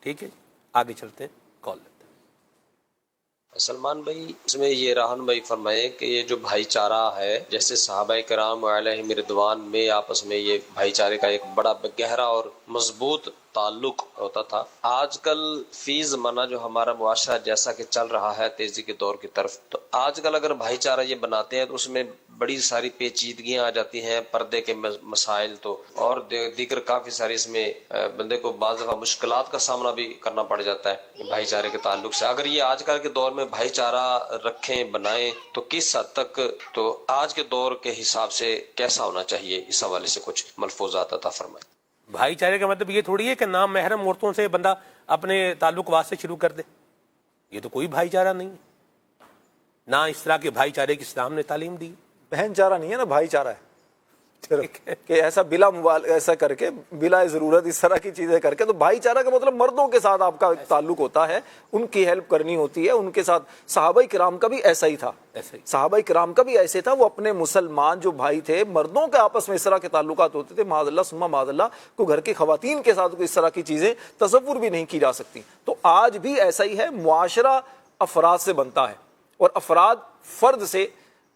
ٹھیک ہے, آگے چلتے ہیں, کال لیتے ہیں. سلمان بھائی اس میں یہ رہنمائی فرمائیں کہ یہ جو بھائی چارہ ہے, جیسے صحابہ کرام علیہم رضوان میں آپس میں یہ بھائی چارے کا ایک بڑا گہرا اور مضبوط تعلق ہوتا تھا, آج کل فی زمانہ جو ہمارا معاشرہ جیسا کہ چل رہا ہے تیزی کے دور کی طرف, تو آج کل اگر بھائی چارہ یہ بناتے ہیں تو اس میں بڑی ساری پیچیدگیاں آ جاتی ہیں, پردے کے مسائل تو اور دیگر کافی ساری اس میں بندے کو بعض دفعہ مشکلات کا سامنا بھی کرنا پڑ جاتا ہے بھائی چارے کے تعلق سے. اگر یہ آج کل کے دور میں بھائی چارہ رکھیں بنائیں تو کس حد تک, تو آج کے دور کے حساب سے کیسا ہونا چاہیے, اس حوالے سے کچھ ملفوظات عطا فرمائیں. بھائی چارے کا مطلب یہ تھوڑی ہے کہ نام محرم عورتوں سے بندہ اپنے تعلق واسطے شروع کر دے, یہ تو کوئی بھائی چارہ نہیں ہے, نہ اس طرح کے بھائی چارے کی اسلام نے تعلیم دی. بہن چارہ نہیں ہے نا, بھائی چارہ ہے کہ ایسا بلا ایسا کر کے بلا ضرورت اس طرح کی چیزیں کر کے, تو بھائی چارہ کا مطلب مردوں کے ساتھ آپ کا تعلق ہوتا ہے, ان کی ہیلپ کرنی ہوتی ہے, ان کے ساتھ. صحابہ کرام کا بھی ایسا ہی تھا, صحابہ کرام کا بھی ایسے تھا, وہ اپنے مسلمان جو بھائی تھے مردوں کے آپس میں اس طرح کے تعلقات ہوتے تھے, معاذ اللہ ثم معاذ اللہ, کو گھر کی خواتین کے ساتھ اس طرح کی چیزیں تصور بھی نہیں کی جا سکتی. تو آج بھی ایسا ہی ہے, معاشرہ افراد سے بنتا ہے, اور افراد فرد سے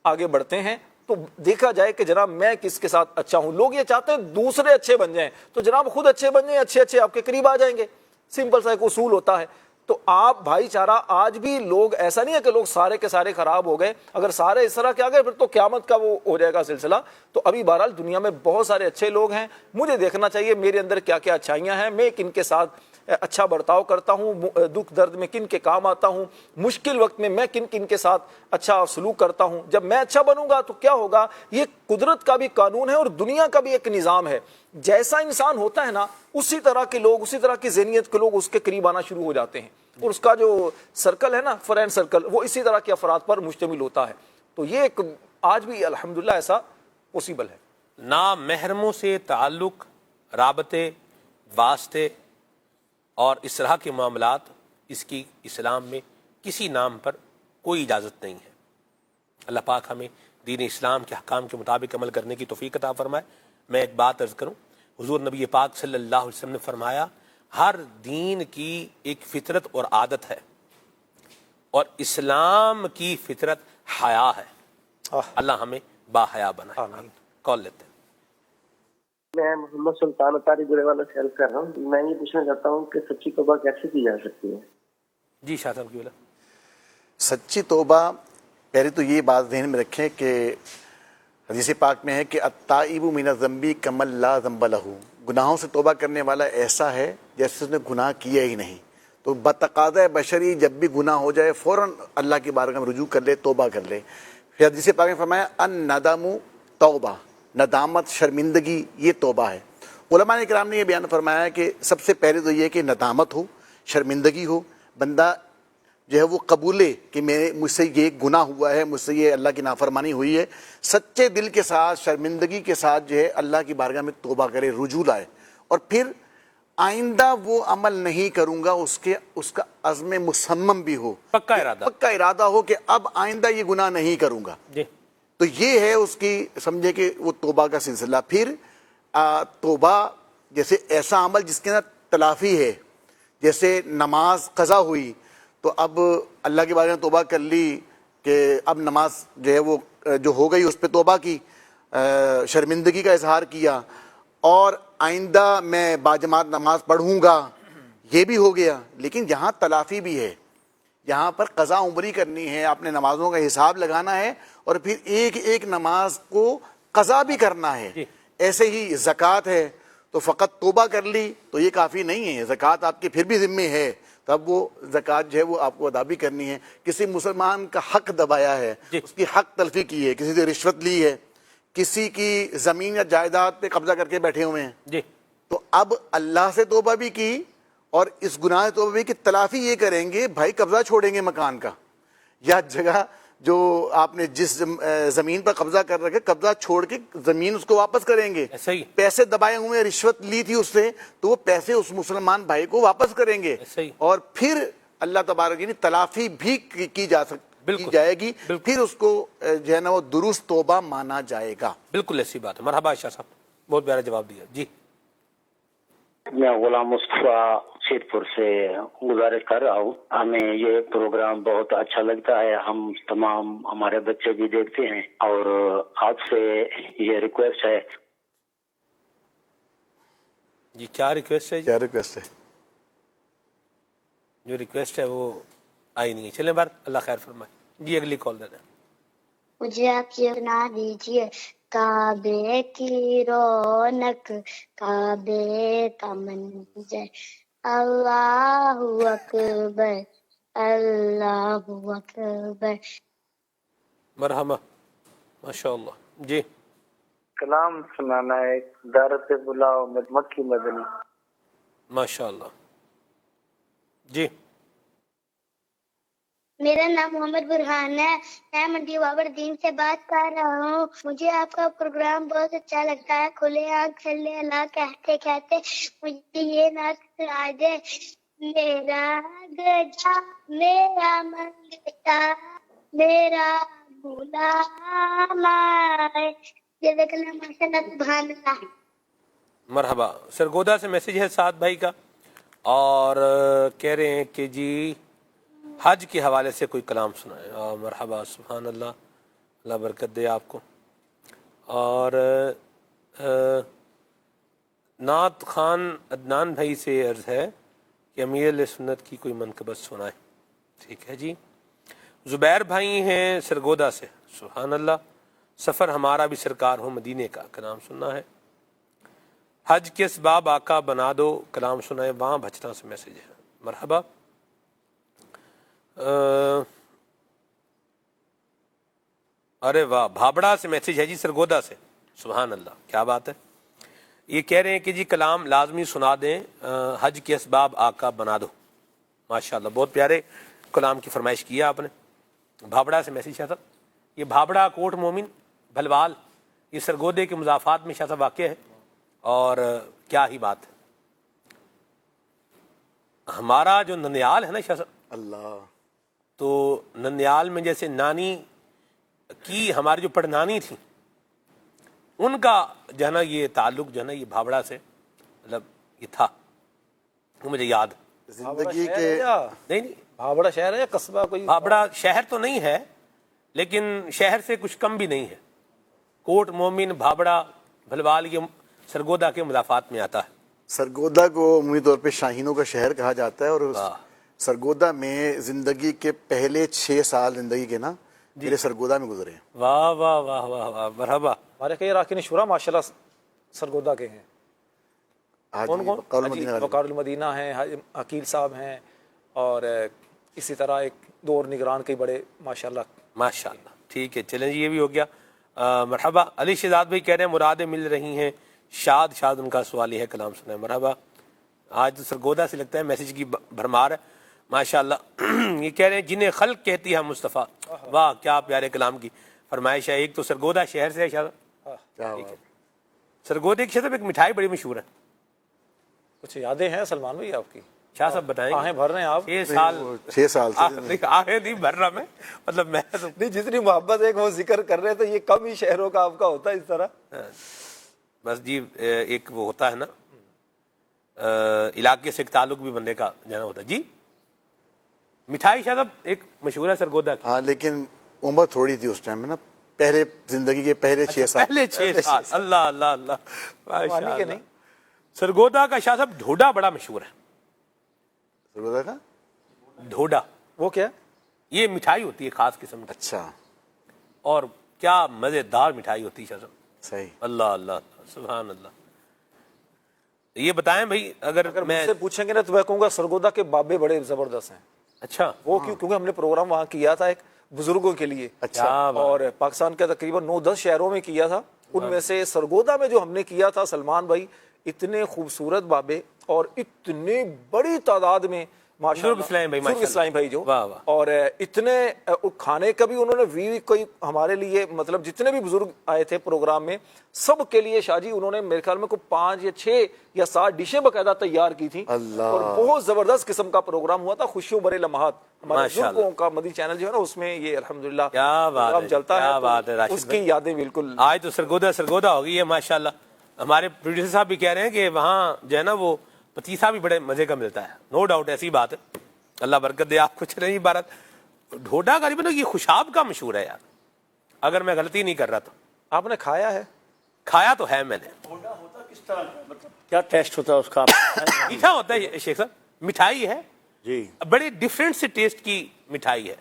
آگے بڑھتے ہیں تو دیکھا جائے کہ جناب میں کس کے ساتھ اچھا ہوں. لوگ یہ چاہتے ہیں دوسرے اچھے بن جائیں تو جناب خود اچھے بن جائیں, اچھے اچھے آپ کے قریب آ جائیں گے. سمپل سا ایک اصول ہوتا ہے. تو آپ بھائی چارہ, آج بھی لوگ, ایسا نہیں ہے کہ لوگ سارے کے سارے خراب ہو گئے, اگر سارے اس طرح کے آ گئے پھر تو قیامت کا وہ ہو جائے گا سلسلہ. تو ابھی بہرحال دنیا میں بہت سارے اچھے لوگ ہیں, مجھے دیکھنا چاہیے میرے اندر کیا کیا اچھائیاں ہیں, میں کن کے ساتھ اچھا برتاؤ کرتا ہوں, دکھ درد میں کن کے کام آتا ہوں, مشکل وقت میں کن کن کے ساتھ اچھا سلوک کرتا ہوں. جب میں اچھا بنوں گا تو کیا ہوگا, یہ قدرت کا بھی قانون ہے اور دنیا کا بھی ایک نظام ہے. جیسا انسان ہوتا ہے نا اسی طرح کے لوگ, اسی طرح کی ذہنیت کے لوگ اس کے قریب آنا شروع ہو جاتے ہیں, اور اس کا جو سرکل ہے نا, فرینڈ سرکل, وہ اسی طرح کے افراد پر مشتمل ہوتا ہے. تو یہ ایک آج بھی الحمدللہ ایسا پوسیبل ہے. نامحرموں سے تعلق, رابطے, واسطے اور اس طرح کے معاملات, اس کی اسلام میں کسی نام پر کوئی اجازت نہیں ہے. اللہ پاک ہمیں دین اسلام کے احکام کے مطابق عمل کرنے کی توفیق عطا فرمائے. میں ایک بات عرض کروں, حضور نبی پاک صلی اللہ علیہ وسلم نے فرمایا ہر دین کی ایک فطرت اور عادت ہے, اور اسلام کی فطرت حیا ہے. اللہ ہمیں با حیا بنائے. کال لیتے ہیں. میں محمد سلطان اتاری گرے والا سے عرض کر رہا ہوں. میں یہ پوچھنا چاہتا ہوں کہ سچی توبہ کیسے کی جا سکتی ہے؟ جی شاہ صاحب کی بولا. سچی توبہ, پہلے تو یہ بات ذہن میں رکھیں کہ حدیث پاک میں ہے کہ التائب من الذنب کمن لا ذنب لہ, گناہوں سے توبہ کرنے والا ایسا ہے جیسے اس نے گناہ کیا ہی نہیں. تو بتقاضۂ بشری جب بھی گناہ ہو جائے فوراً اللہ کی بارگاہ میں رجوع کر لے, توبہ کر لے. پھر حدیث پاک میں فرمایا الندم توبہ, ندامت, شرمندگی, یہ توبہ ہے. علماء کرام نے یہ بیان فرمایا ہے کہ سب سے پہلے تو یہ کہ ندامت ہو, شرمندگی ہو, بندہ جو ہے وہ قبولے کہ مجھ سے یہ گناہ ہوا ہے, مجھ سے یہ اللہ کی نافرمانی ہوئی ہے, سچے دل کے ساتھ, شرمندگی کے ساتھ جو ہے اللہ کی بارگاہ میں توبہ کرے, رجوع لائے, اور پھر آئندہ وہ عمل نہیں کروں گا, اس کا عزم مصمم بھی ہو, پکا ارادہ ہو کہ اب آئندہ یہ گناہ نہیں کروں گا. تو یہ ہے اس کی, سمجھے کہ وہ توبہ کا سلسلہ. پھر توبہ جیسے ایسا عمل جس کے اندر تلافی ہے, جیسے نماز قضا ہوئی تو اب اللہ کے بارے میں توبہ کر لی کہ اب نماز جو ہے وہ جو ہو گئی اس پہ توبہ کی, شرمندگی کا اظہار کیا, اور آئندہ میں باجماعت نماز پڑھوں گا, یہ بھی ہو گیا. لیکن یہاں تلافی بھی ہے, یہاں پر قضا عمری کرنی ہے, آپ نے نمازوں کا حساب لگانا ہے, اور پھر ایک ایک نماز کو قضا بھی کرنا ہے. ایسے ہی زکوٰۃ ہے, تو فقط توبہ کر لی تو یہ کافی نہیں ہے, زکوٰۃ آپ کے پھر بھی ذمے ہے, تب وہ زکوٰۃ جو ہے وہ آپ کو ادا بھی کرنی ہے. کسی مسلمان کا حق دبایا ہے, اس کی حق تلفی کی ہے, کسی سے رشوت لی ہے, کسی کی زمین یا جائیداد پہ قبضہ کر کے بیٹھے ہوئے ہیں, تو اب اللہ سے توبہ بھی کی اور اس گناہ سے توبہ بھی کی. تلافی یہ کریں گے بھائی, قبضہ چھوڑیں گے مکان کا یا جگہ جو آپ نے جس زمین پر قبضہ کر رکھے, قبضہ چھوڑ کے زمین اس کو واپس کریں گے. پیسے دبائے ہوئے, رشوت لی تھی اس سے, تو وہ پیسے اس مسلمان بھائی کو واپس کریں گے, اور پھر اللہ تبارک یعنی تلافی بھی کی جائے گی, پھر اس کو جو ہے نا وہ درست توبہ مانا جائے گا. بالکل ایسی بات ہے. مرحبا شاہ صاحب, بہت پیارا جواب دیا. جی میں غلام مصطفیٰ شیر پور سے گزارش کر رہا ہوں. ہمیں یہ پروگرام بہت اچھا لگتا ہے, ہم تمام ہمارے بچے بھی دیکھتے ہیں, اور آپ سے یہ ریکویسٹ ہے. جی کیا ریکویسٹ ہے؟ کیا ریکویسٹ ہے؟ جو ریکویسٹ ہے وہ آئی نہیں. چلیں بار, اللہ خیر فرمائے. جی اگلی کال دے دیں. مجھے آپ یہ سنا دیجیے, کعبے کی رونق, کعبے کا منظر, اللہ اکبر, اللہ اکبر. مرحبا, ماشاء اللہ. جی کلام سنانا ہے, دعوت بلاؤ مکی مدنی. ماشاء اللہ. جی میرا نام محمد برہان ہے, میں منڈی بابردین سے بات کر رہا ہوں. مجھے آپ کا پروگرام بہت اچھا لگتا ہے. کھلے آنکھ کھلے اللہ کہتے کہتے مجھے یہ نعت سنا دے. میرا گجا میرا منگتا میرا غلام آئے. جزاک اللہ, ماشاء اللہ, سبحان اللہ. مرحبا. سرگودا سے میسج ہے سعد بھائی کا, اور کہہ رہے ہیں کہ جی حج کے حوالے سے کوئی کلام سنائیں. مرحبا, سبحان اللہ, اللہ برکت دے آپ کو. اور نعت خان عدنان بھائی سے عرض ہے کہ امیر علیہ سنت کی کوئی منقبت سنائیں. ٹھیک ہے جی. زبیر بھائی ہیں سرگودا سے, سبحان اللہ. سفر ہمارا بھی سرکار ہو مدینے کا, کلام سننا ہے. حج کے اسباب آقا بنا دو, کلام سنائیں. وہاں بھچنا سے میسج ہے. مرحبا. ارے واہ, بھابڑا سے میسج ہے جی, سرگودا سے, سبحان اللہ, کیا بات ہے. یہ کہہ رہے ہیں کہ جی کلام لازمی سنا دیں, حج کے اسباب آقا بنا دو. ماشاءاللہ, بہت پیارے کلام کی فرمائش کی ہے آپ نے. بھابڑا سے میسج شاہ صاحب. یہ بھابڑا, کوٹ مومن, بھلوال, یہ سرگودے کے مضافات میں شاہ صاحب واقع ہے. اور کیا ہی بات ہے. ہمارا جو ننیال ہے نا شاہ صاحب, اللہ, تو ننیال میں جیسے نانی کی ہماری جو پڑنانی تھی, ان کا جو ہے نا یہ تعلق جو ہے نا یہ بھابڑا سے مطلب یہ تھا, وہ مجھے یاد. زندگی کے نہیں, بھابڑا شہر ہے یا قصبہ کوئی؟ بھابڑا شہر تو نہیں ہے, لیکن شہر سے کچھ کم بھی نہیں ہے. کوٹ مومن, بھابڑا, بھلوال, یہ سرگودا کے مضافات میں آتا ہے. سرگودا کو عمومی طور پہ شاہینوں کا شہر کہا جاتا ہے, اور سرگودا میں زندگی کے پہلے 6 سال زندگی کے نا میرے سرگودا میں گزرے ہیں. واہ واہ واہ واہ واہ, مرحبا. ہمارے کئی اراکین شورا ماشاءاللہ سرگودا کے ہیں. کون کون؟ وقار المدینہ ہیں, عقیل صاحب ہیں, اور اسی طرح ایک 2 اور نگران کئی بڑے ماشاءاللہ. ماشاءاللہ, ٹھیک ہے, چلیں جی, یہ بھی ہو گیا. مرحبا. علی شہزاد بھائی کہہ رہے ہیں مرادیں مل رہی ہیں, شاد شاد ان کا سوال یہ ہے, کلام سنائیں. مرحبا. آج تو سرگودا سے لگتا ہے میسج کی بھرمار ہے, ماشاءاللہ. یہ کہہ رہے ہیں جنہیں خلق کہتی ہے مصطفیٰ. واہ, کیا پیارے کلام کی فرمائش ہے. ایک تو سرگودا شہر سے ہے شاہ صاحب. سرگودے کی شاہ صاحب ایک مٹھائی بڑی مشہور ہے, کچھ یادیں ہیں سلمان بھائی آپ کی؟ شاہ صاحب بتائیں. آہیں بھر رہے ہیں آپ. 6 سال آہیں نہیں بھر رہا میں, مطلب میں نہیں, جتنی محبت ایک وہ ذکر کر رہے تو یہ کم ہی شہروں کا آپ کا ہوتا ہے اس طرح. بس جی, ایک وہ ہوتا ہے نا علاقے سے ایک تعلق بھی بندے کا جانا ہوتا ہے. جی مٹھائی شاہ صاحب ایک مشہور ہے سرگودا کی. ہاں, لیکن عمر تھوڑی تھی اس ٹائم میں نا, پہلے زندگی کے پہلے 6 سال. پہلے 6 سال. اللہ اللہ اللہ. نہیں, سرگودا کا شاہ صاحب ڈھوڈا بڑا مشہور ہے. سرگودا کا ڈھوڈا وہ کیا؟ یہ مٹھائی ہوتی ہے خاص قسم کی. اچھا, اور کیا مزیدار مٹھائی ہوتی ہے شاہ صاحب. صحیح. اللہ اللہ, سبحان اللہ. یہ بتائیں بھائی, اگر مجھ سے پوچھیں گے نا تو میں کہوں گا سرگودا کے بابے بڑے زبردست ہیں. اچھا, وہ کیونکہ ہم نے پروگرام وہاں کیا تھا ایک بزرگوں کے لیے. اچھا, اور پاکستان کے تقریباً 9-10 شہروں میں کیا تھا. ان میں سے سرگودا میں جو ہم نے کیا تھا, سلمان بھائی, اتنے خوبصورت بابے اور اتنے بڑی تعداد میں اسلام بھائی جو, اور اتنے کھانے کا بھی انہوں نے کوئی ہمارے لیے, مطلب جتنے بھی بزرگ آئے تھے پروگرام میں سب کے لیے شاہ جی انہوں نے میرے خیال میں کوئی 5 یا 6 یا 7 ڈشیں باقاعدہ تیار کی تھی. اور بہت زبردست قسم کا پروگرام ہوا تھا, خوشیوں بھرے لمحات. ہمارے بزرگوں کا مدی چینل جو ہے نا اس میں یہ الحمدللہ پروگرام چلتا ہے, اس کی یادیں بالکل. آج تو سرگودا ہو گئی ہے ماشاءاللہ. ہمارے پروڈیوسر صاحب بھی کہہ رہے ہیں کہ وہاں جو ہے نا وہ پتیسا بھی بڑے مزے کا ملتا ہے. نو ڈاؤٹ, ایسی بات ہے, اللہ برکت دے آپ کو. چلیں جی بھارت. ڈھوڈا غالباً یہ خوشاب کا مشہور ہے یار, اگر میں غلطی نہیں کر رہا تو. آپ نے کھایا ہے؟ کھایا تو ہے میں نے. ڈھوڈا ہوتا کس طرح, مطلب کیا ٹیسٹ ہوتا ہے اس کا؟ میٹھا ہوتا ہے شیخ صاحب, مٹھائی ہے جی, بڑے ڈفرینٹ سے ٹیسٹ کی مٹھائی ہے.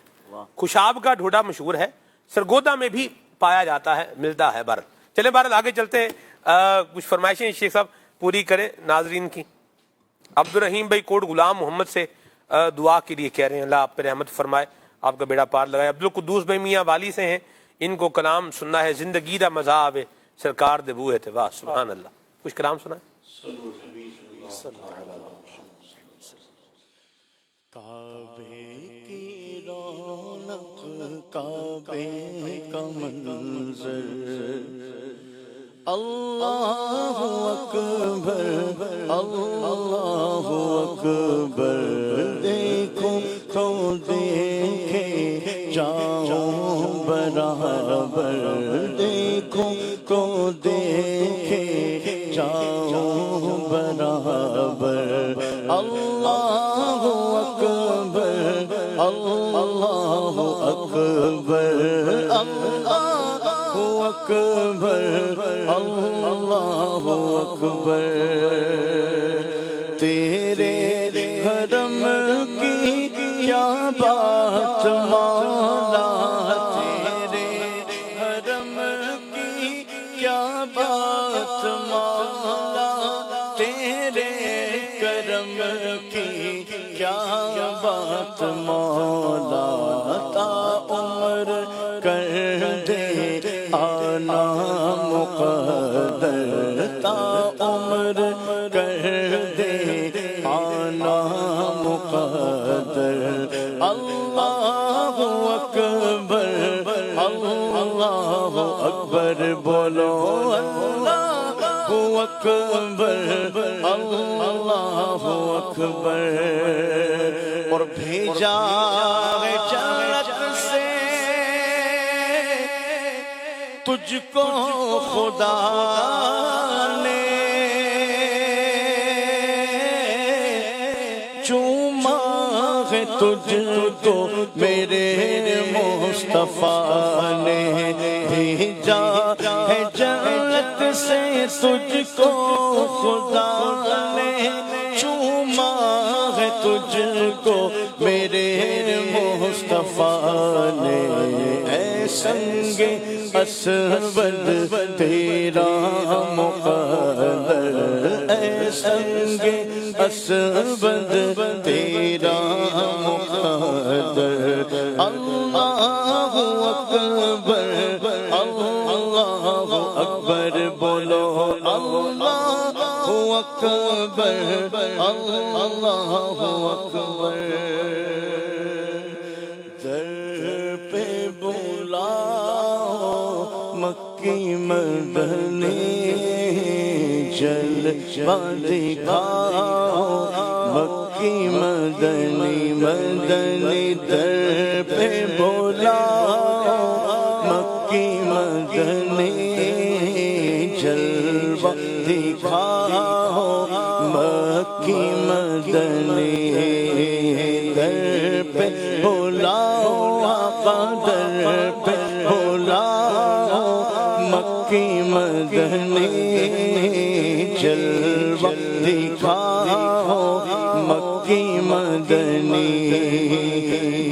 خوشاب کا ڈھوڈا مشہور ہے, سرگودا میں بھی پایا جاتا ہے, ملتا ہے. بھارت چلے بھارت آگے چلتے ہیں. کچھ فرمائشیں شیخ صاحب پوری کریں ناظرین کی. عبد الرحیم بھائی کوٹ غلام محمد سے دعا کے لیے کہہ رہے ہیں, اللہ آپ پر رحمت فرمائے, آپ کا بیڑا پار لگائے. عبد القدوس بھائی میاں والی سے ہیں, ان کو کلام سننا ہے, زندگی دا مزہ آوے سرکار دے بوئے تھے. واہ سبحان اللہ, کچھ کلام سنائیں. کعبے کی رونق, کعبے کا منظر, اللہ اکبر اللہ اکبر, دیکھو تو دیکھے جاؤں برابر, دیکھو تو دیکھے جاؤں برابر. اللہ اکبر اللہ اللہ اکبر تیرے حرم کی کیا بات مولا تیرے حرم کی کیا بات مولا تیرے کرم کی کیا بات مولا تا عمر کر دے آنا مقدر تا عمر کر دے آنا مقدر اللہ اکبر اللہ اکبر بولو اللہ اکبر اللہ اکبر اور بھیجا ہے جنت سے تجھ کو خدا نے چوما ہے تجھ کو میرے مصطفیٰ نے بھیجا ہے جنت سے تجھ کو خدا نے چوما ہے تجھ کو میرے مصطفیٰ نے اے سنگ اسود تیرا مقدر اے سنگ اسود تیرا مقدر اللہ اکبر اللہ اکبر بولو اللہ اکبر اللہ اکبر در پہ بلاؤ مکی مدنی جلوہ دکھاؤ مکی مدنی مدنی در پہ بلاؤ مکی مدنی جلوہ دکھاؤ مکی مدنی در پہ بلاؤ آقا در پہ بلاؤ مکی مدنی جلوہ دکھاؤ مکی مدنی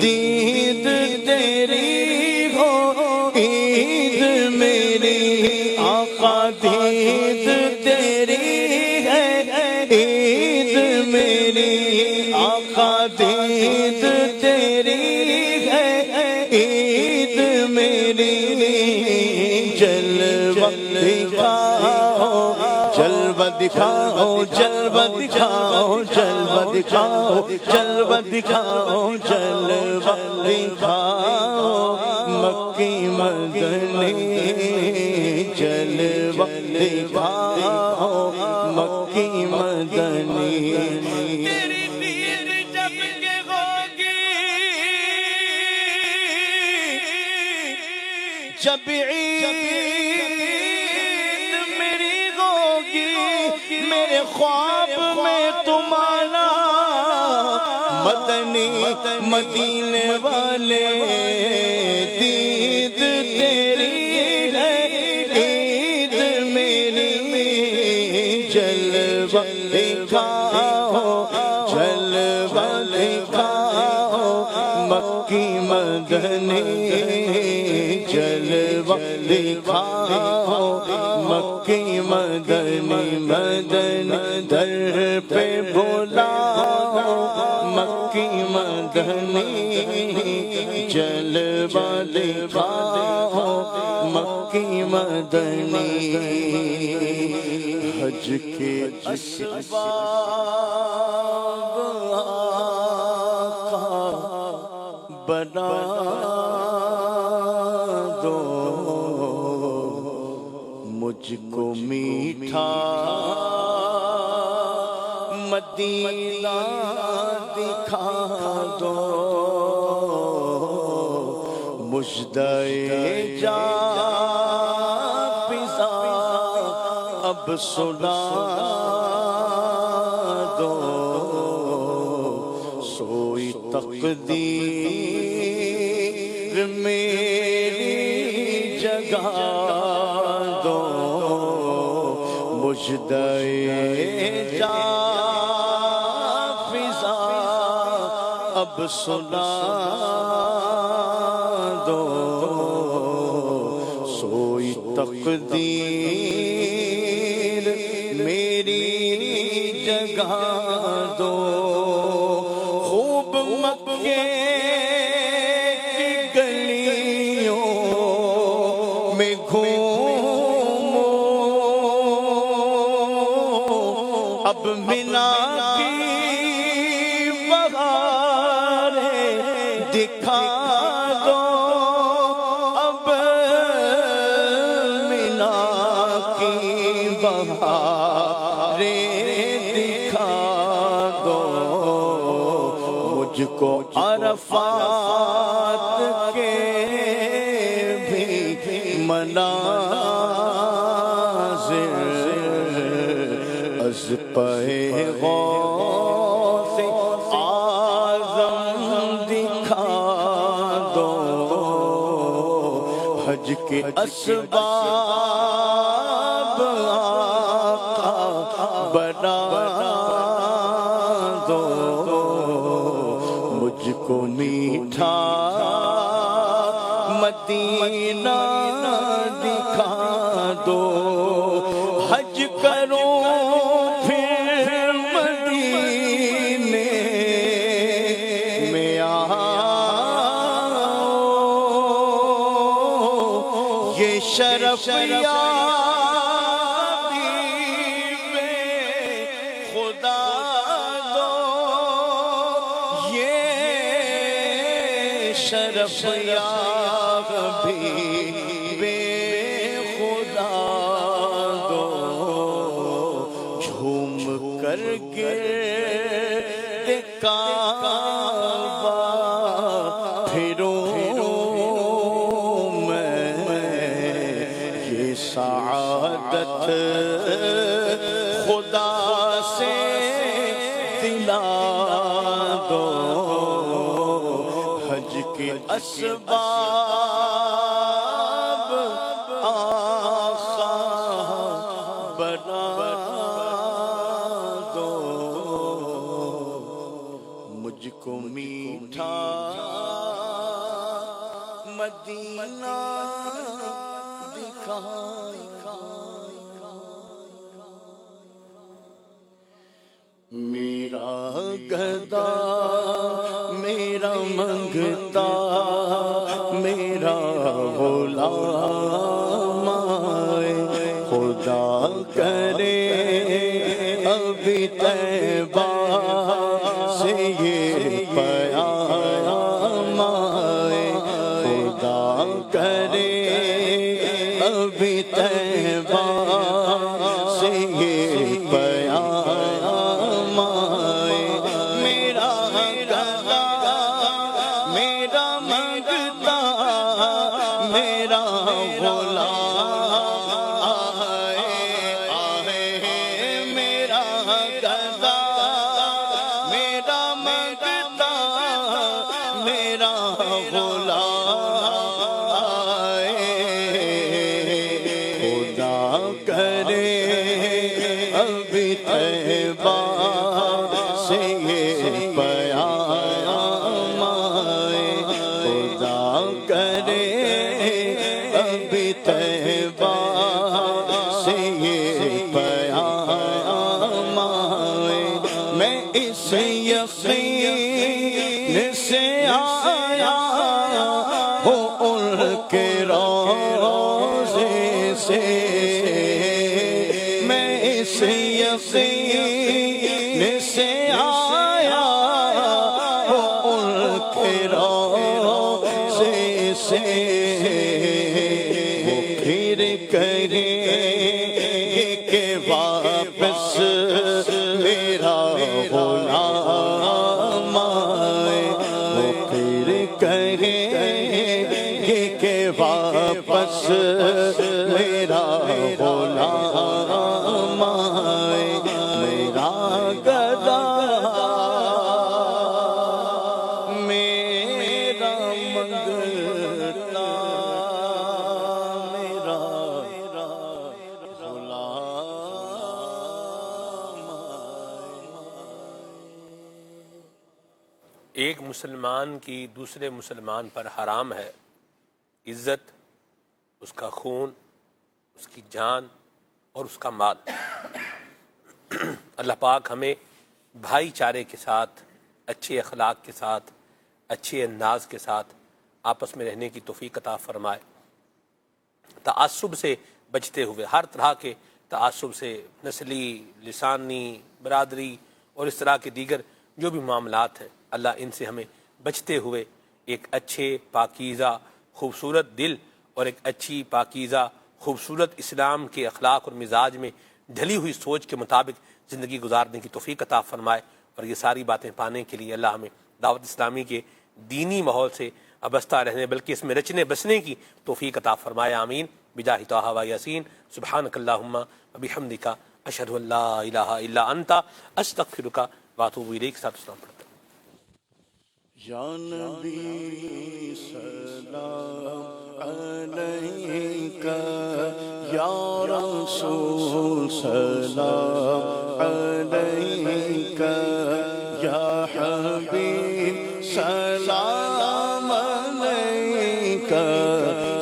دید تیری ہو عید میری آقا دید تیری ہے عید میری آقا دید تیری ہے عید میری جلوہ دکھاؤ جلوہ دکھاؤ جلوہ دکھاؤ جلوہ دکھاؤ جلوہ دکھاؤ جلوہ دکھاؤ مکی مدنی جلوہ دکھاؤ مکی مدنی تیری دید جب کہ ہوگی جب عید میری ہوگی میرے خواب میں تم آنا مدنی مدینے والے دید تیری ہے عید میری جلوہ دکھاؤ جلوہ دکھاؤ مکی مدنی جلوہ دکھاؤ مکی مدنی مدنی در پہ بلاؤ مکی مدنی جلوہ دکھاؤ مکی مدنی حج کے اسباب آقا بنا دو مجھ کو میٹھا مدینہ دکھا دو مجدے جا پزا اب سنا دو سوئی تقدیر میری جگہ دو مجدے جا فضا اب سنا دو، سوئی تقدیر میری جگہ دو، خوب مکے کی گلیوں میں گھومو، اب منا کی بہاریں دکھا دو، اب منا کی بہاریں دکھا دو، مجھ کو عرفات کے بھی مناظر از پہ غوث اعظم دکھا دو، حج کے اسباب آقا بنا دو، مجھ کو میٹھا مدینہ دکھا دو، حج کروں پھر مدینے میں آؤں، یہ شرف یابی میں خدا دو، یہ شرف یابی بے خدا دو، جھوم کر گرد کعبہ پھروں میں، یہ سعادت خدا سے دلا دو، حج کے اسباب آقا بنا دو، مجھ کو میٹھا مدینہ دکھا، میرا گدا میرا منگتا میرا غلام آئے، خدا کرے ابھی طیبہ سے یہ پیام آئے، خدا کرے ابھی طیبہ سے یہ پیام آئے، میرا گدا میرا منگتا میرا غلام آئے، میرا گدا میرا منگتا میرا غلام آئے، خدا کرے ابھی طیبہ سے یہ پیام آئے، خدا کرے ابھی طیبہ سے یہ پیام آئے، میں اس یقین سے آیا ہوں ان کے روضے سے، میں اس یقین سے آیا ہوں ان کے روضے سے، وہ پھر کریں کہ واپس میرا غلام آئے، وہ پھر کریں کہ واپس میرا غلام آئے، میرا گدا میرا منگتا میرا غلام ایک مسلمان کی دوسرے مسلمان پر حرام ہے عزت، اس کا خون، اس کی جان اور اس کا مال۔ اللہ پاک ہمیں بھائی چارے کے ساتھ، اچھے اخلاق کے ساتھ، اچھے انداز کے ساتھ آپس میں رہنے کی توفیق عطا فرمائے، تعصب سے بچتے ہوئے، ہر طرح کے تعصب سے، نسلی، لسانی، برادری اور اس طرح کے دیگر جو بھی معاملات ہیں، اللہ ان سے ہمیں بچتے ہوئے ایک اچھے پاکیزہ خوبصورت دل اور ایک اچھی پاکیزہ خوبصورت اسلام کے اخلاق اور مزاج میں ڈھلی ہوئی سوچ کے مطابق زندگی گزارنے کی توفیق عطا فرمائے۔ اور یہ ساری باتیں پانے کے لیے اللہ ہمیں دعوت اسلامی کے دینی ماحول سے وابستہ رہنے بلکہ اس میں رچنے بسنے کی توفیق عطا فرمائے، آمین بجاہ طٰہٰ و یاسین۔ سبحانک اللہم و بحمدک، اشہد ان لا الہ الا انت، استغفرک و اتوب الیک۔ ساتھ اسلام پڑھتے ہیں۔ یا نبی سلام علیک، یا رسول سلام علیک، یا حبیب سلام علیک،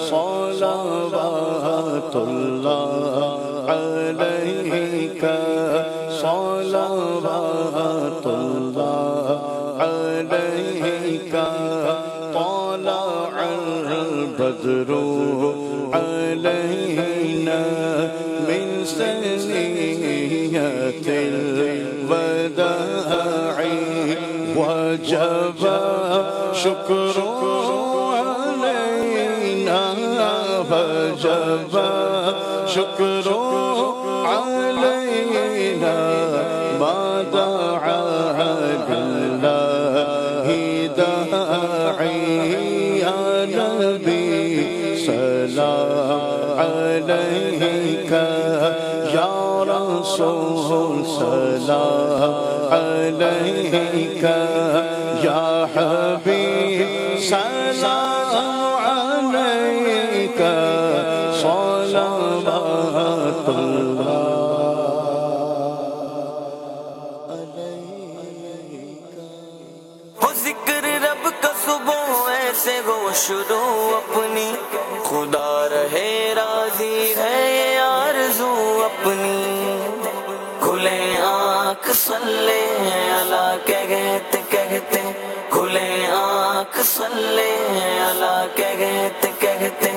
صلوات اللہ علیک، صلوات اللہ علیک، طلع البدر علینا من ثنیۃ الوداع، وجب شکر علینا، وجب شکر علینا، ما دعا للہ داعی، یا نبی سلام علیک، یا رسول سلام علیک، یا حبیب سلام علیک، صلوات اللہ ہو ذکر رب کا صبح ایسے ہو شروع اپنی، خدا رہے راضی ہے یہ آرزو اپنی، کھلے آنکھ صلی اللہ کہتے کہتے، کھلے آنکھ صلی اللہ کہتے کہتے۔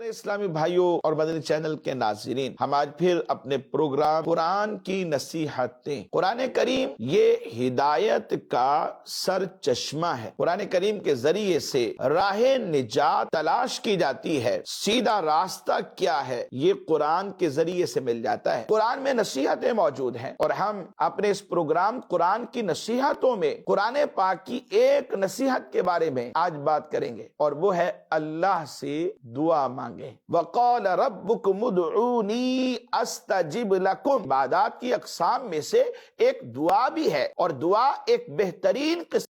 اسلامی بھائیوں اور مدنی چینل کے ناظرین، ہم آج پھر اپنے پروگرام قرآن کی نصیحتیں، قرآن کریم یہ ہدایت کا سر چشمہ ہے۔ قرآن کریم کے ذریعے سے راہ نجات تلاش کی جاتی ہے، سیدھا راستہ کیا ہے یہ قرآن کے ذریعے سے مل جاتا ہے۔ قرآن میں نصیحتیں موجود ہیں اور ہم اپنے اس پروگرام قرآن کی نصیحتوں میں قرآن پاک کی ایک نصیحت کے بارے میں آج بات کریں گے، اور وہ ہے اللہ سے دعا مانگیں۔ وَقَالَ رَبُّكُمُ ادْعُونِي أَسْتَجِبْ لَكُمْ، عبادات کی اقسام میں سے ایک دعا بھی ہے، اور دعا ایک بہترین قسم